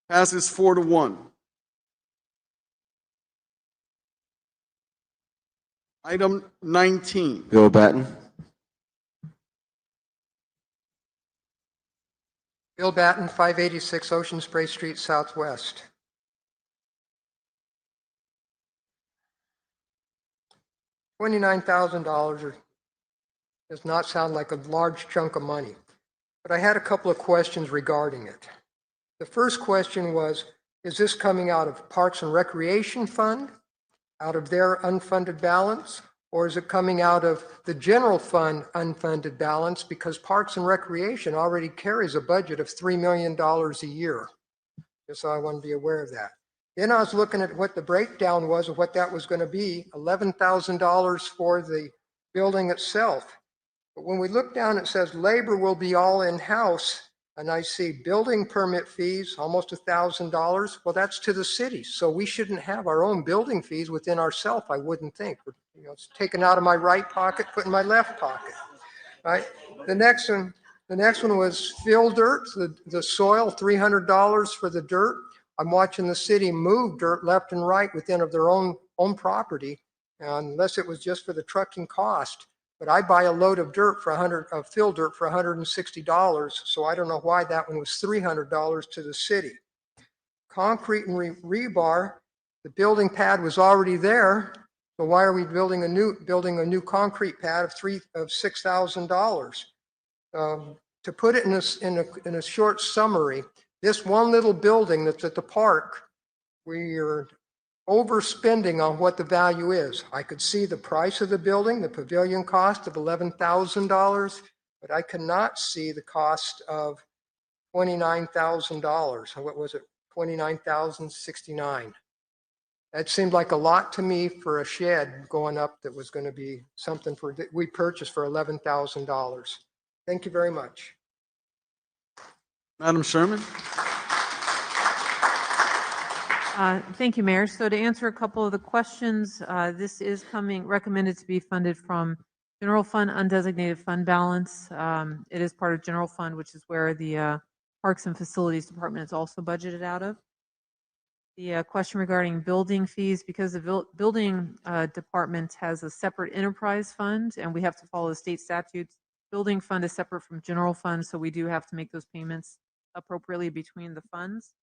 Passes 4-1. Item 19. Bill Batten. Bill Batten, 586 Ocean Spray Street, Southwest. $29,000 does not sound like a large chunk of money, but I had a couple of questions regarding it. The first question was, is this coming out of Parks and Recreation Fund, out of their unfunded balance, or is it coming out of the general fund unfunded balance, because Parks and Recreation already carries a budget of $3 million a year? Just so I want to be aware of that. Then I was looking at what the breakdown was of what that was going to be, $11,000 for the building itself. But when we look down, it says labor will be all in-house, and I see building permit fees, almost $1,000. Well, that's to the city, so we shouldn't have our own building fees within ourselves, I wouldn't think. It's taken out of my right pocket, put in my left pocket, right? The next one was fill dirt, the soil, $300 for the dirt. I'm watching the city move dirt left and right within of their own property, unless it was just for the trucking cost. But I buy a load of dirt for fill dirt for $160, so I don't know why that one was $300 to the city. Concrete and rebar, the building pad was already there, so why are we building a new concrete pad of $6,000? To put it in a short summary, this one little building that's at the park, we're overspending on what the value is. I could see the price of the building, the pavilion cost of $11,000, but I cannot see the cost of $29,000. What was it? $29,069. That seemed like a lot to me for a shed going up that was going to be something we purchased for $11,000. Thank you very much. Madam Sherman. Thank you, Mayor. So to answer a couple of the questions, this is recommended to be funded from general fund undesignated fund balance. It is part of general fund, which is where the Parks and Facilities Department is also budgeted out of. The question regarding building fees, because the building department has a separate enterprise fund, and we have to follow the state statutes. Building fund is separate from general fund, so we do have to make those payments appropriately between the funds.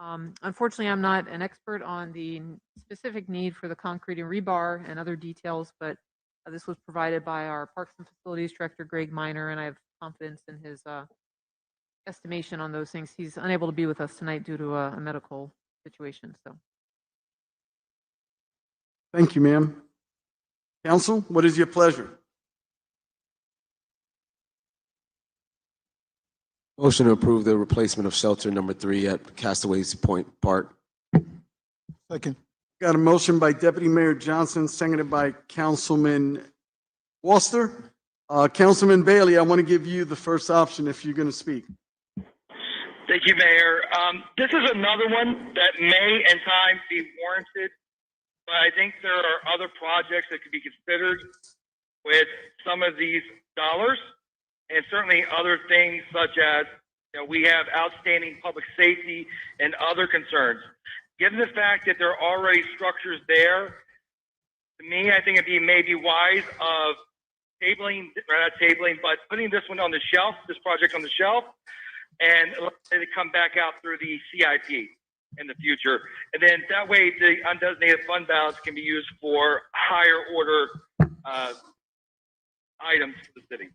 Unfortunately, I'm not an expert on the specific need for the concrete and rebar and other details, but this was provided by our Parks and Facilities Director, Greg Miner, and I have confidence in his estimation on those things. He's unable to be with us tonight due to a medical situation. So, Thank you, ma'am. Council, what is your pleasure? Motion to approve the replacement of shelter number 3 at Castaways Point Park. Second. Got a motion by Deputy Mayor Johnson, seconded by Councilman Walster. Councilman Bailey, I want to give you the first option if you're going to speak. Thank you, Mayor. This is another one that may in time be warranted, but I think there are other projects that could be considered with some of these dollars, and certainly other things such as, we have outstanding public safety and other concerns. Given the fact that there are already structures there, to me, I think it'd be maybe wise of tabling, or not tabling, but putting this one on the shelf, this project on the shelf, and let it come back out through the CIP in the future. And then that way the undesignated fund balance can be used for higher order items for the city.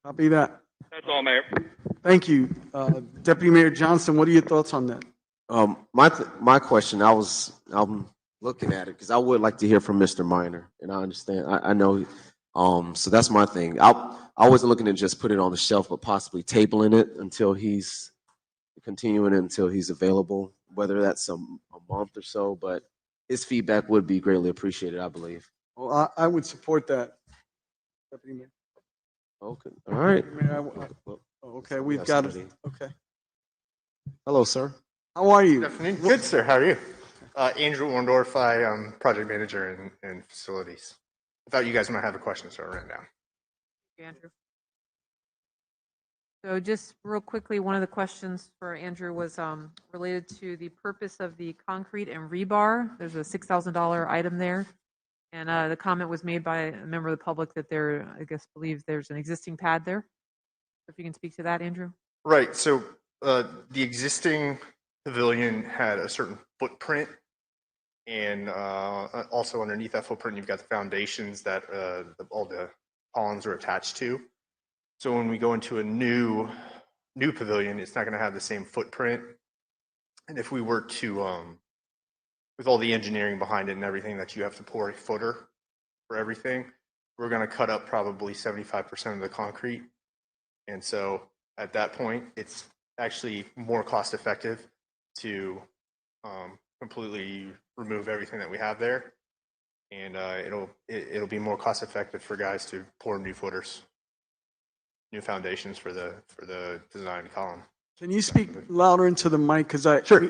Copy that. That's all, Mayor. Thank you. Deputy Mayor Johnson, what are your thoughts on that? My question, I'm looking at it because I would like to hear from Mr. Minor, and I understand. I know. So that's my thing. I wasn't looking to just put it on the shelf, but possibly tabling it until he's continuing until he's available, whether that's a month or so. But his feedback would be greatly appreciated, I believe. Well, I would support that. Deputy Mayor. Okay. All right. Okay, we've got it. Okay. Hello, sir. How are you? Good afternoon. Good, sir. How are you? Andrew Orndorff. I am project manager in facilities. I thought you guys might have a question, so I ran down. Andrew. So just real quickly, one of the questions for Andrew was related to the purpose of the concrete and rebar. There's a $6,000 item there. And the comment was made by a member of the public that believes there's an existing pad there. If you can speak to that, Andrew. Right. So the existing pavilion had a certain footprint, and also underneath that footprint, you've got the foundations that all the columns are attached to. So when we go into a new pavilion, it's not going to have the same footprint. And if we were to with all the engineering behind it and everything that you have to pour a footer for everything, we're going to cut up probably 75% of the concrete. And so at that point, it's actually more cost effective to completely remove everything that we have there. And it'll be more cost effective for guys to pour new footers, new foundations for the design column. Can you speak louder into the mic? Because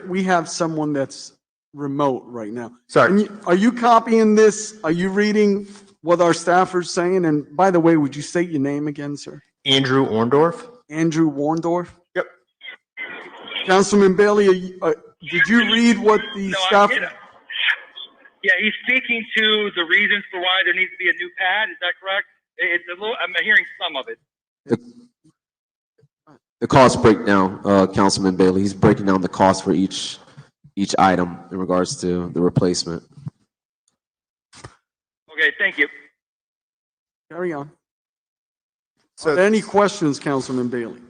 we have someone that's remote right now. Sorry. Are you copying this? Are you reading what our staff are saying? And by the way, would you state your name again, sir? Andrew Orndorff. Andrew Warndorf? Yep. Councilman Bailey, did you read what the staff? Yeah, he's speaking to the reasons for why there needs to be a new pad. Is that correct? It's a little. I'm hearing some of it. The cost breakdown, Councilman Bailey. He's breaking down the cost for each item in regards to the replacement. Okay, thank you. Carry on. So, are there any questions, Councilman Bailey?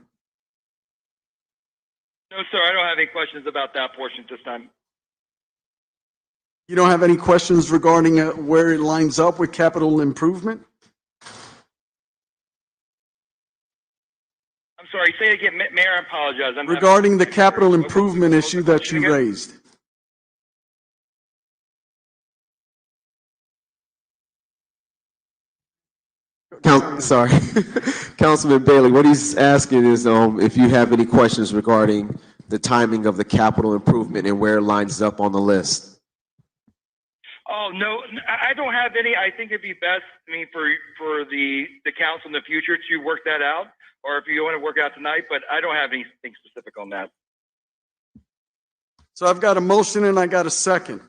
No, sir, I don't have any questions about that portion at this time. You don't have any questions regarding where it lines up with capital improvement? I'm sorry, say it again, Mayor, I apologize. Regarding the capital improvement issue that you raised. Sorry, Councilman Bailey, what he's asking is if you have any questions regarding the timing of the capital improvement and where it lines up on the list. Oh, no, I don't have any. I think it'd be best, for the council in the future to work that out, or if you want to work it out tonight, but I don't have anything specific on that. So I've got a motion and I got a second.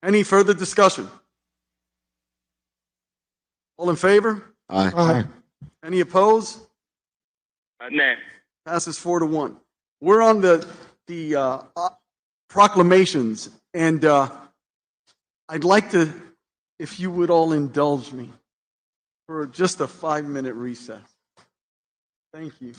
Any further discussion? All in favor? Aye. Any opposed? Nay. Passes 4-1. We're on the proclamations, and I'd like to, if you would all indulge me for just a 5-minute recess. Thank you.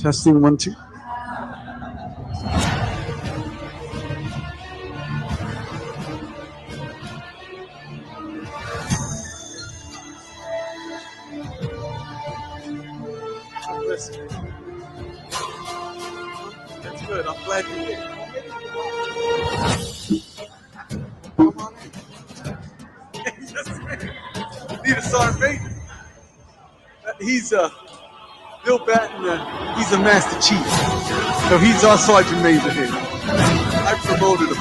Testing 1, 2. Listen. That's good. I'm glad you're here. Come on in. Yes, man. Need a sergeant major. He's Bill Batten. He's a master chief, so he's our sergeant major here. I promoted him.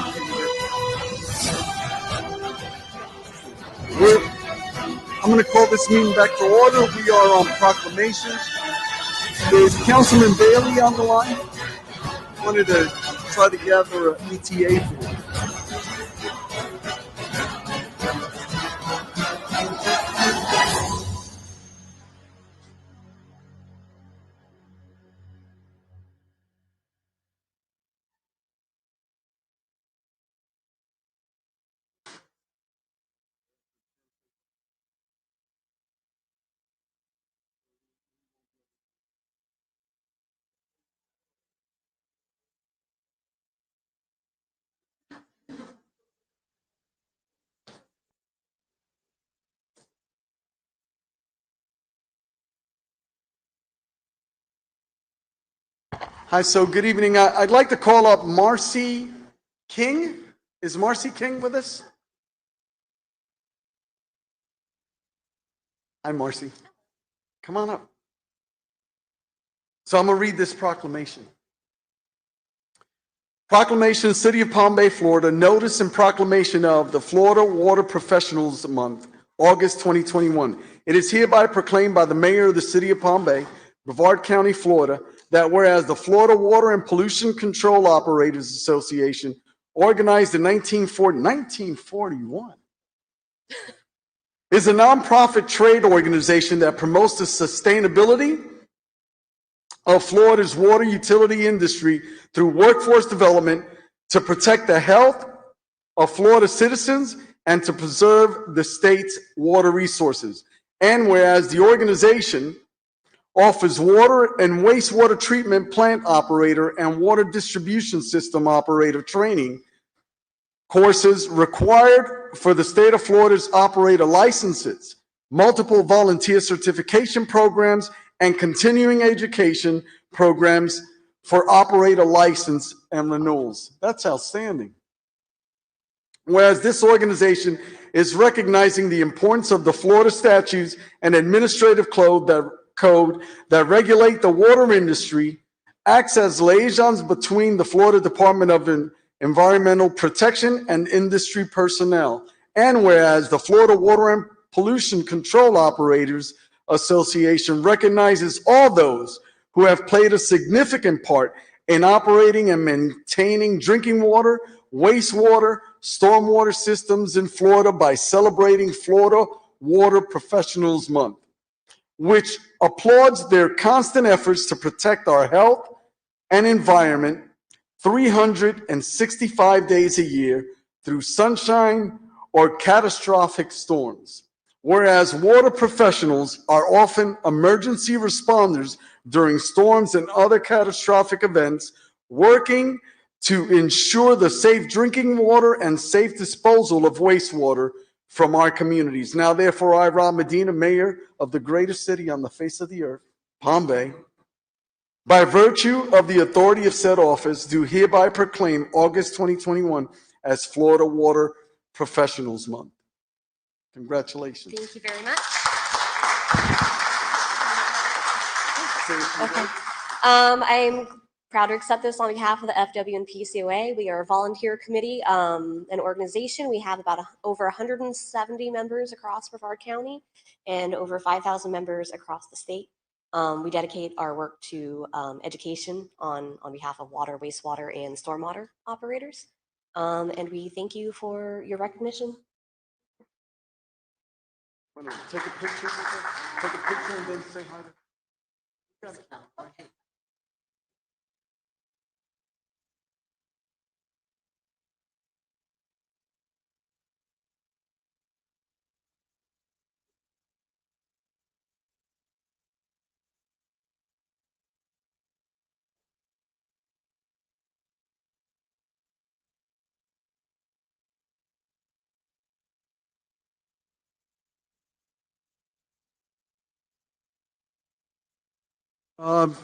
I'm going to call this meeting back to order. We are on proclamations. Is Councilman Bailey on the line? Wanted to try to gather an ETA for him. Hi, so good evening. I'd like to call up Marcy King. Is Marcy King with us? Hi, Marcy. Come on up. So I'm going to read this proclamation. Proclamation, City of Palm Bay, Florida, notice and proclamation of the Florida Water Professionals Month, August 2021. It is hereby proclaimed by the mayor of the City of Palm Bay, Brevard County, Florida, that whereas the Florida Water and Pollution Control Operators Association, organized in 1941, is a nonprofit trade organization that promotes the sustainability of Florida's water utility industry through workforce development to protect the health of Florida citizens and to preserve the state's water resources. And whereas the organization offers water and wastewater treatment plant operator and water distribution system operator training courses required for the state of Florida's operator licenses, multiple volunteer certification programs, and continuing education programs for operator license and renewals. That's outstanding. Whereas this organization is recognizing the importance of the Florida statutes and administrative code that regulate the water industry, acts as liaisons between the Florida Department of Environmental Protection and industry personnel. And whereas the Florida Water and Pollution Control Operators Association recognizes all those who have played a significant part in operating and maintaining drinking water, wastewater, stormwater systems in Florida by celebrating Florida Water Professionals Month, which applauds their constant efforts to protect our health and environment 365 days a year through sunshine or catastrophic storms. Whereas water professionals are often emergency responders during storms and other catastrophic events, working to ensure the safe drinking water and safe disposal of wastewater from our communities. Now, therefore, I, Rob Medina, mayor of the greatest city on the face of the earth, Palm Bay, by virtue of the authority of said office, do hereby proclaim August 2021 as Florida Water Professionals Month. Congratulations. Thank you very much. Okay. I'm proud to accept this on behalf of the FW and PCOA. We are a volunteer committee, an organization. We have about over 170 members across Brevard County and over 5,000 members across the state. We dedicate our work to education on behalf of water, wastewater, and stormwater operators. And we thank you for your recognition. Take a picture and then say hi to Um,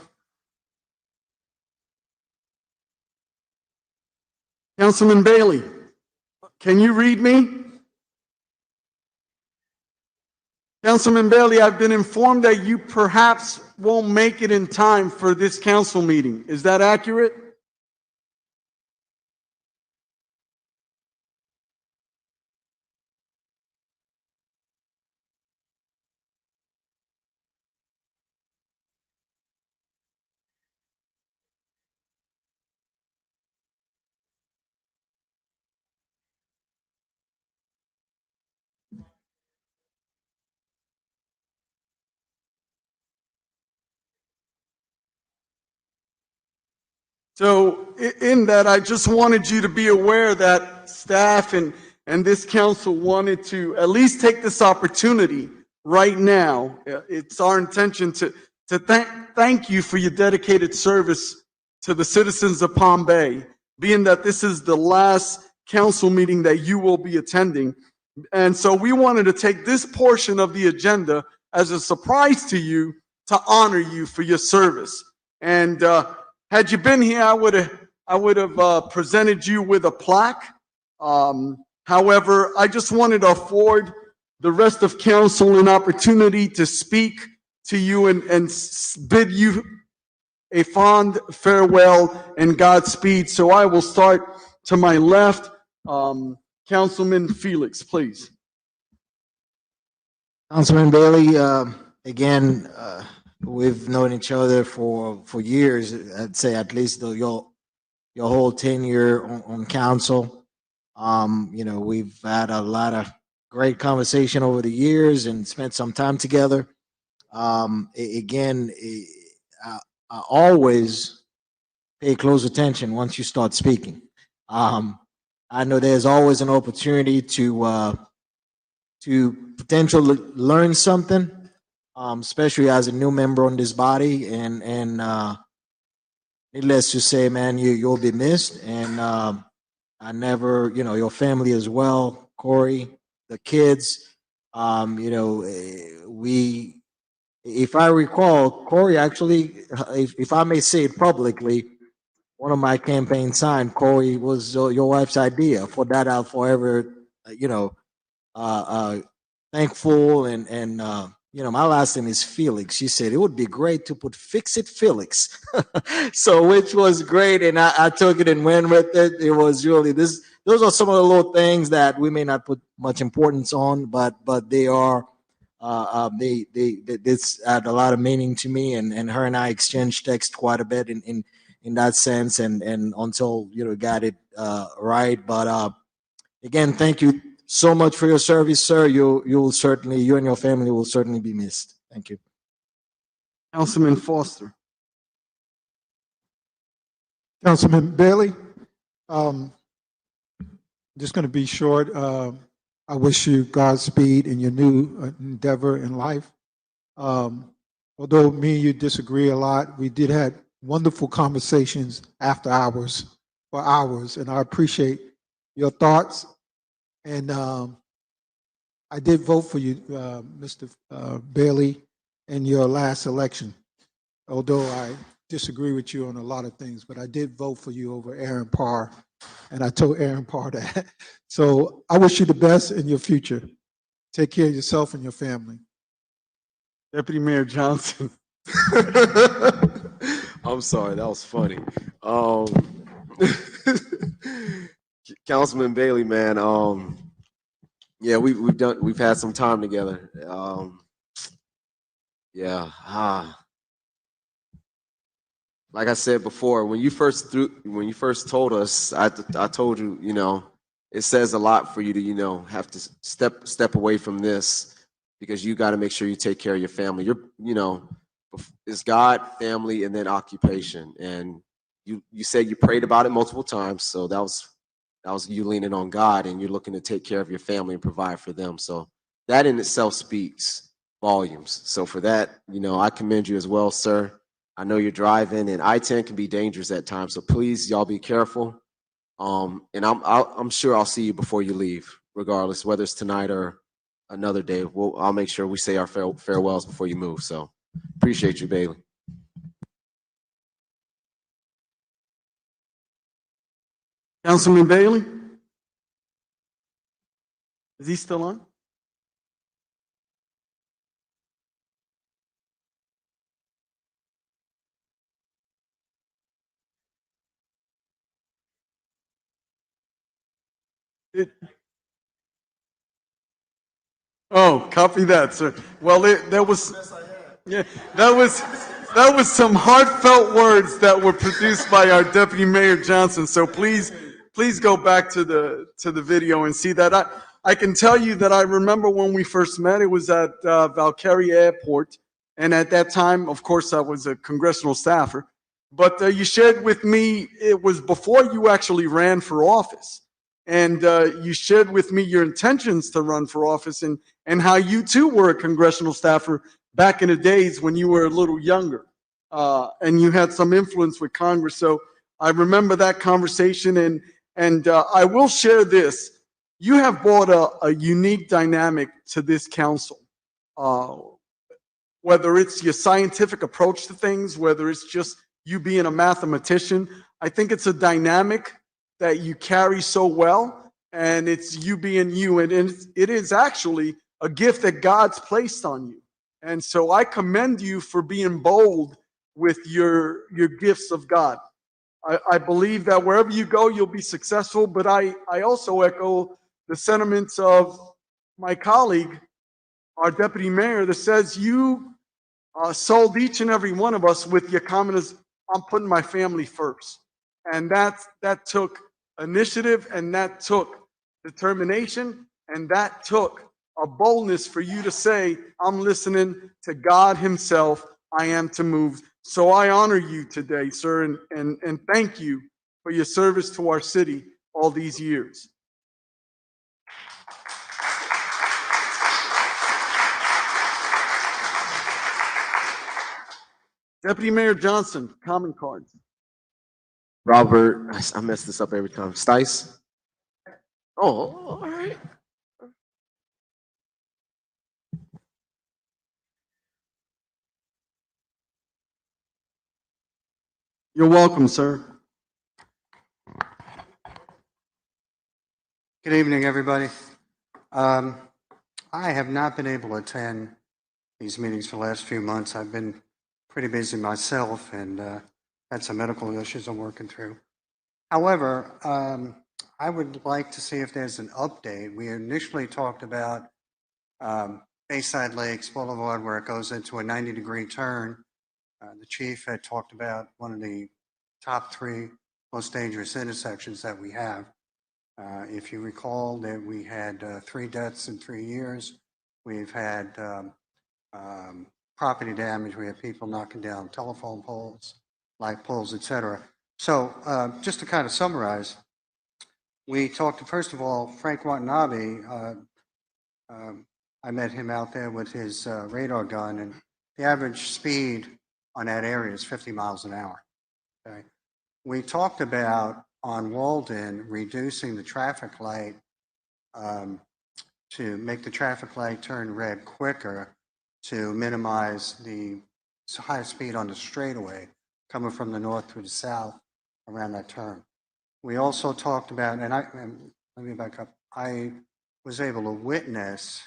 Councilman Bailey, can you read me? Councilman Bailey, I've been informed that you perhaps won't make it in time for this council meeting. Is that accurate? So in that, I just wanted you to be aware that staff and this council wanted to at least take this opportunity right now. It's our intention to thank you for your dedicated service to the citizens of Palm Bay, being that this is the last council meeting that you will be attending. And so we wanted to take this portion of the agenda as a surprise to you to honor you for your service. And had you been here, I would have presented you with a plaque. However, I just wanted to afford the rest of council an opportunity to speak to you and bid you a fond farewell and Godspeed. So I will start to my left. Councilman Felix, please. Councilman Bailey, again, we've known each other for years. I'd say at least your whole tenure on council. We've had a lot of great conversation over the years and spent some time together. Again, I always pay close attention once you start speaking. I know there's always an opportunity to potentially learn something, especially as a new member on this body. And needless to say, man, you'll be missed. And I never, your family as well, Corey, the kids. If I recall, Corey actually, if I may say it publicly, one of my campaign signs, Corey, was your wife's idea. For that, I'll forever, thankful. And my last name is Felix. She said it would be great to put Fix It Felix. So, which was great. And I took it and went with it. It was really this. Those are some of the little things that we may not put much importance on, but they are. This had a lot of meaning to me, and her and I exchanged text quite a bit in that sense, and until got it right. But again, thank you so much for your service, sir. You and your family will certainly be missed. Thank you. Councilman Foster. Councilman Bailey, just going to be short. I wish you Godspeed in your new endeavor in life. Although me and you disagree a lot, we did have wonderful conversations after hours, for hours, and I appreciate your thoughts. And I did vote for you, Mr. Bailey, in your last election, although I disagree with you on a lot of things, but I did vote for you over Aaron Parr, and I told Aaron Parr that. So I wish you the best in your future. Take care of yourself and your family. Deputy Mayor Johnson. I'm sorry, that was funny. Councilman Bailey, man. Yeah, we've had some time together. Like I said before, when you first told us, I told you, it says a lot for you to, have to step away from this, because you got to make sure you take care of your family. It's God, family, and then occupation. And you said you prayed about it multiple times, so that was you leaning on God, and you're looking to take care of your family and provide for them. So that in itself speaks volumes. So for that, I commend you as well, sir. I know you're driving, and I-10 can be dangerous at times, so please, y'all be careful. And I'm sure I'll see you before you leave, regardless, whether it's tonight or another day. I'll make sure we say our farewells before you move. So appreciate you, Bailey. Councilman Bailey? Is he still on? Oh, copy that, sir. Well, there was, yeah, that was some heartfelt words that were produced by our Deputy Mayor Johnson. So please go back to the video and see that. I can tell you that I remember when we first met. It was at Valkyrie Airport, and at that time, of course, I was a congressional staffer. But you shared with me it was before you actually ran for office. And you shared with me your intentions to run for office and how you too were a congressional staffer back in the days when you were a little younger. And you had some influence with Congress. So I remember that conversation. And I will share this. You have brought a unique dynamic to this council. Whether it's your scientific approach to things, whether it's just you being a mathematician, I think it's a dynamic that you carry so well, and it's you being you, and it is actually a gift that God's placed on you. And so I commend you for being bold with your gifts of God. I believe that wherever you go, you'll be successful, but I also echo the sentiments of my colleague, our deputy mayor, that says you sold each and every one of us with your comment is, I'm putting my family first. And that took initiative, and that took determination, and that took a boldness for you to say, I'm listening to God himself. I am to move. So I honor you today, sir, and thank you for your service to our city all these years. Deputy Mayor Johnson, comment cards. Robert, I mess this up every time. Stice? Oh, all right. You're welcome, sir. Good evening, everybody. I have not been able to attend these meetings for the last few months. I've been pretty busy myself and had some medical issues I'm working through. However, I would like to see if there's an update. We initially talked about Bayside Lakes Boulevard, where it goes into a 90-degree turn. The chief had talked about one of the top 3 most dangerous intersections that we have. If you recall that we had 3 deaths in 3 years. We've had property damage. We have people knocking down telephone poles, light poles, etc. So just to kind of summarize, we talked to, first of all, Frank Watanabe. I met him out there with his radar gun, and the average speed on that area is 50 miles an hour. Okay? We talked about on Walden reducing the traffic light to make the traffic light turn red quicker to minimize the high speed on the straightaway coming from the north to the south around that turn. We also talked about, and let me back up, I was able to witness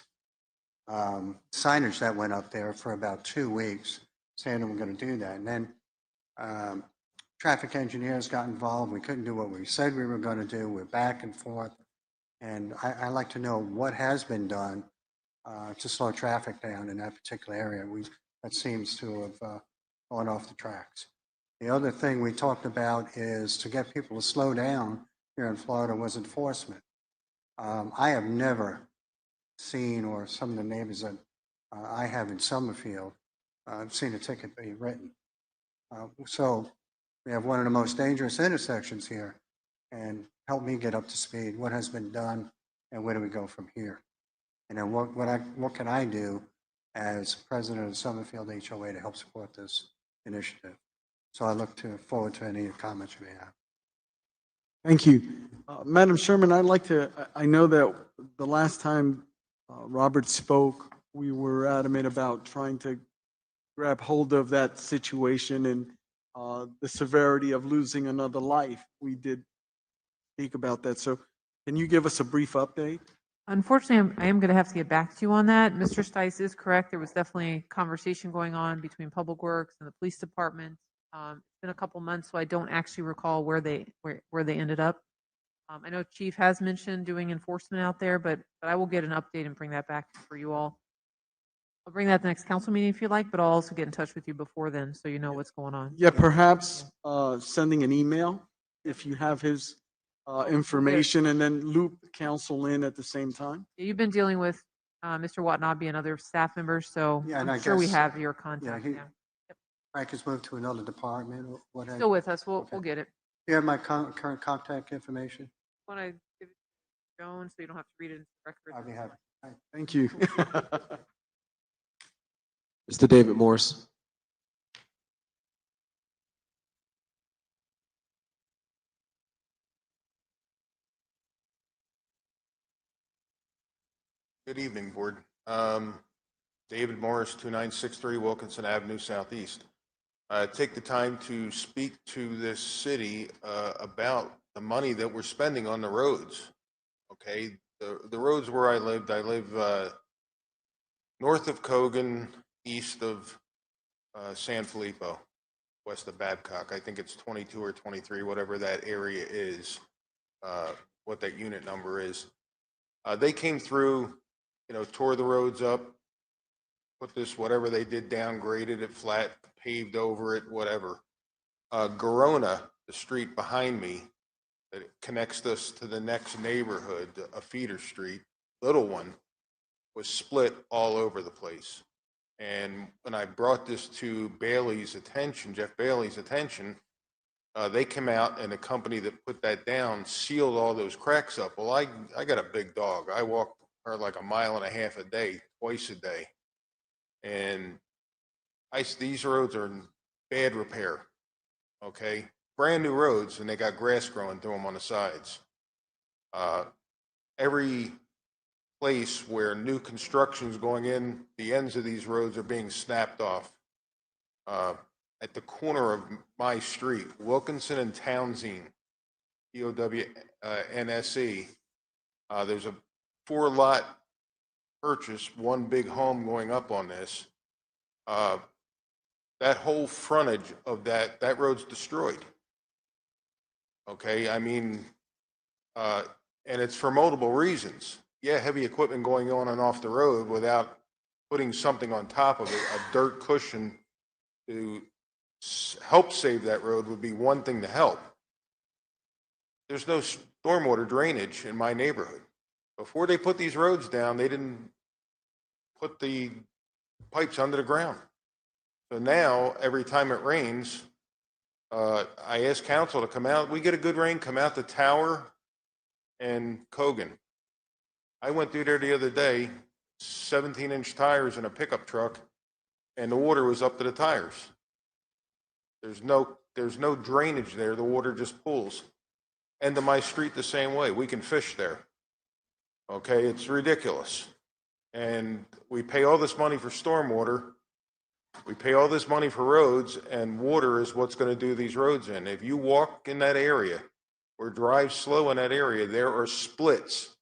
signage that went up there for about 2 weeks saying we're going to do that. And then traffic engineers got involved. We couldn't do what we said we were going to do. We're back and forth. And I'd like to know what has been done to slow traffic down in that particular area. That seems to have gone off the tracks. The other thing we talked about is to get people to slow down here in Florida was enforcement. I have never seen, or some of the neighbors that I have in Summerfield, I've seen a ticket be written. So we have one of the most dangerous intersections here, and help me get up to speed. What has been done, and where do we go from here? And then what can I do as president of Summerfield HOA to help support this initiative? So I look forward to any comments you may have. Thank you. Madam Sherman, I know that the last time Robert spoke, we were adamant about trying to grab hold of that situation and the severity of losing another life. We did speak about that. So can you give us a brief update? Unfortunately, I am going to have to get back to you on that. Mr. Stice is correct. There was definitely conversation going on between Public Works and the police department. It's been a couple months, so I don't actually recall where they ended up. I know Chief has mentioned doing enforcement out there, but I will get an update and bring that back for you all. I'll bring that to the next council meeting if you like, but I'll also get in touch with you before then so you know what's going on. Yeah, perhaps sending an email if you have his information, and then loop the council in at the same time. You've been dealing with Mr. Watanabe and other staff members, so Yeah, and I I'm sure we guess, have your contact he- now. Frank has moved to another department or whatever. Still with us, we'll get it. You have my current contact information? Want to give it to Joan so you don't have to read it into the record? I'll be happy. Thank you. Mr. David Morris. Good evening, Board. David Morris, 2963 Wilkinson Avenue Southeast. Take the time to speak to this city about the money that we're spending on the roads. Okay, the roads where I live north of Cogan, east of San Filippo, west of Babcock. I think it's 22 or 23, whatever that area is, what that unit number is. They came through, tore the roads up, put this, whatever they did, downgraded it flat, paved over it, whatever. Garona, the street behind me that connects us to the next neighborhood, a feeder street, little one, was split all over the place. And when I brought this to Bailey's attention, Jeff Bailey's attention, they came out, and the company that put that down sealed all those cracks up. Well, I got a big dog. I walk her like 1.5 miles a day, twice a day. And these roads are in bad repair, okay? Brand new roads, and they got grass growing through them on the sides. Every place where new construction is going in, the ends of these roads are being snapped off. At the corner of my street, Wilkinson and Townsend, TOWNSE, there's a 4-lot purchase, one big home going up on this. That whole frontage of that road's destroyed. Okay, I mean, and it's for multiple reasons. Yeah, heavy equipment going on and off the road without putting something on top of it, a dirt cushion to help save that road would be one thing to help. There's no stormwater drainage in my neighborhood. Before they put these roads down, they didn't put the pipes under the ground. So now, every time it rains, I ask council to come out. We get a good rain, come out the Tower and Cogan. I went through there the other day, 17-inch tires in a pickup truck, and the water was up to the tires. There's no drainage there. The water just pools. End of my street the same way. We can fish there. Okay, it's ridiculous. And we pay all this money for stormwater. We pay all this money for roads, and water is what's going to do these roads in. If you walk in that area or drive slow in that area, there are splits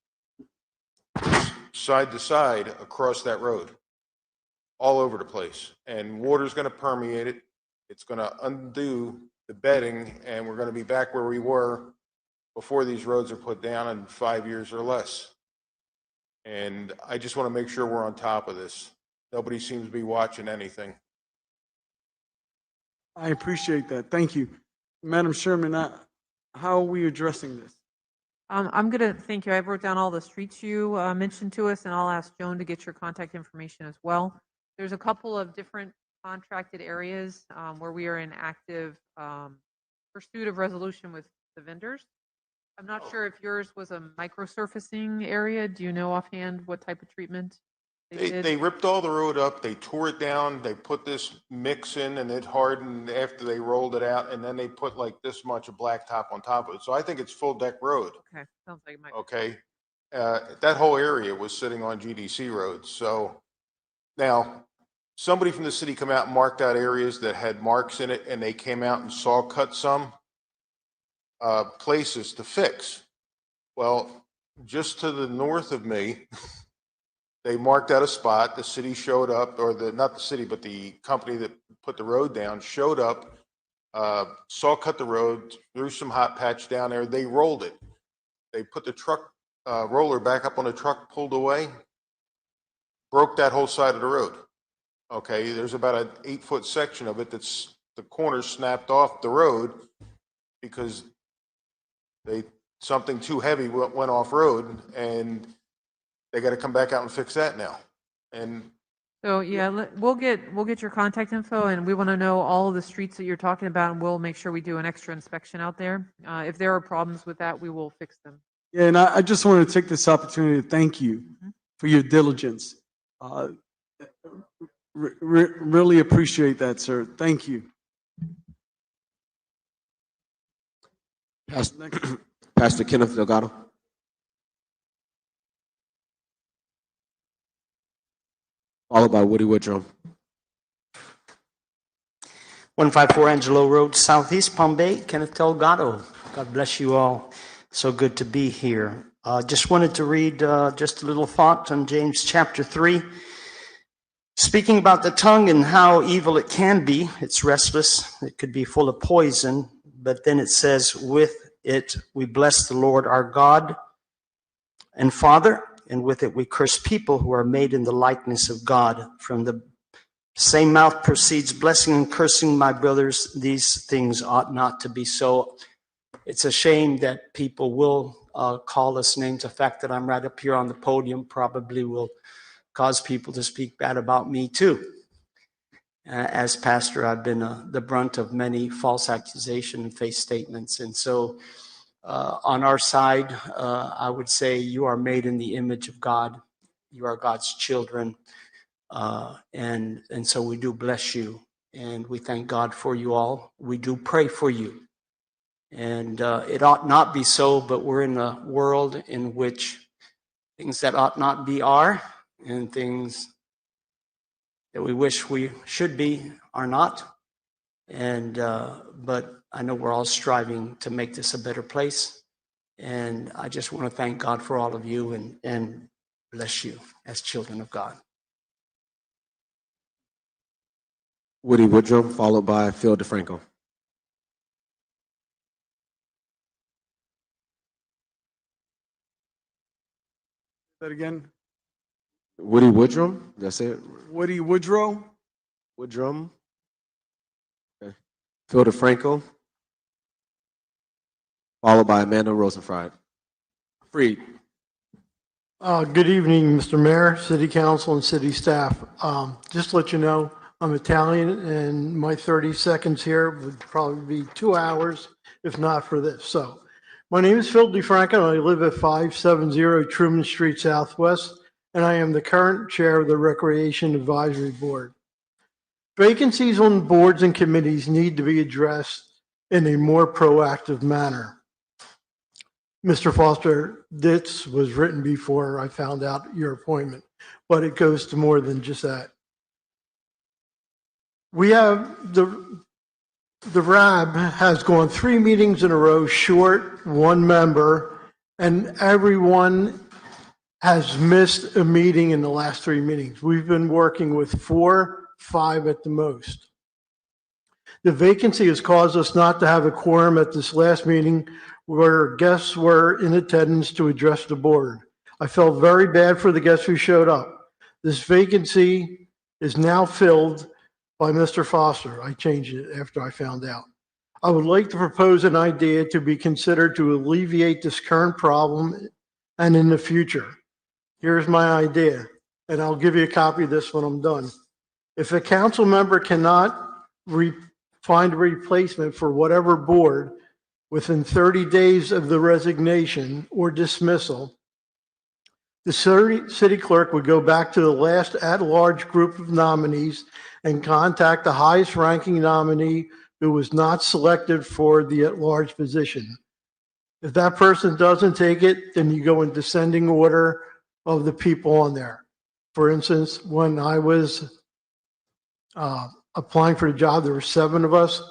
side to side across that road, all over the place. And water's going to permeate it. It's going to undo the bedding, and we're going to be back where we were before these roads are put down in 5 years or less. And I just want to make sure we're on top of this. Nobody seems to be watching anything. I appreciate that. Thank you. Madam Chairman, how are we addressing this? I'm going to thank you. I wrote down all the streets you mentioned to us, and I'll ask Joan to get your contact information as well. There's a couple of different contracted areas where we are in active pursuit of resolution with the vendors. I'm not sure if yours was a microsurfacing area. Do you know offhand what type of treatment they did? They ripped all the road up. They tore it down. They put this mix in, and it hardened after they rolled it out. And then they put like this much of blacktop on top of it. So I think it's full deck road. Okay, sounds like it might. Okay. That whole area was sitting on GDC roads. So now somebody from the city come out and marked out areas that had marks in it, and they came out and saw cut some places to fix. Well, just to the north of me, they marked out a spot. The city showed up, or not the city, but the company that put the road down showed up, saw cut the road, threw some hot patch down there. They rolled it. They put the truck roller back up on the truck, pulled away, broke that whole side of the road. Okay, there's about an 8-foot section of it that's the corner snapped off the road because something too heavy went off road, and they got to come back out and fix that now. And So yeah, we'll get your contact info, and we want to know all of the streets that you're talking about, and we'll make sure we do an extra inspection out there. If there are problems with that, we will fix them. Yeah, and I just want to take this opportunity to thank you for your diligence. Really appreciate that, sir. Thank you. Pastor Kenneth Delgado. Followed by Woody Woodrum. 154 Angelo Road, Southeast Palm Bay, Kenneth Delgado. God bless you all. So good to be here. Just wanted to read just a little thought on James chapter 3. Speaking about the tongue and how evil it can be, it's restless, it could be full of poison, but then it says, with it we bless the Lord our God and Father, and with it we curse people who are made in the likeness of God. From the same mouth proceeds blessing and cursing, my brothers. These things ought not to be so. It's a shame that people will call us names. The fact that I'm right up here on the podium probably will cause people to speak bad about me too. As pastor, I've been the brunt of many false accusations and false statements. And so on our side, I would say you are made in the image of God. You are God's children. And so we do bless you. And we thank God for you all. We do pray for you. And it ought not be so, but we're in a world in which things that ought not be are, and things that we wish we should be are not. And but I know we're all striving to make this a better place. And I just want to thank God for all of you and bless you as children of God. Woody Woodrum, followed by Phil DeFranco. That again? Woody Woodrum, that's it. Woody Woodrow. Woodrum. Okay. Phil DeFranco, followed by Amanda Rosenfried. Freed. Good evening, Mr. Mayor, City Council, and City staff. Just to let you know, I'm Italian, and my 30 seconds here would probably be 2 hours, if not for this. So, my name is Phil DeFranco, and I live at 570 Truman Street Southwest, and I am the current chair of the Recreation Advisory Board. Vacancies on boards and committees need to be addressed in a more proactive manner. Mr. Foster, this was written before I found out your appointment, but it goes to more than just that. We have the RAB has gone 3 meetings in a row short 1 member, and everyone has missed a meeting in the last 3 meetings. We've been working with 4, 5 at the most. The vacancy has caused us not to have a quorum at this last meeting where guests were in attendance to address the board. I felt very bad for the guests who showed up. This vacancy is now filled by Mr. Foster. I changed it after I found out. I would like to propose an idea to be considered to alleviate this current problem and in the future. Here's my idea, and I'll give you a copy of this when I'm done. If a council member cannot find a replacement for whatever board within 30 days of the resignation or dismissal, the city clerk would go back to the last at-large group of nominees and contact the highest ranking nominee who was not selected for the at-large position. If that person doesn't take it, then you go in descending order of the people on there. For instance, when I was applying for the job, there were 7 of us.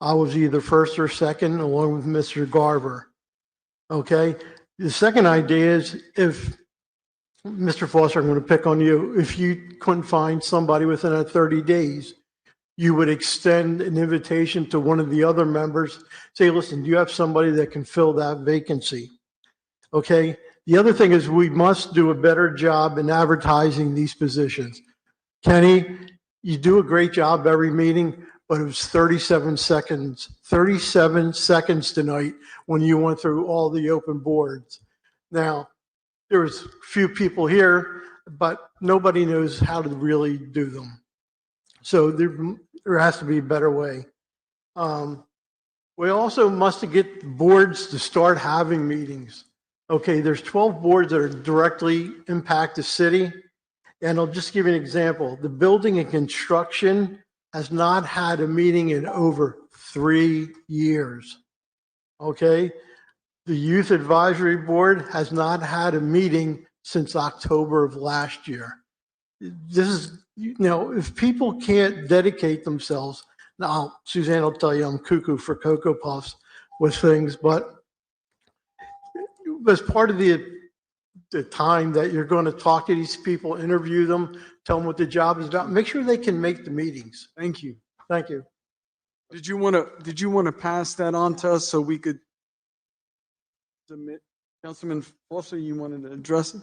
I was either first or second, along with Mr. Garver. Okay, The second idea is if, Mr. Foster, I'm going to pick on you, if you couldn't find somebody within that 30 days, you would extend an invitation to one of the other members, say, listen, do you have somebody that can fill that vacancy? Okay. The other thing is we must do a better job in advertising these positions. Kenny, you do a great job every meeting, but it was 37 seconds tonight when you went through all the open boards. Now, there was few people here, but nobody knows how to really do them. So there has to be a better way. We also must get boards to start having meetings. Okay, there's 12 boards that are directly impact the city. And I'll just give you an example. The building and construction has not had a meeting in over 3 years. Okay, the youth advisory board has not had a meeting since October of last year. This is, if people can't dedicate themselves, now Suzanne will tell you I'm cuckoo for Cocoa Puffs with things, but as part of the time that you're going to talk to these people, interview them, tell them what the job is about, make sure they can make the meetings. Thank you. Thank you. Did you want to pass that on to us so we could submit? Councilman Foster, you wanted to address it?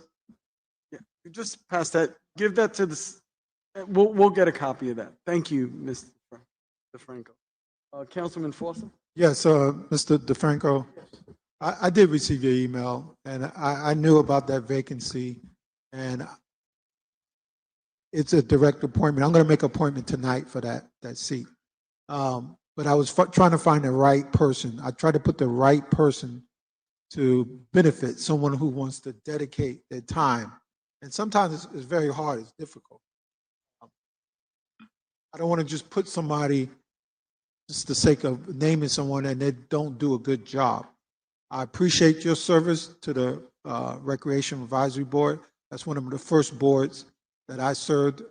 Yeah, you just pass that. Give that to the. We'll get a copy of that. Thank you, Mr. DeFranco. Councilman Foster. Yes, Mr. DeFranco, I did receive your email, and I knew about that vacancy, and it's a direct appointment. I'm going to make an appointment tonight for that seat. But I was trying to find the right person. I tried to put the right person to benefit someone who wants to dedicate their time. And sometimes it's very hard, it's difficult. I don't want to just put somebody just the sake of naming someone and they don't do a good job. I appreciate your service to the Recreation Advisory Board. That's one of the first boards that I served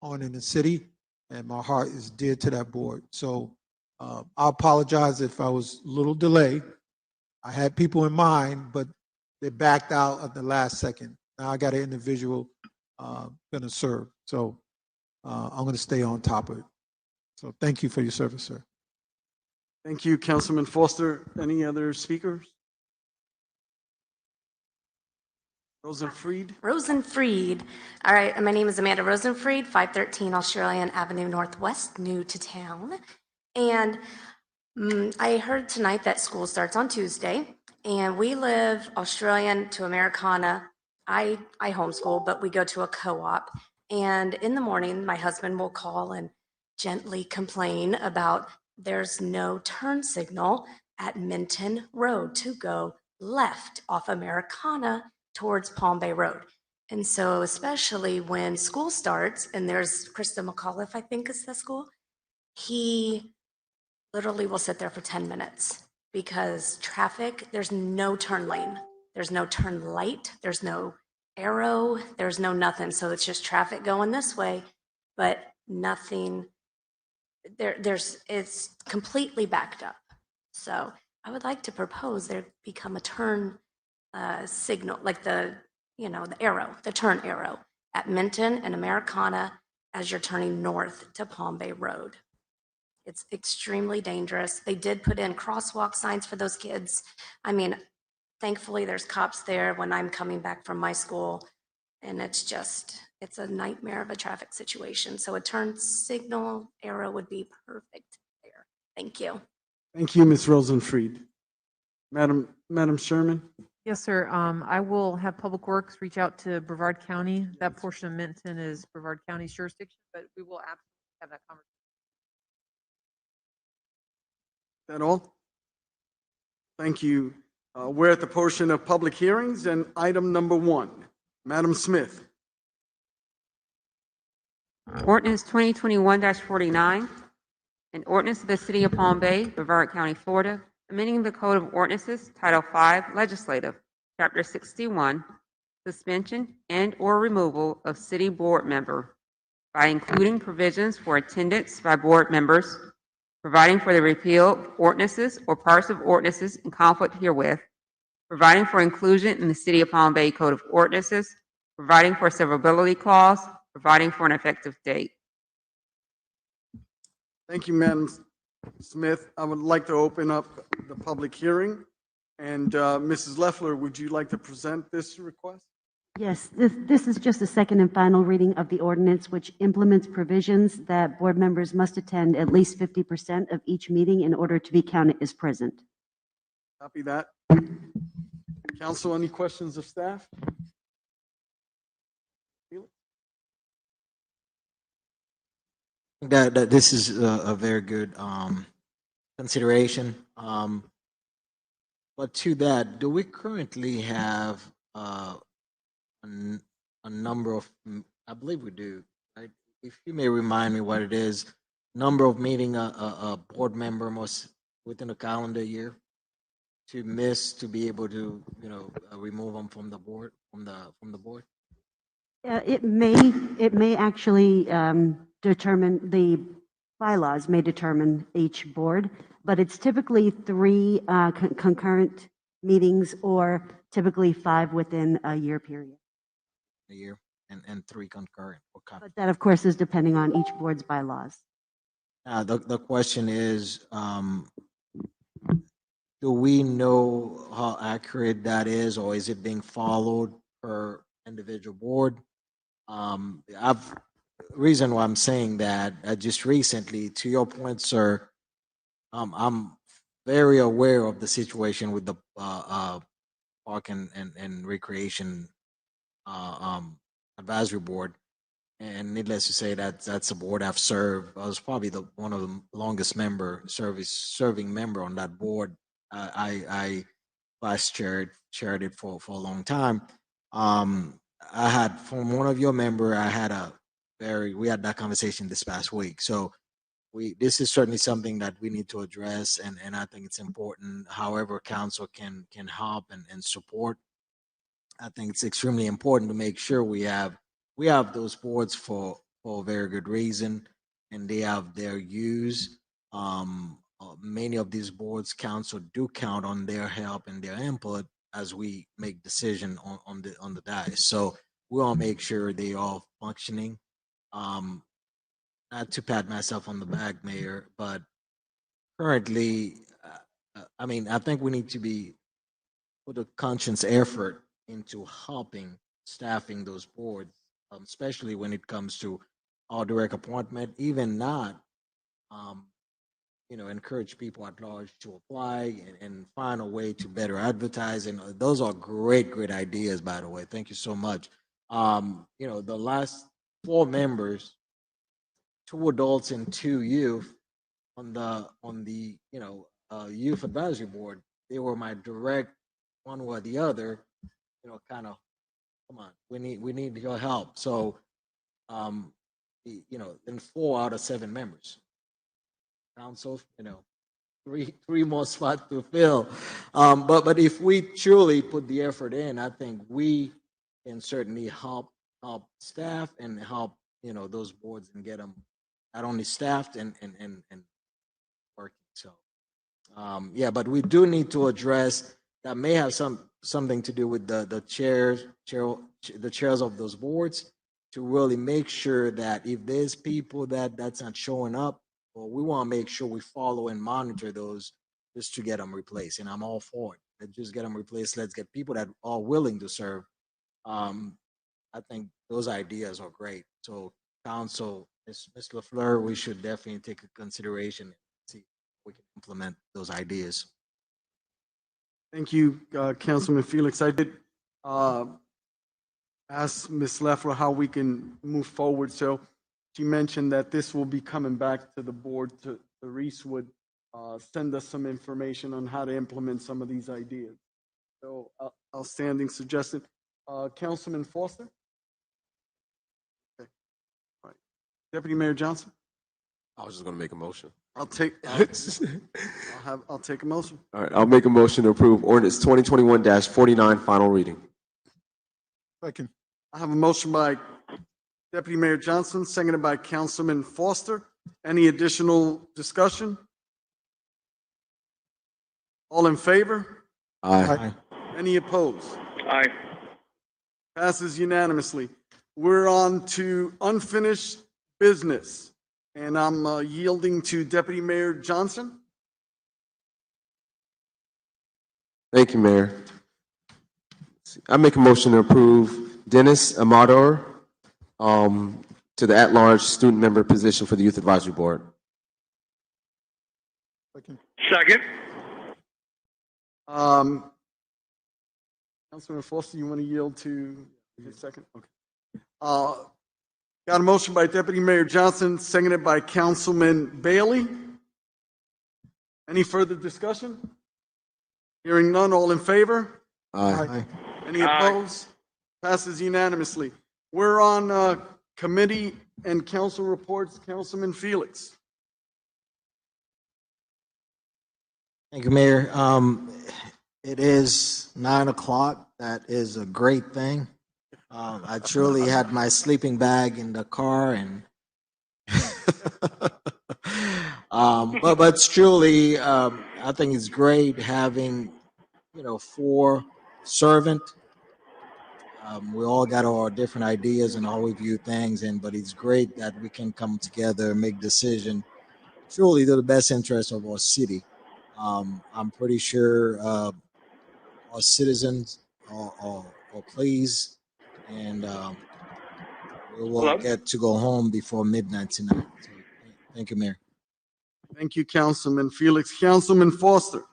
on in the city, and my heart is dear to that board. So I apologize if I was a little delayed. I had people in mind, but they backed out at the last second. Now I got an individual going to serve. So I'm going to stay on top of it. So thank you for your service, sir. Thank you, Councilman Foster. Any other speakers? Rosenfried. Rosenfried. All right, my name is Amanda Rosenfried, 513 Australian Avenue Northwest, new to town. And I heard tonight that school starts on Tuesday, and we live Australian to Americana. I homeschool, but we go to a co-op. And in the morning, my husband will call and gently complain about there's no turn signal at Minton Road to go left off Americana towards Palm Bay Road. And so especially when school starts and there's Krista McAuliffe, I think is the school, he literally will sit there for 10 minutes because traffic, there's no turn lane. There's no turn light. There's no arrow. There's no nothing. So it's just traffic going this way, but nothing. It's completely backed up. So I would like to propose there become a turn signal, like the arrow, the turn arrow at Minton and Americana as you're turning north to Palm Bay Road. It's extremely dangerous. They did put in crosswalk signs for those kids. I mean, thankfully there's cops there when I'm coming back from my school, and it's a nightmare of a traffic situation. So a turn signal arrow would be perfect there. Thank you. Thank you, Ms. Rosenfried. Madam Sherman. Yes, sir. I will have Public Works reach out to Brevard County. That portion of Minton is Brevard County's jurisdiction, but we will absolutely have that conversation. Is that all? Thank you. We're at the portion of public hearings and item number 1. Madam Smith. Ordinance 2021-49, an ordinance of the City of Palm Bay, Brevard County, Florida, amending the Code of Ordinances, Title V, Legislative, Chapter 61, suspension and/or removal of city board member by including provisions for attendance by board members, providing for the repeal of ordinances or parts of ordinances in conflict herewith, providing for inclusion in the City of Palm Bay Code of Ordinances, providing for a severability clause, providing for an effective date. Thank you, Madam Smith. I would like to open up the public hearing. And Mrs. Leffler, would you like to present this request? Yes, this is just a second and final reading of the ordinance, which implements provisions that board members must attend at least 50% of each meeting in order to be counted as present. Copy that. Council, any questions of staff? That this is a very good consideration. But to that, do we currently have a number of, I believe we do, right? If you may remind me what it is, number of meeting a board member must within a calendar year to miss to be able to, remove them from the board, from the board? It may actually determine, the bylaws may determine each board, but it's typically 3 concurrent meetings or typically 5 within a year period. A year and 3 concurrent. Okay. But that, of course, is depending on each board's bylaws. The question is, do we know how accurate that is, or is it being followed per individual board? Reason why I'm saying that, just recently, to your point, sir, I'm very aware of the situation with the Park and Recreation Advisory Board. And needless to say, that's a board I've served. I was probably one of the longest serving member on that board. I vice chaired it for a long time. I had, from one of your member, we had that conversation this past week. So this is certainly something that we need to address, and I think it's important. However, council can help and support. I think it's extremely important to make sure we have those boards for a very good reason, and they have their use. Many of these boards, council do count on their help and their input as we make decision on the dais. So we want to make sure they are functioning. Not to pat myself on the back, Mayor, but currently, I think we need to put a conscious effort into helping staffing those boards, especially when it comes to our direct appointment, even not, encourage people at large to apply and find a way to better advertise. And those are great ideas, by the way. Thank you so much. The last 4 members, 2 adults and 2 youth on the youth advisory board, they were my direct one or the other, kind of, come on, we need your help. So, then 4 out of 7 members. Council, 3 more spots to fill. But if we truly put the effort in, I think we can certainly help staff and help, those boards and get them not only staffed and working. So, but we do need to address that. May have something to do with the chairs of those boards, to really make sure that if there's people that's not showing up, well, we want to make sure we follow and monitor those just to get them replaced. And I'm all for it. Let's just get them replaced. Let's get people that are willing to serve. I think those ideas are great. So, council, Ms. LaFleur, we should definitely take a consideration and see if we can implement those ideas. Thank you, Councilman Felix. I did ask Ms. Leffler how we can move forward. So she mentioned that this will be coming back to the board. Reese would send us some information on how to implement some of these ideas. So outstanding suggestion. Councilman Foster? Okay. All right. Deputy Mayor Johnson? I was just going to make a motion. I'll take a motion. All right, I'll make a motion to approve ordinance 2021-49 final reading. Second. I have a motion by Deputy Mayor Johnson, seconded by Councilman Foster. Any additional discussion? All in favor? Aye. Any opposed? Aye. Passes unanimously. We're on to unfinished business, and I'm yielding to Deputy Mayor Johnson. Thank you, Mayor. I make a motion to approve Dennis Amador to the at-large student member position for the Youth Advisory Board. Second. Councilman Foster, you want to yield to a second? Okay. Got a motion by Deputy Mayor Johnson, seconded by Councilman Bailey. Any further discussion? Hearing none, all in favor? Aye. Any opposed? Passes unanimously. We're on committee and council reports. Councilman Felix. Thank you, Mayor. It is 9 o'clock. That is a great thing. I truly had my sleeping bag in the car, and but it's truly, I think it's great having, 4 servant. We all got our different ideas and how we view things, but it's great that we can come together and make decision truly to the best interest of our city. I'm pretty sure our citizens are pleased, and we will get to go home before midnight tonight. So, thank you, Mayor. Thank you, Councilman Felix. Councilman Foster.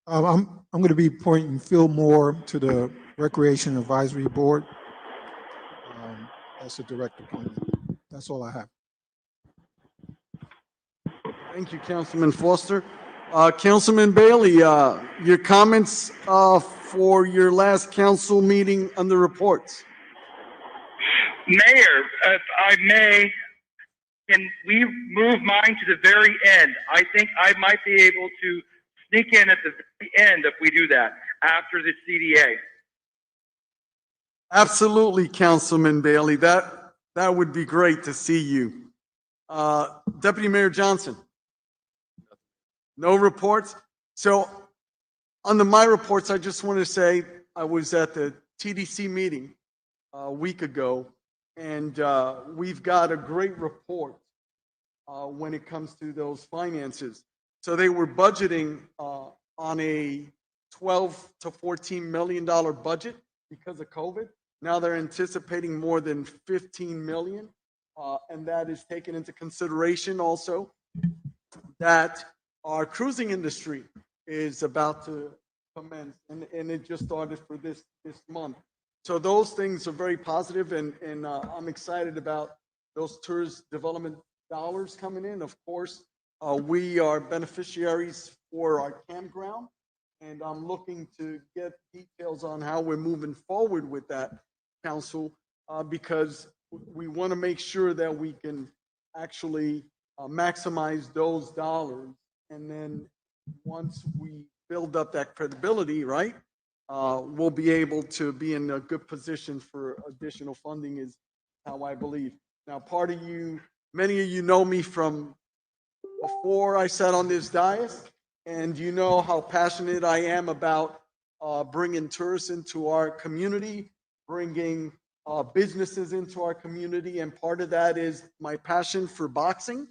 I'm going to be pointing Phil Moore to the Recreation Advisory Board. That's a direct appointment. That's all I have. Thank you, Councilman Foster. Councilman Bailey, your comments for your last council meeting on the reports. Mayor, if I may, can we move mine to the very end? I think I might be able to sneak in at the very end if we do that, after the CDA. Absolutely, Councilman Bailey. That would be great to see you. Deputy Mayor Johnson. No reports. So under my reports, I just want to say I was at the TDC meeting a week ago, and we've got a great report when it comes to those finances. So they were budgeting on a $12 to $14 million budget because of COVID. Now they're anticipating more than 15 million, and that is taken into consideration also that our cruising industry is about to commence, and it just started for this month. So those things are very positive, and I'm excited about those tourist development dollars coming in. Of course, we are beneficiaries for our campground, and I'm looking to get details on how we're moving forward with that, Council, because we want to make sure that we can actually maximize those dollars. And then once we build up that credibility, right, we'll be able to be in a good position for additional funding is how I believe. Now, many of you know me from before I sat on this dais, and you know how passionate I am about bringing tourists into our community, bringing businesses into our community, and part of that is my passion for boxing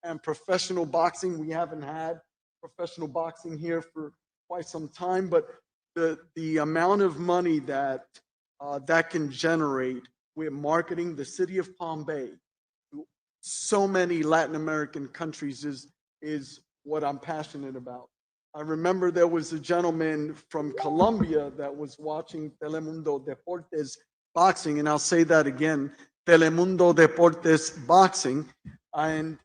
and professional boxing. We haven't had professional boxing here for quite some time, but the amount of money that that can generate with marketing the city of Palm Bay to so many Latin American countries is what I'm passionate about. I remember there was a gentleman from Colombia that was watching Telemundo Deportes boxing, and I'll say that again, Telemundo Deportes boxing, and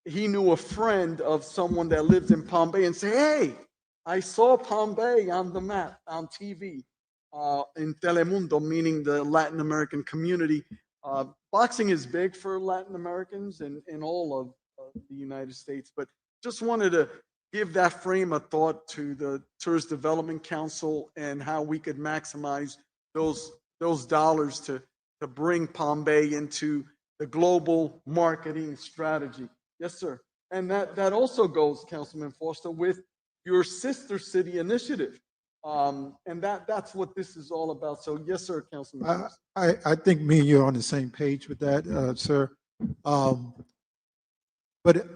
he knew a friend of someone that lives in Palm Bay and said, hey, I saw Palm Bay on the map, on TV, in Telemundo, meaning the Latin American community. Boxing is big for Latin Americans in all of the United States, but just wanted to give that frame of thought to the Tourist Development Council and how we could maximize those dollars to bring Palm Bay into the global marketing strategy. Yes, sir. And that also goes, Councilman Foster, with your sister city initiative. And that's what this is all about. So yes, sir, Councilman. I think me and you are on the same page with that, sir. But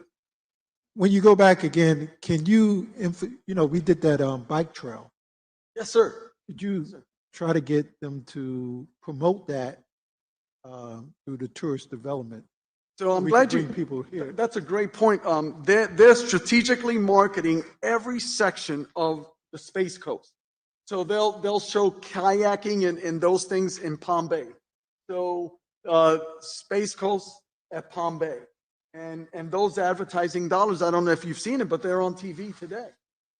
when you go back again, can you, we did that bike trail. Yes, sir. Could you try to get them to promote that through the tourist development? So I'm we glad can you, bring people here. that's a great point. They're strategically marketing every section of the Space Coast. So they'll show kayaking and those things in Palm Bay. So Space Coast at Palm Bay. And those advertising dollars, I don't know if you've seen it, but they're on TV today.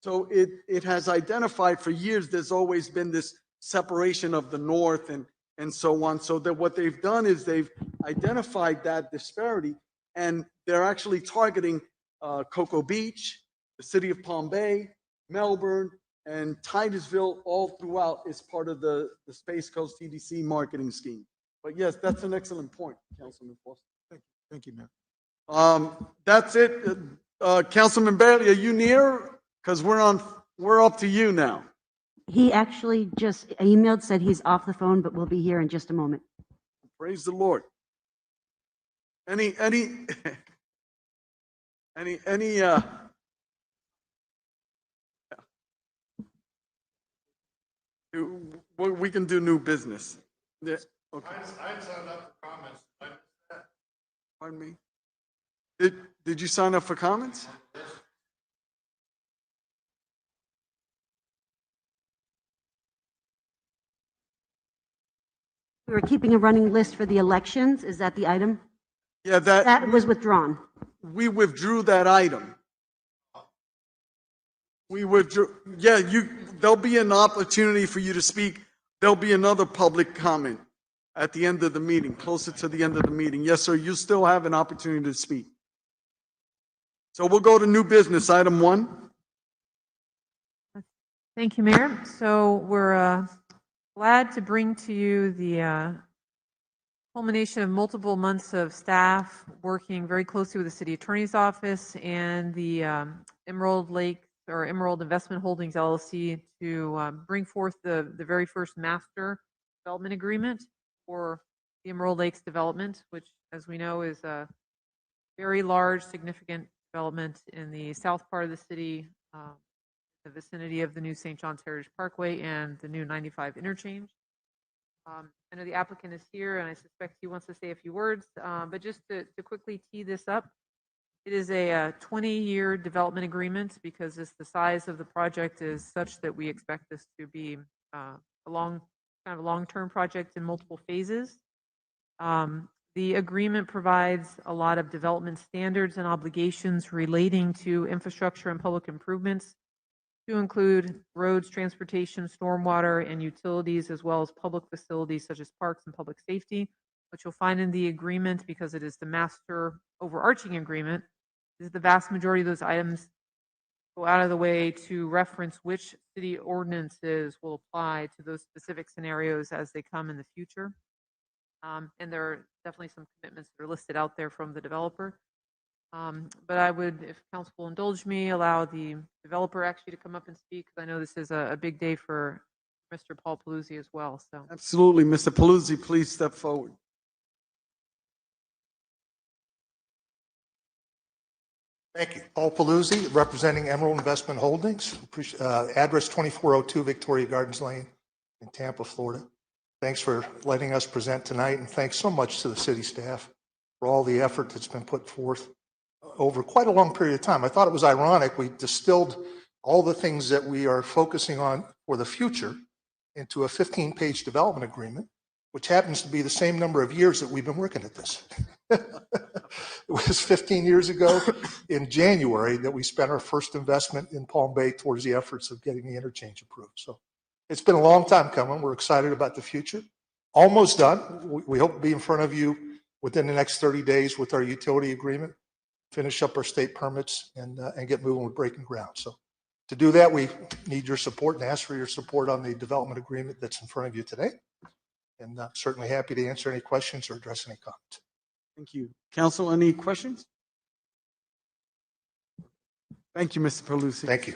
So it has identified for years, there's always been this separation of the North and so on. So that what they've done is they've identified that disparity, and they're actually targeting Cocoa Beach, the city of Palm Bay, Melbourne, and Titusville all throughout is part of the Space Coast TDC marketing scheme. But yes, that's an excellent point, Councilman Foster. Thank you, Mayor. That's it. Councilman Bailey, are you near? Because we're up to you now. He actually just emailed, said he's off the phone, but we'll be here in just a moment. Praise the Lord. Any we can do new business. Yeah, okay. I signed up for comments. Pardon me? Did you sign up for comments? We were keeping a running list for the elections. Is that the item? Yeah, That was withdrawn. We withdrew that item. We withdrew. Yeah, there'll be an opportunity for you to speak. There'll be another public comment at the end of the meeting, closer to the end of the meeting. Yes, sir, you still have an opportunity to speak. So we'll go to new business, item 1. Thank you, Mayor. So we're glad to bring to you the culmination of multiple months of staff working very closely with the City Attorney's Office and the Emerald Lake or Emerald Investment Holdings LLC to bring forth the very first master development agreement for the Emerald Lakes development, which, as we know, is a very large, significant development in the south part of the city, the vicinity of the new St. John's Heritage Parkway and the new 95 interchange. I know the applicant is here, and I suspect he wants to say a few words, but just to quickly tee this up, it is a 20-year development agreement because the size of the project is such that we expect this to be a long-term project in multiple phases. The agreement provides a lot of development standards and obligations relating to infrastructure and public improvements, to include roads, transportation, stormwater, and utilities, as well as public facilities such as parks and public safety, which you'll find in the agreement because it is the master overarching agreement. Is the vast majority of those items go out of the way to reference which city ordinances will apply to those specific scenarios as they come in the future. And there are definitely some commitments that are listed out there from the developer. But I would, if council will indulge me, allow the developer actually to come up and speak, because I know this is a big day for Mr. Paul Paluzzi as well. So Absolutely. Mr. Paluzzi, please step forward. Thank you. Paul Paluzzi, representing Emerald Investment Holdings, address 2402 Victoria Gardens Lane in Tampa, Florida. Thanks for letting us present tonight, and thanks so much to the city staff for all the effort that's been put forth over quite a long period of time. I thought it was ironic. We distilled all the things that we are focusing on for the future into a 15-page development agreement, which happens to be the same number of years that we've been working at this. It was 15 years ago in January that we spent our first investment in Palm Bay towards the efforts of getting the interchange approved. So it's been a long time coming. We're excited about the future. Almost done. We hope to be in front of you within the next 30 days with our utility agreement, finish up our state permits, and get moving with breaking ground. So to do that, we need your support and ask for your support on the development agreement that's in front of you today. And I'm certainly happy to answer any questions or address any comments. Thank you. Council, any questions? Thank you, Mr. Paluzzi. Thank you.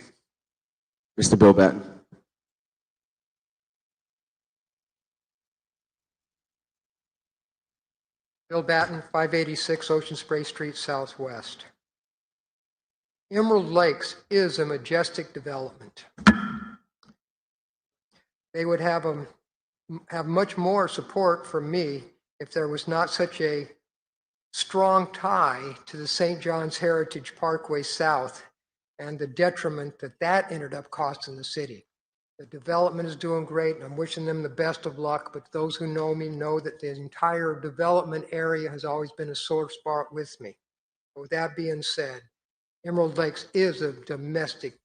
Mr. Bill Batten. Bill Batten, 586 Ocean Spray Street Southwest. Emerald Lakes is a majestic development. They would have much more support from me if there was not such a strong tie to the St. John's Heritage Parkway South and the detriment that that ended up costing the city. The development is doing great, and I'm wishing them the best of luck, but those who know me know that the entire development area has always been a sore spot with me. But with that being said, Emerald Lakes is a domestic,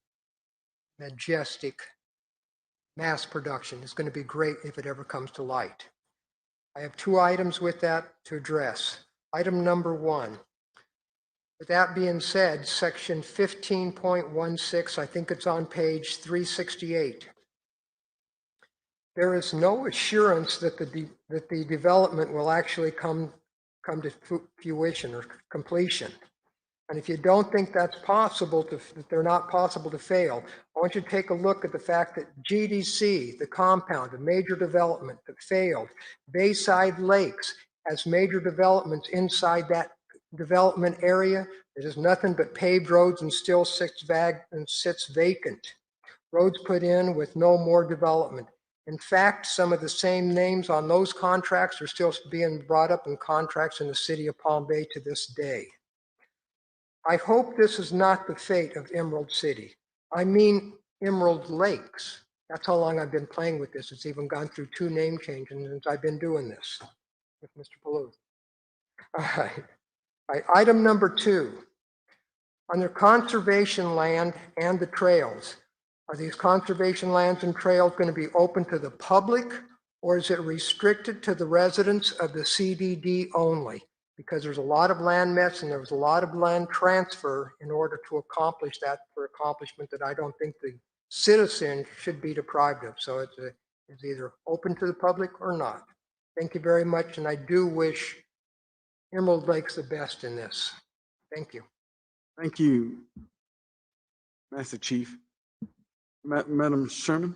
majestic mass production. It's going to be great if it ever comes to light. I have two items with that to address. Item number one. With that being said, section 15.16, I think it's on page 368. There is no assurance that the development will actually come to fruition or completion. And if you don't think that's possible, that they're not possible to fail, I want you to take a look at the fact that GDC, the compound, a major development that failed, Bayside Lakes has major developments inside that development area. It is nothing but paved roads and still sits vacant. Roads put in with no more development. In fact, some of the same names on those contracts are still being brought up in contracts in the city of Palm Bay to this day. I hope this is not the fate of Emerald City. I mean Emerald Lakes. That's how long I've been playing with this. It's even gone through 2 name changes since I've been doing this with Mr. Palouse. All right. Item number 2. Under conservation land and the trails, are these conservation lands and trails going to be open to the public, or is it restricted to the residents of the CDD only? Because there's a lot of land mess and there was a lot of land transfer in order to accomplish that for accomplishment that I don't think the citizens should be deprived of. So it's either open to the public or not. Thank you very much, and I do wish Emerald Lakes the best in this. Thank you. Thank you, Master Chief. Madam Sherman?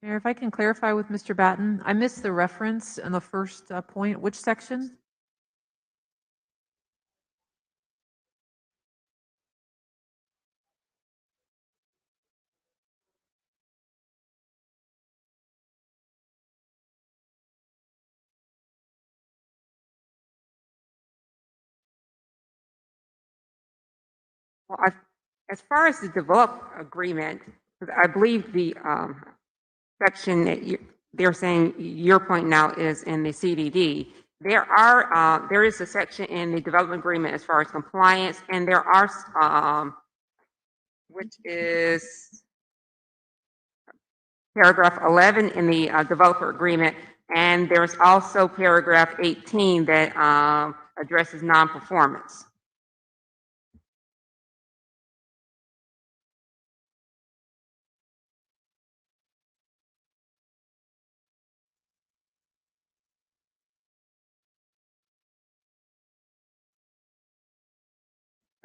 Mayor, if I can clarify with Mr. Batten, I missed the reference in the first point. Which section? Well, as far as the develop agreement, 'cause I believe the section that they're saying your point now is in the CDD. There is a section in the development agreement as far as compliance, and there are which is paragraph 11 in the developer agreement, and there's also paragraph 18 that addresses non-performance.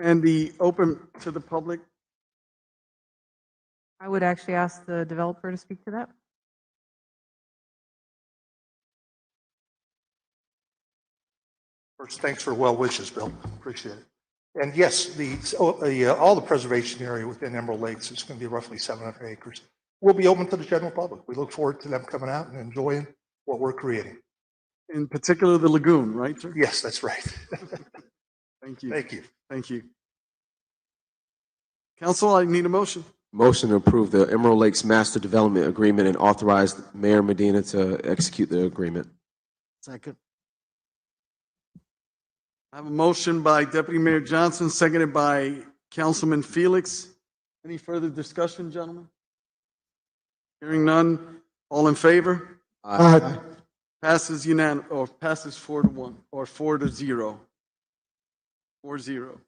And the open to the public? I would actually ask the developer to speak to that. First, thanks for well wishes, Bill. Appreciate it. And yes, all the preservation area within Emerald Lakes is going to be roughly 700 acres. Will be open to the general public. We look forward to them coming out and enjoying what we're creating. In particular, the lagoon, right, sir? Yes, that's right. Thank you. Thank you. Thank you. Council, I need a motion. Motion to approve the Emerald Lakes Master Development Agreement and authorize Mayor Medina to execute the agreement. Second. I have a motion by Deputy Mayor Johnson, seconded by Councilman Felix. Any further discussion, gentlemen? Hearing none. All in favor? Aye. Passes unanimous, or passes 4-1, or 4-0. 4-0.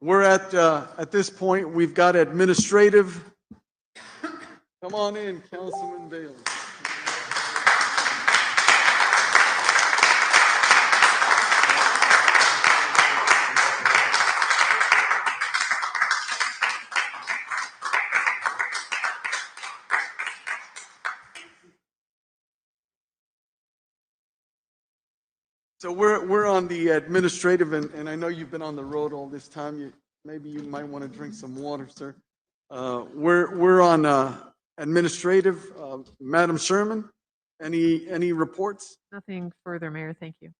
We're at this point, we've got administrative. Come on in, Councilman Bailey. So we're on the administrative, and I know you've been on the road all this time. Maybe you might want to drink some water, sir. We're on administrative. Madam Sherman, any reports? Nothing further, Mayor. Thank you.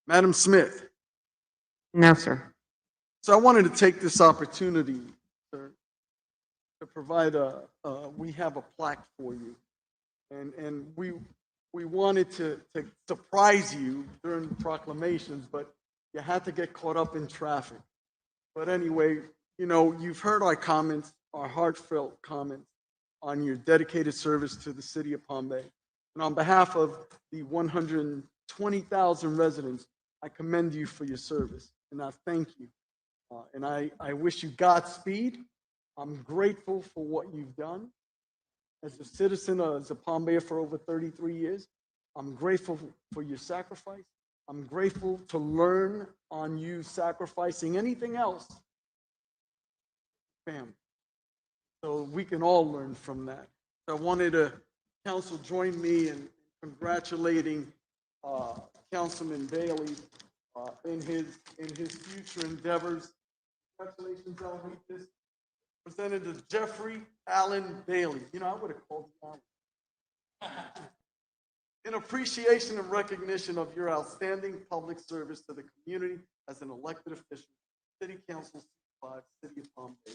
Madam Smith. No, sir. So I wanted to take this opportunity, sir, to provide we have a plaque for you. And we wanted to surprise you during the proclamations, but you had to get caught up in traffic. But anyway, you know, you've heard our comments, our heartfelt comments on your dedicated service to the city of Palm Bay. And on behalf of the 120,000 residents, I commend you for your service, and I thank you. And I wish you Godspeed. I'm grateful for what you've done. As a citizen, as a Palm Bayer for over 33 years, I'm grateful for your sacrifice. I'm grateful to learn on you sacrificing anything else, family. So we can all learn from that. So I wanted to, council join me in congratulating Councilman Bailey in his future endeavors. Congratulations, I'll read this. Representative Jeffrey Allen Bailey. You know, I would have called him Allen. In appreciation and recognition of your outstanding public service to the community as an elected official, City Council 5, City of Palm Bay.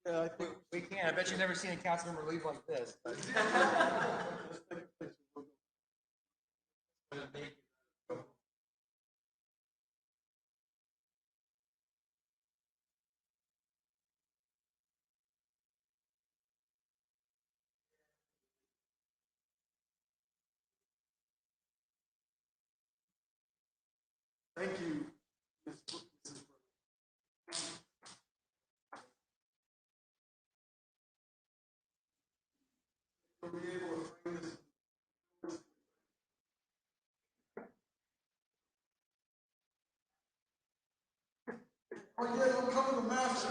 Yeah, I think we can. I bet you've never seen a council member leave like this. Thank you. Oh yeah, don't come to the master.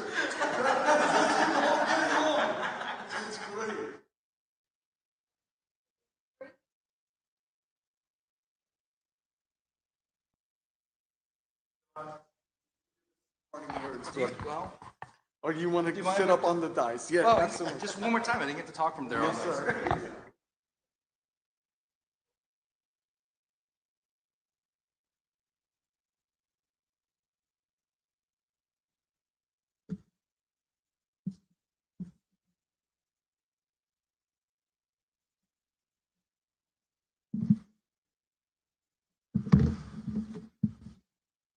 It's great. Well, or you want to sit up on the dice? Yeah, well, absolutely. just one more time. I didn't get to talk from there Yes, on this. sir.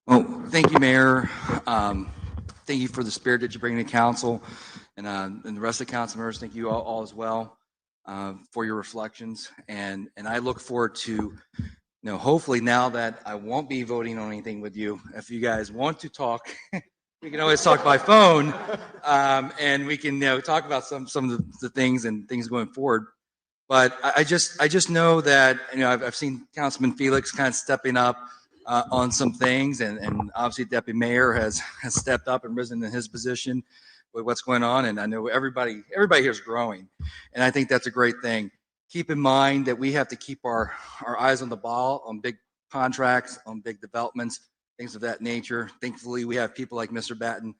Well, thank you, Mayor. Thank you for the spirit that you bring to council, and the rest of the council members. Thank you all as well for your reflections, and I look forward to, hopefully now that I won't be voting on anything with you. If you guys want to talk, we can always talk by phone, and we can talk about some of the things and things going forward. But I just know that I've seen Councilman Felix kind of stepping up on some things, and obviously Deputy Mayor has stepped up and risen in his position with what's going on, and I know everybody here is growing, and I think that's a great thing. Keep in mind that we have to keep our eyes on the ball on big contracts, on big developments, things of that nature. Thankfully, we have people like Mr. Batten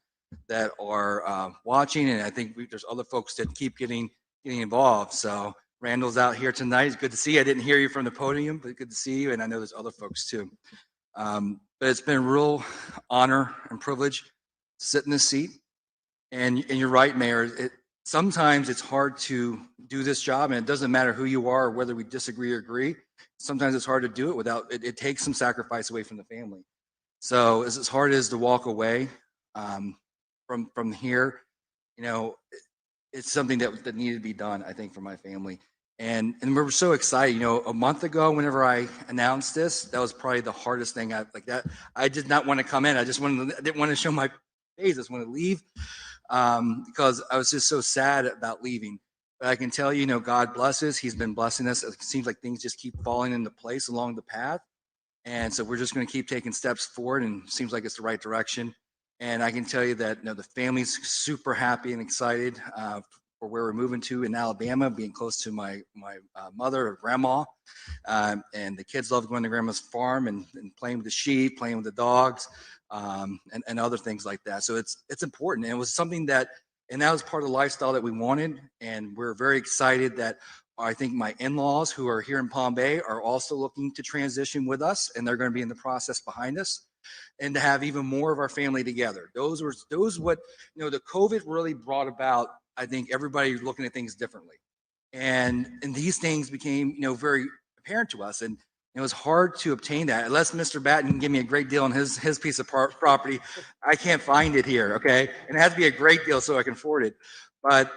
that are watching, and I think there's other folks that keep getting involved. So Randall's out here tonight. It's good to see you. I didn't hear you from the podium, but good to see you, and I know there's other folks too. But it's been a real honor and privilege to sit in this seat. And you're right, Mayor. Sometimes it's hard to do this job, and it doesn't matter who you are or whether we disagree or agree. Sometimes it's hard to do it without it takes some sacrifice away from the family. So as hard as to walk away from here, it's something that needed to be done, I think, for my family. And we're so excited. A month ago, whenever I announced this, that was probably the hardest thing. I did not want to come in. I didn't want to show my face. I just wanted to leave because I was just so sad about leaving. But I can tell you, God blesses. He's been blessing us. It seems like things just keep falling into place along the path. And so we're just going to keep taking steps forward, and it seems like it's the right direction. And I can tell you that the family's super happy and excited for where we're moving to in Alabama, being close to my mother or grandma. And the kids love going to grandma's farm and playing with the sheep, playing with the dogs, and other things like that. So it's important. And it was something that was part of the lifestyle that we wanted. And we're very excited that I think my in-laws who are here in Palm Bay are also looking to transition with us, and they're going to be in the process behind us, and to have even more of our family together. Those what the COVID really brought about. I think everybody looking at things differently, and these things became very apparent to us, and it was hard to obtain that unless Mr. Batten can give me a great deal on his piece of property. I can't find it here, okay, and it has to be a great deal so I can afford it. But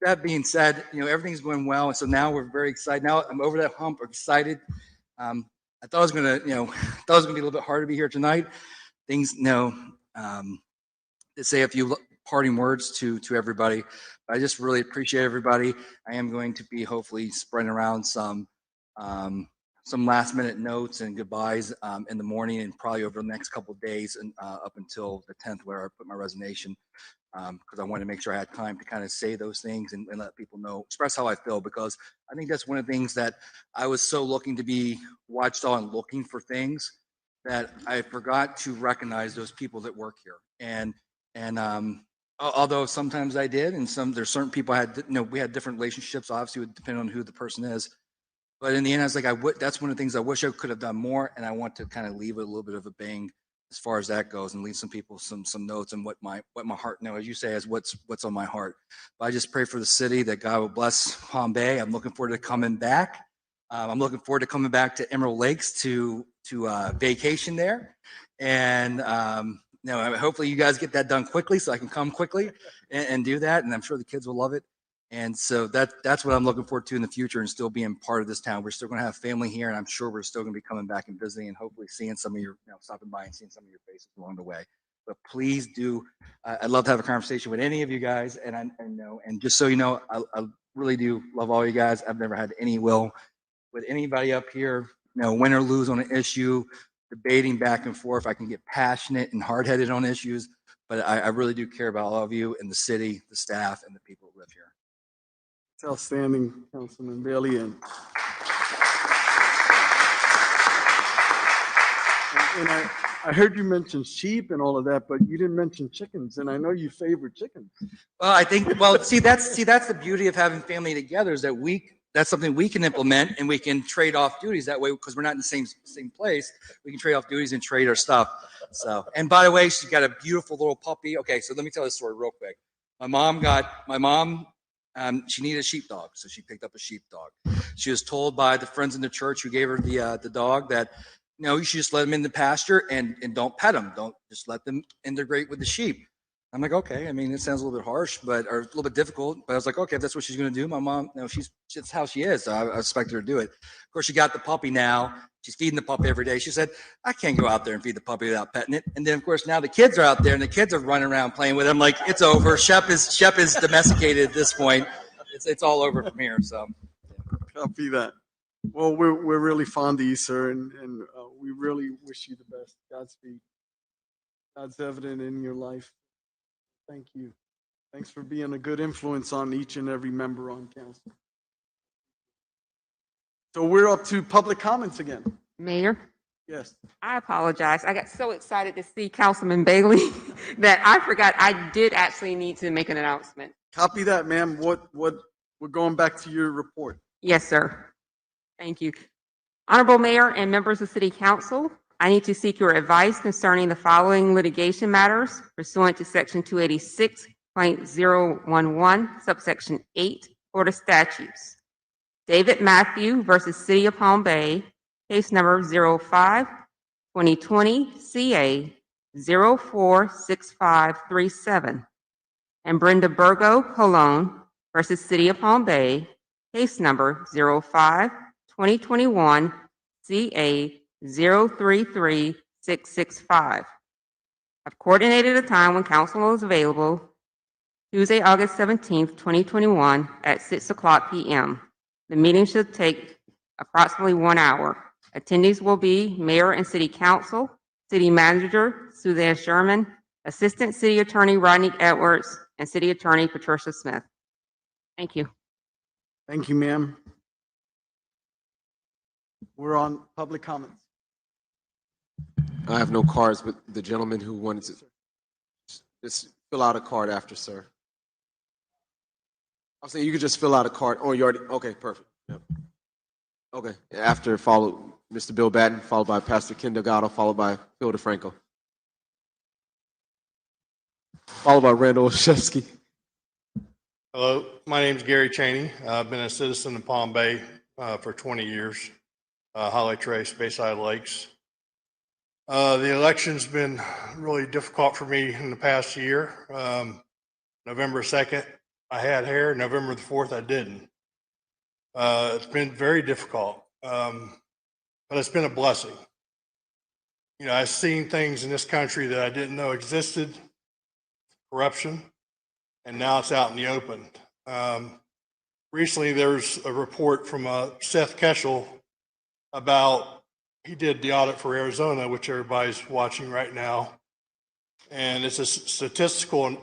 that being said, everything's going well, and so now we're very excited. Now I'm over that hump, excited. I thought it was gonna, be a little bit hard to be here tonight. Things, to say a few parting words to everybody. I just really appreciate everybody. I am going to be hopefully spreading around some last minute notes and goodbyes in the morning, and probably over the next couple of days, and up until the 10th, where I put my resignation. Because I wanted to make sure I had time to kind of say those things and let people know, express how I feel, because I think that's one of the things that I was so looking to be watched on, looking for things, that I forgot to recognize those people that work here. And although sometimes I did, and there's certain people I had, we had different relationships, obviously, depending on who the person is. But in the end, I was like, that's one of the things I wish I could have done more, and I want to kind of leave a little bit of a bang as far as that goes, and leave some people some notes on what my heart, as you say, is what's on my heart. But I just pray for the city that God will bless Palm Bay. I'm looking forward to coming back. I'm looking forward to coming back to Emerald Lakes to vacation there, and hopefully you guys get that done quickly so I can come quickly and do that, and I'm sure the kids will love it. And so that's what I'm looking forward to in the future, and still being part of this town. We're still going to have family here, and I'm sure we're still going to be coming back and visiting, and hopefully seeing some of your, stopping by and seeing some of your faces along the way. But please do, I'd love to have a conversation with any of you guys, and just so you know, I really do love all you guys. I've never had any will with anybody up here, win or lose on an issue, debating back and forth. I can get passionate and hard-headed on issues, but I really do care about all of you and the city, the staff, and the people who live here. It's outstanding, Councilman Bailey. And I heard you mention sheep and all of that, but you didn't mention chickens, and I know you favor chickens. Well, I think, see, that's the beauty of having family together, is that that's something we can implement, and we can trade off duties that way, because we're not in the same place. We can trade off duties and trade our stuff. So, and by the way, she's got a beautiful little puppy. Okay, so let me tell this story real quick. My mom, she needed a sheepdog, so she picked up a sheepdog. She was told by the friends in the church who gave her the dog that, you should just let them in the pasture and don't pet them. Don't just let them integrate with the sheep. I'm like, okay. I mean, it sounds a little bit harsh, or a little bit difficult, but I was like, okay, if that's what she's going to do. My mom, that's how she is. So I expect her to do it. Of course, she got the puppy now. She's feeding the puppy every day. She said, I can't go out there and feed the puppy without petting it. And then, of course, now the kids are out there, and the kids are running around playing with him. Like, it's over. Shep is domesticated at this point. It's all over from here. So, Copy that. Well, we're really fond of you, sir, and we really wish you the best. Godspeed. God's evident in your life. Thank you. Thanks for being a good influence on each and every member on council. So we're up to public comments again. Mayor? Yes. I apologize. I got so excited to see Councilman Bailey that I forgot I did actually need to make an announcement. Copy that, ma'am. We're going back to your report. Yes, sir. Thank you. Honorable Mayor and members of City Council, I need to seek your advice concerning the following litigation matters pursuant to Section 286.011, subsection 8, Florida statutes. David Matthew versus City of Palm Bay, case number 05-2020 CA 046537. And Brenda Burgo Colon versus City of Palm Bay, case number 05-2021 CA 033665. I've coordinated a time when council is available Tuesday, August 17th, 2021 at 6:00 p.m. The meeting should take approximately 1 hour. Attendees will be Mayor and City Council, City Manager Suzanne Sherman, Assistant City Attorney Rodney Edwards, and City Attorney Patricia Smith. Thank you. Thank you, ma'am. We're on public comments. I have no cards, but the gentleman who wanted to just fill out a card after, sir. I'll say you could just fill out a card. Oh, you already, okay, perfect. Yep. Okay, after follow Mr. Bill Batten, followed by Pastor Ken Delgado, followed by Phil DeFranco. Followed by Randall Olszewski. Hello, my name is Gary Cheney. I've been a citizen in Palm Bay for 20 years, Holly Trace, Bayside Lakes. The election's been really difficult for me in the past year. November 2nd, I had hair. November the 4th, I didn't. It's been very difficult, but it's been a blessing. You know, I've seen things in this country that I didn't know existed, corruption, and now it's out in the open. Recently, there's a report from Seth Keshel about, he did the audit for Arizona, which everybody's watching right now. And it's a statistical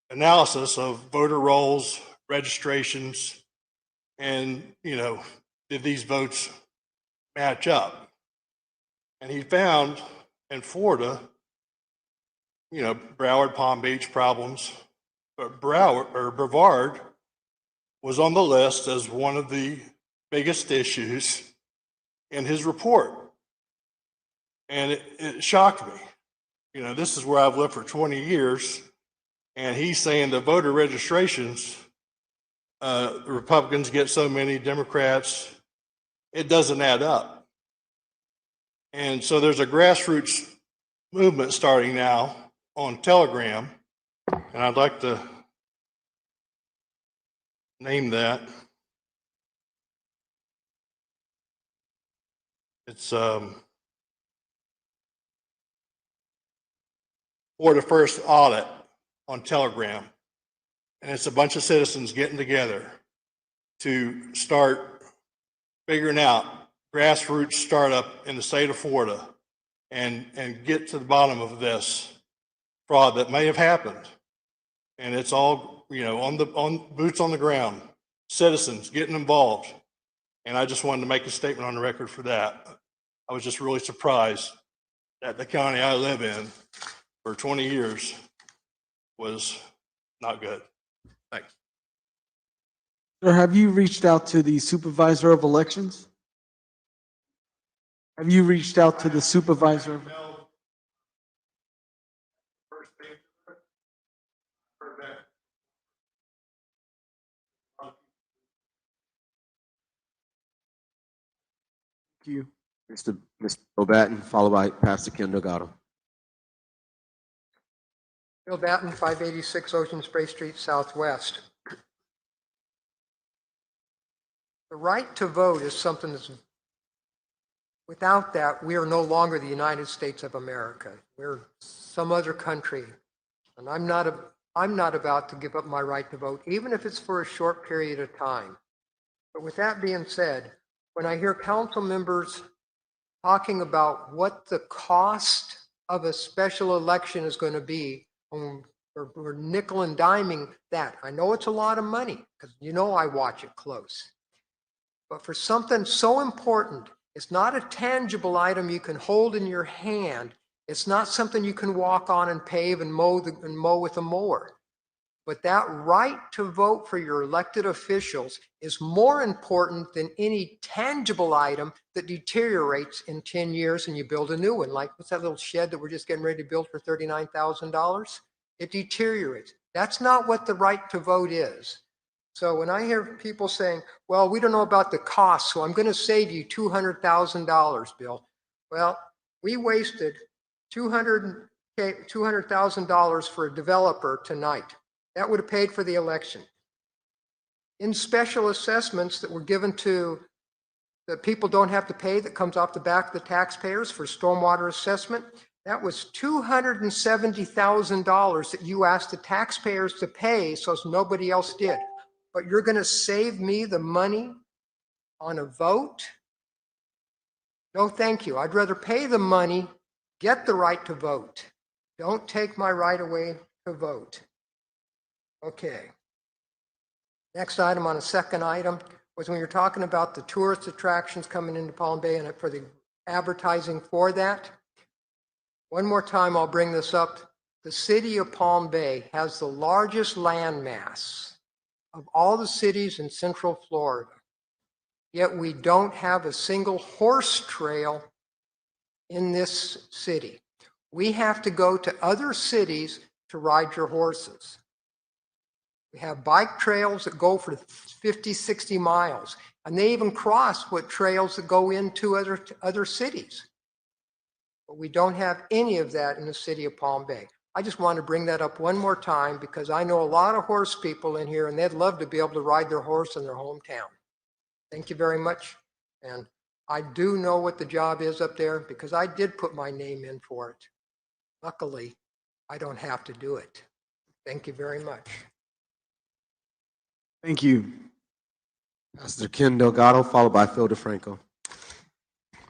analysis of voter rolls, registrations, and, you know, did these votes match up? And he found in Florida, you know, Broward, Palm Beach problems, but Brevard was on the list as one of the biggest issues in his report. And it shocked me. You know, this is where I've lived for 20 years, and he's saying the voter registrations, the Republicans get so many, Democrats, it doesn't add up. And so there's a grassroots movement starting now on Telegram, and I'd like to name that. It's for the first audit on Telegram. And it's a bunch of citizens getting together to start figuring out grassroots startup in the state of Florida and get to the bottom of this fraud that may have happened. And it's all, you know, on boots on the ground, citizens getting involved. And I just wanted to make a statement on the record for that. I was just really surprised that the county I live in for 20 years was not good. Thanks. Sir, have you reached out to the supervisor of elections? Have you reached out to the supervisor? Thank you. Mr. Bill Batten, followed by Pastor Ken Delgado. Bill Batten, 586 Ocean Spray Street Southwest. The right to vote is something that's, without that, we are no longer the United States of America. We're some other country. And I'm not about to give up my right to vote, even if it's for a short period of time. But with that being said, when I hear council members talking about what the cost of a special election is going to be, we're nickel and diming that. I know it's a lot of money because you know I watch it close. But for something so important, it's not a tangible item you can hold in your hand. It's not something you can walk on and pave and mow with a mower. But that right to vote for your elected officials is more important than any tangible item that deteriorates in 10 years and you build a new one. Like, what's that little shed that we're just getting ready to build for $39,000? It deteriorates. That's not what the right to vote is. So when I hear people saying, well, we don't know about the cost, so I'm going to save you $200,000, Bill. Well, we wasted $200,000 for a developer tonight. That would have paid for the election. In special assessments that were given to that people don't have to pay, that comes off the back of the taxpayers for stormwater assessment, That was $270,000 that you asked the taxpayers to pay so nobody else did. But you're going to save me the money on a vote? No, thank you. I'd rather pay the money, get the right to vote. Don't take my right away to vote. Okay. Next item on a second item was when you're talking about the tourist attractions coming into Palm Bay and for the advertising for that. One more time, I'll bring this up. The city of Palm Bay has the largest landmass of all the cities in Central Florida. Yet we don't have a single horse trail in this city. We have to go to other cities to ride your horses. We have bike trails that go for 50, 60 miles, and they even cross with trails that go into other cities. But we don't have any of that in the city of Palm Bay. I just want to bring that up one more time because I know a lot of horse people in here and they'd love to be able to ride their horse in their hometown. Thank you very much. And I do know what the job is up there because I did put my name in for it. Luckily, I don't have to do it. Thank you very much. Thank you. Pastor Ken Delgado, followed by Phil DeFranco.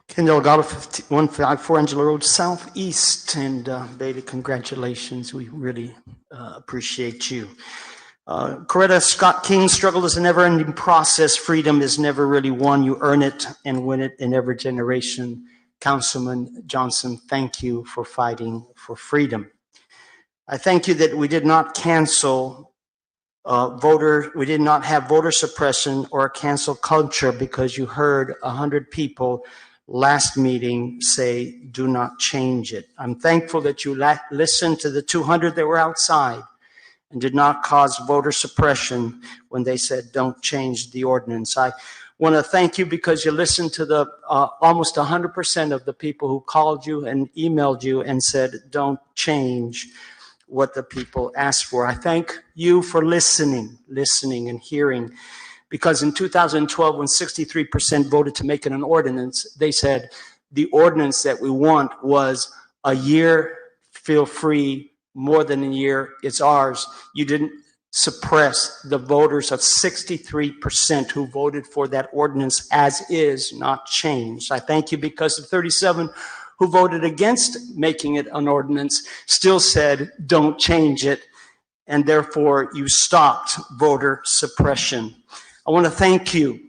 Ken Delgado, 154 Angela Road Southeast. And Bailey, congratulations. We really appreciate you. Coretta Scott King, struggle is a never-ending process. Freedom is never really won. You earn it and win it in every generation. Councilman Johnson, thank you for fighting for freedom. I thank you that we did not cancel we did not have voter suppression or cancel culture because you heard 100 people last meeting say, do not change it. I'm thankful that you listened to the 200 that were outside and did not cause voter suppression when they said, don't change the ordinance. I want to thank you because you listened to the almost 100% of the people who called you and emailed you and said, don't change what the people asked for. I thank you for listening and hearing, because in 2012, when 63% voted to make it an ordinance, they said the ordinance that we want was a year, feel free, more than a year, it's ours. You didn't suppress the voters of 63% who voted for that ordinance as is, not changed. I thank you because the 37 who voted against making it an ordinance still said, don't change it, and therefore you stopped voter suppression. I want to thank you,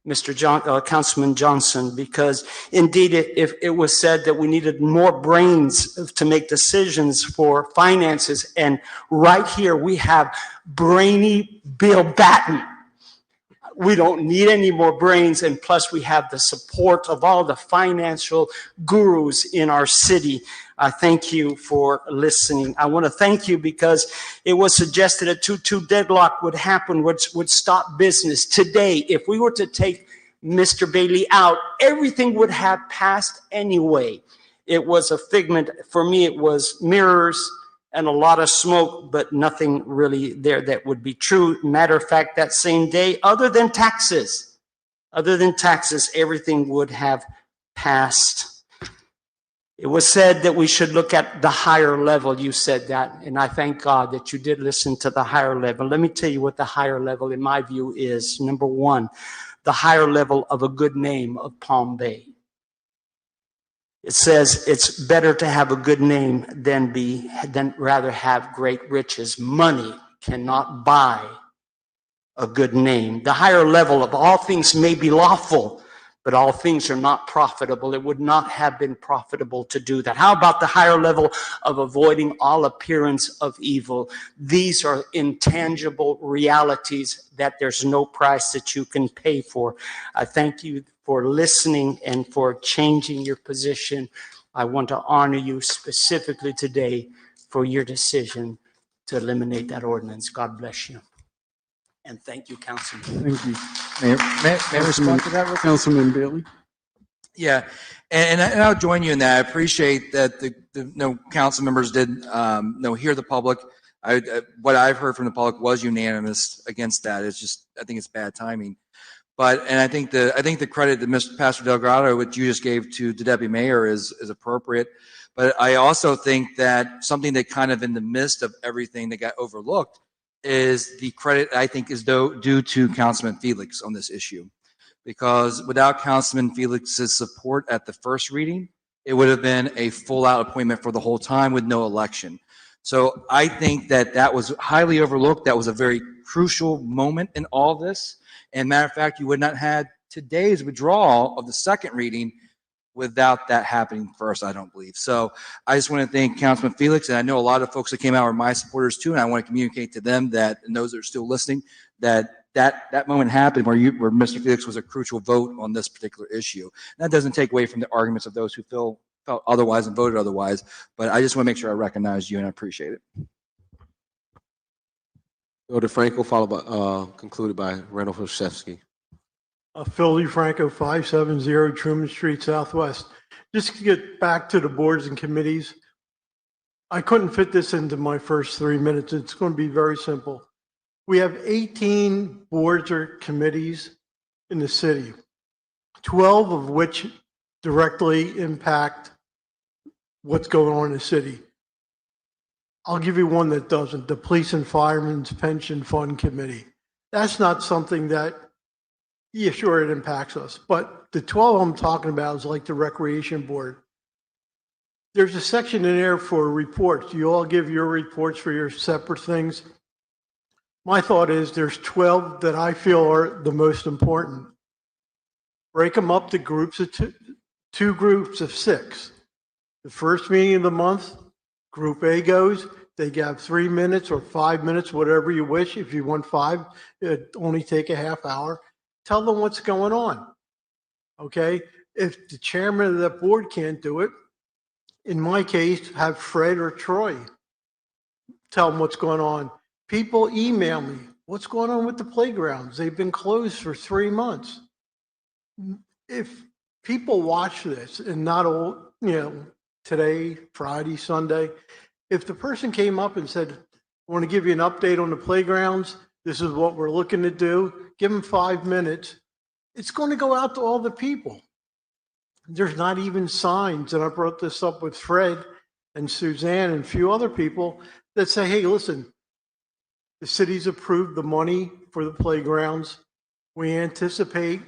Councilman Johnson, because indeed if it was said that we needed more brains to make decisions for finances, and right here we have brainy Bill Batten. We don't need any more brains, and plus we have the support of all the financial gurus in our city. I thank you for listening. I want to thank you because it was suggested a 2-2 deadlock would happen, which would stop business. Today, if we were to take Mr. Bailey out, everything would have passed anyway. It was a figment. For me, it was mirrors and a lot of smoke, but nothing really there that would be true. Matter of fact, that same day, other than taxes, everything would have passed. It was said that we should look at the higher level. You said that, and I thank God that you did listen to the higher level. Let me tell you what the higher level, in my view, is. Number one, the higher level of a good name of Palm Bay. It says it's better to have a good name than rather have great riches. Money cannot buy a good name. The higher level of all things may be lawful, but all things are not profitable. It would not have been profitable to do that. How about the higher level of avoiding all appearance of evil? These are intangible realities that there's no price that you can pay for. I thank you for listening and for changing your position. I want to honor you specifically today for your decision to eliminate that ordinance. God bless you. And thank you, Councilman. Thank you. May I respond to that? Councilman Bailey? Yeah, and I'll join you in that. I appreciate that the council members did hear the public. What I've heard from the public was unanimous against that. It's just, I think it's bad timing. And I think the credit that Mr. Pastor Delgado, what you just gave to the deputy mayor, is appropriate. But I also think that something that kind of in the midst of everything that got overlooked is the credit I think is due to Councilman Felix on this issue. Because without Councilman Felix's support at the first reading, it would have been a full-out appointment for the whole time with no election. So I think that that was highly overlooked. That was a very crucial moment in all this. And matter of fact, you would not have today's withdrawal of the second reading without that happening first, I don't believe. So I just want to thank Councilman Felix, and I know a lot of folks that came out were my supporters too, and I want to communicate to them that, and those that are still listening, that moment happened where Mr. Felix was a crucial vote on this particular issue. And that doesn't take away from the arguments of those who felt otherwise and voted otherwise, but I just want to make sure I recognize you and I appreciate it. Go to Franco, followed by, concluded by Randall Olszewski. Phil DeFranco, 570 Truman Street Southwest. Just to get back to the boards and committees, I couldn't fit this into my first 3 minutes. It's going to be very simple. We have 18 boards or committees in the city, 12 of which directly impact what's going on in the city. I'll give you one that doesn't, the Police and Firemen's Pension Fund Committee. That's not something that, yeah, sure, it impacts us, but the 12 I'm talking about is like the Recreation Board. There's a section in there for reports. You all give your reports for your separate things. My thought is there's 12 that I feel are the most important. Break them up to groups of two groups of 6. The first meeting of the month, Group A goes. They have 3 minutes or 5 minutes, whatever you wish. If you want 5, it only take a half hour. Tell them what's going on. Okay? If the chairman of that board can't do it, in my case, have Fred or Troy tell them what's going on. People email me, what's going on with the playgrounds? They've been closed for 3 months. If people watch this and not all, today, Friday, Sunday, if the person came up and said, I want to give you an update on the playgrounds, this is what we're looking to do, give them 5 minutes, it's going to go out to all the people. There's not even signs, and I brought this up with Fred and Suzanne and a few other people that say, hey, listen, the city's approved the money for the playgrounds. We anticipate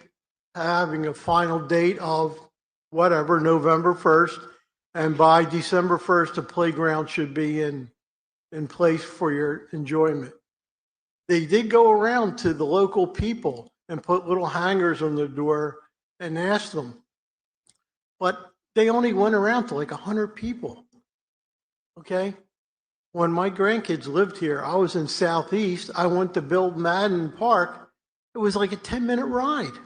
having a final date of whatever, November 1st. And by December 1st, the playground should be in place for your enjoyment. They did go around to the local people and put little hangers on the door and asked them. But they only went around to like 100 people. Okay? When my grandkids lived here, I was in Southeast. I went to Bill Madden Park. It was like a 10-minute ride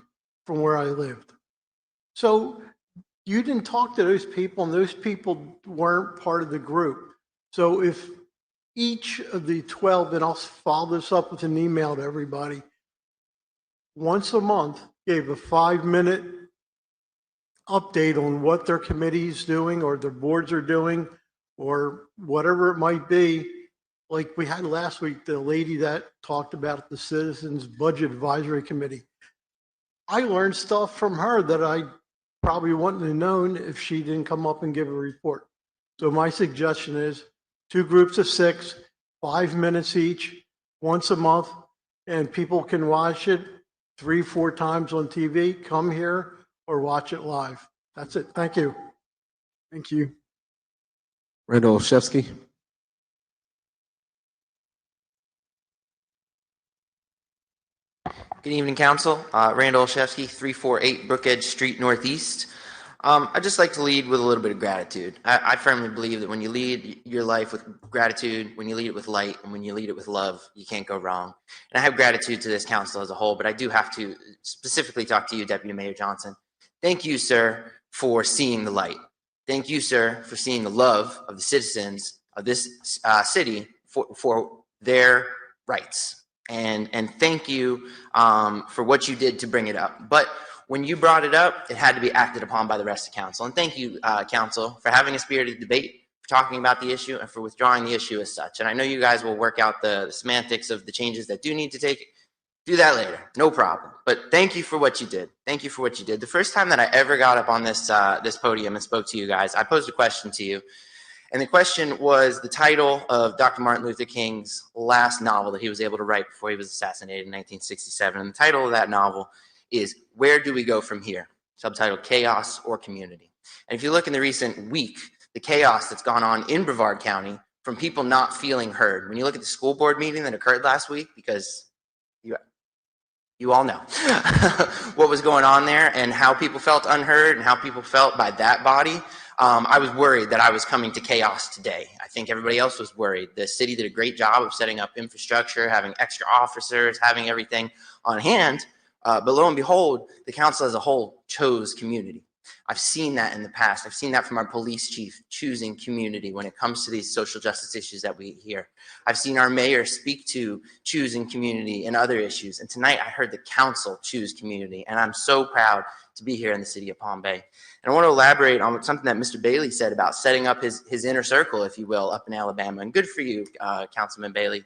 from where I lived. So you didn't talk to those people, and those people weren't part of the group. So if each of the 12, and I'll follow this up with an email to everybody, once a month gave a 5-minute update on what their committee is doing or their boards are doing, or whatever it might be. Like we had last week, the lady that talked about the Citizens Budget Advisory Committee. I learned stuff from her that I probably wouldn't have known if she didn't come up and give a report. So my suggestion is 2 groups of 6, 5 minutes each, once a month, and people can watch it 3-4 times on TV, come here or watch it live. That's it. Thank you. Thank you. Randall Olszewski. Good evening, Council. Randall Olszewski, 348 Brookedge Street Northeast. I'd just like to lead with a little bit of gratitude. I firmly believe that when you lead your life with gratitude, when you lead it with light, and when you lead it with love, you can't go wrong. And I have gratitude to this council as a whole, but I do have to specifically talk to you, Deputy Mayor Johnson. Thank you, sir, for seeing the light. Thank you, sir, for seeing the love of the citizens of this city for their rights. And thank you for what you did to bring it up. But when you brought it up, it had to be acted upon by the rest of council. And thank you, council, for having a spirited debate, for talking about the issue, and for withdrawing the issue as such. And I know you guys will work out the semantics of the changes that do need to take Do that later, no problem. But thank you for what you did. Thank you for what you did. The first time that I ever got up on this this podium and spoke to you guys, I posed a question to you. And the question was the title of Dr. Martin Luther King's last novel that he was able to write before he was assassinated in 1967. And the title of that novel is Where Do We Go From Here? Subtitled Chaos or Community. And if you look in the recent week, the chaos that's gone on in Brevard County from people not feeling heard. When you look at the school board meeting that occurred last week, because you all know what was going on there and how people felt unheard and how people felt by that body. I was worried that I was coming to chaos today. I think everybody else was worried. The city did a great job of setting up infrastructure, having extra officers, having everything on hand. But lo and behold, the council as a whole chose community. I've seen that in the past. I've seen that from our police chief choosing community when it comes to these social justice issues that we hear. I've seen our mayor speak to choosing community and other issues. And tonight I heard the council choose community. And I'm so proud to be here in the city of Palm Bay. And I want to elaborate on something that Mr. Bailey said about setting up his inner circle, if you will, up in Alabama. And good for you, Councilman Bailey.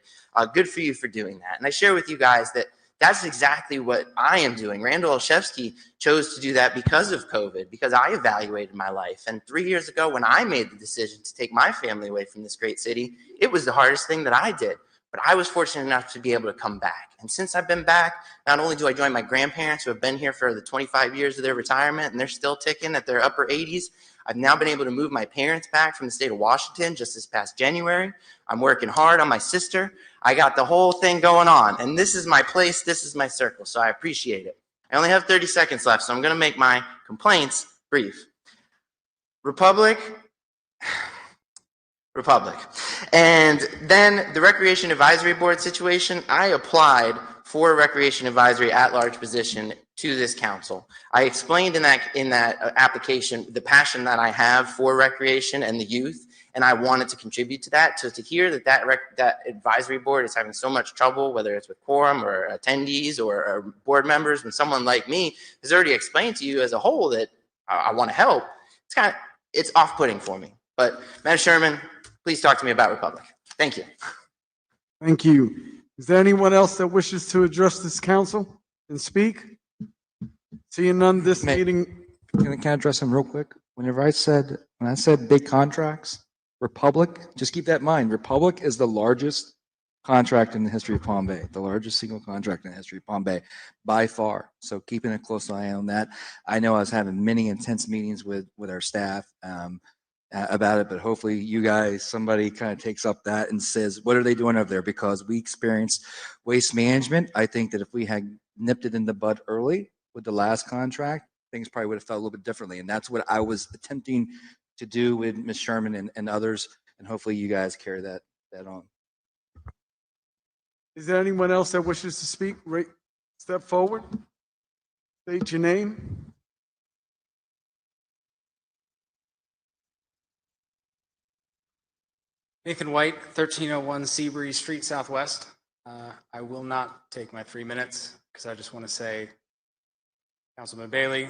Good for you for doing that. And I share with you guys that that's exactly what I am doing. Randall Olszewski chose to do that because of COVID, because I evaluated my life. And 3 years ago, when I made the decision to take my family away from this great city, it was the hardest thing that I did. But I was fortunate enough to be able to come back. And since I've been back, not only do I join my grandparents who have been here for the 25 years of their retirement, and they're still ticking at their upper 80s, I've now been able to move my parents back from the state of Washington just this past January. I'm working hard on my sister. I got the whole thing going on. And this is my place. This is my circle. So I appreciate it. I only have 30 seconds left, so I'm going to make my complaints brief. Republic. And then the Recreation Advisory Board situation, I applied for a Recreation Advisory at-large position to this council. I explained in that application the passion that I have for recreation and the youth, and I wanted to contribute to that. So to hear that advisory board is having so much trouble, whether it's with quorum or attendees or board members, when someone like me has already explained to you as a whole that I want to help, it's off-putting for me. But Madam Chairman, please talk to me about Republic. Thank you. Thank you. Is there anyone else that wishes to address this council and speak? Seeing none, this meeting. Can I address him real quick? When I said big contracts, Republic, just keep that in mind. Republic is the largest contract in the history of Palm Bay, the largest single contract in the history of Palm Bay by far. So keeping a close eye on that. I know I was having many intense meetings with our staff about it, but hopefully you guys, somebody kind of takes up that and says, what are they doing over there? Because we experienced waste management. I think that if we had nipped it in the bud early with the last contract, things probably would have felt a little bit differently. And that's what I was attempting to do with Ms. Sherman and others. And hopefully you guys carry that on. Is there anyone else that wishes to speak? Step forward. State your name. Nathan White, 1301 Seabury Street Southwest. I will not take my 3 minutes because I just want to say, Councilman Bailey,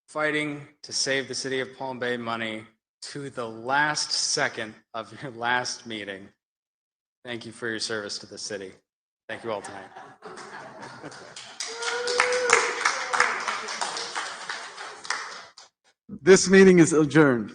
fighting to save the city of Palm Bay money to the last second of your last meeting. Thank you for your service to the city. Thank you all tonight. This meeting is adjourned.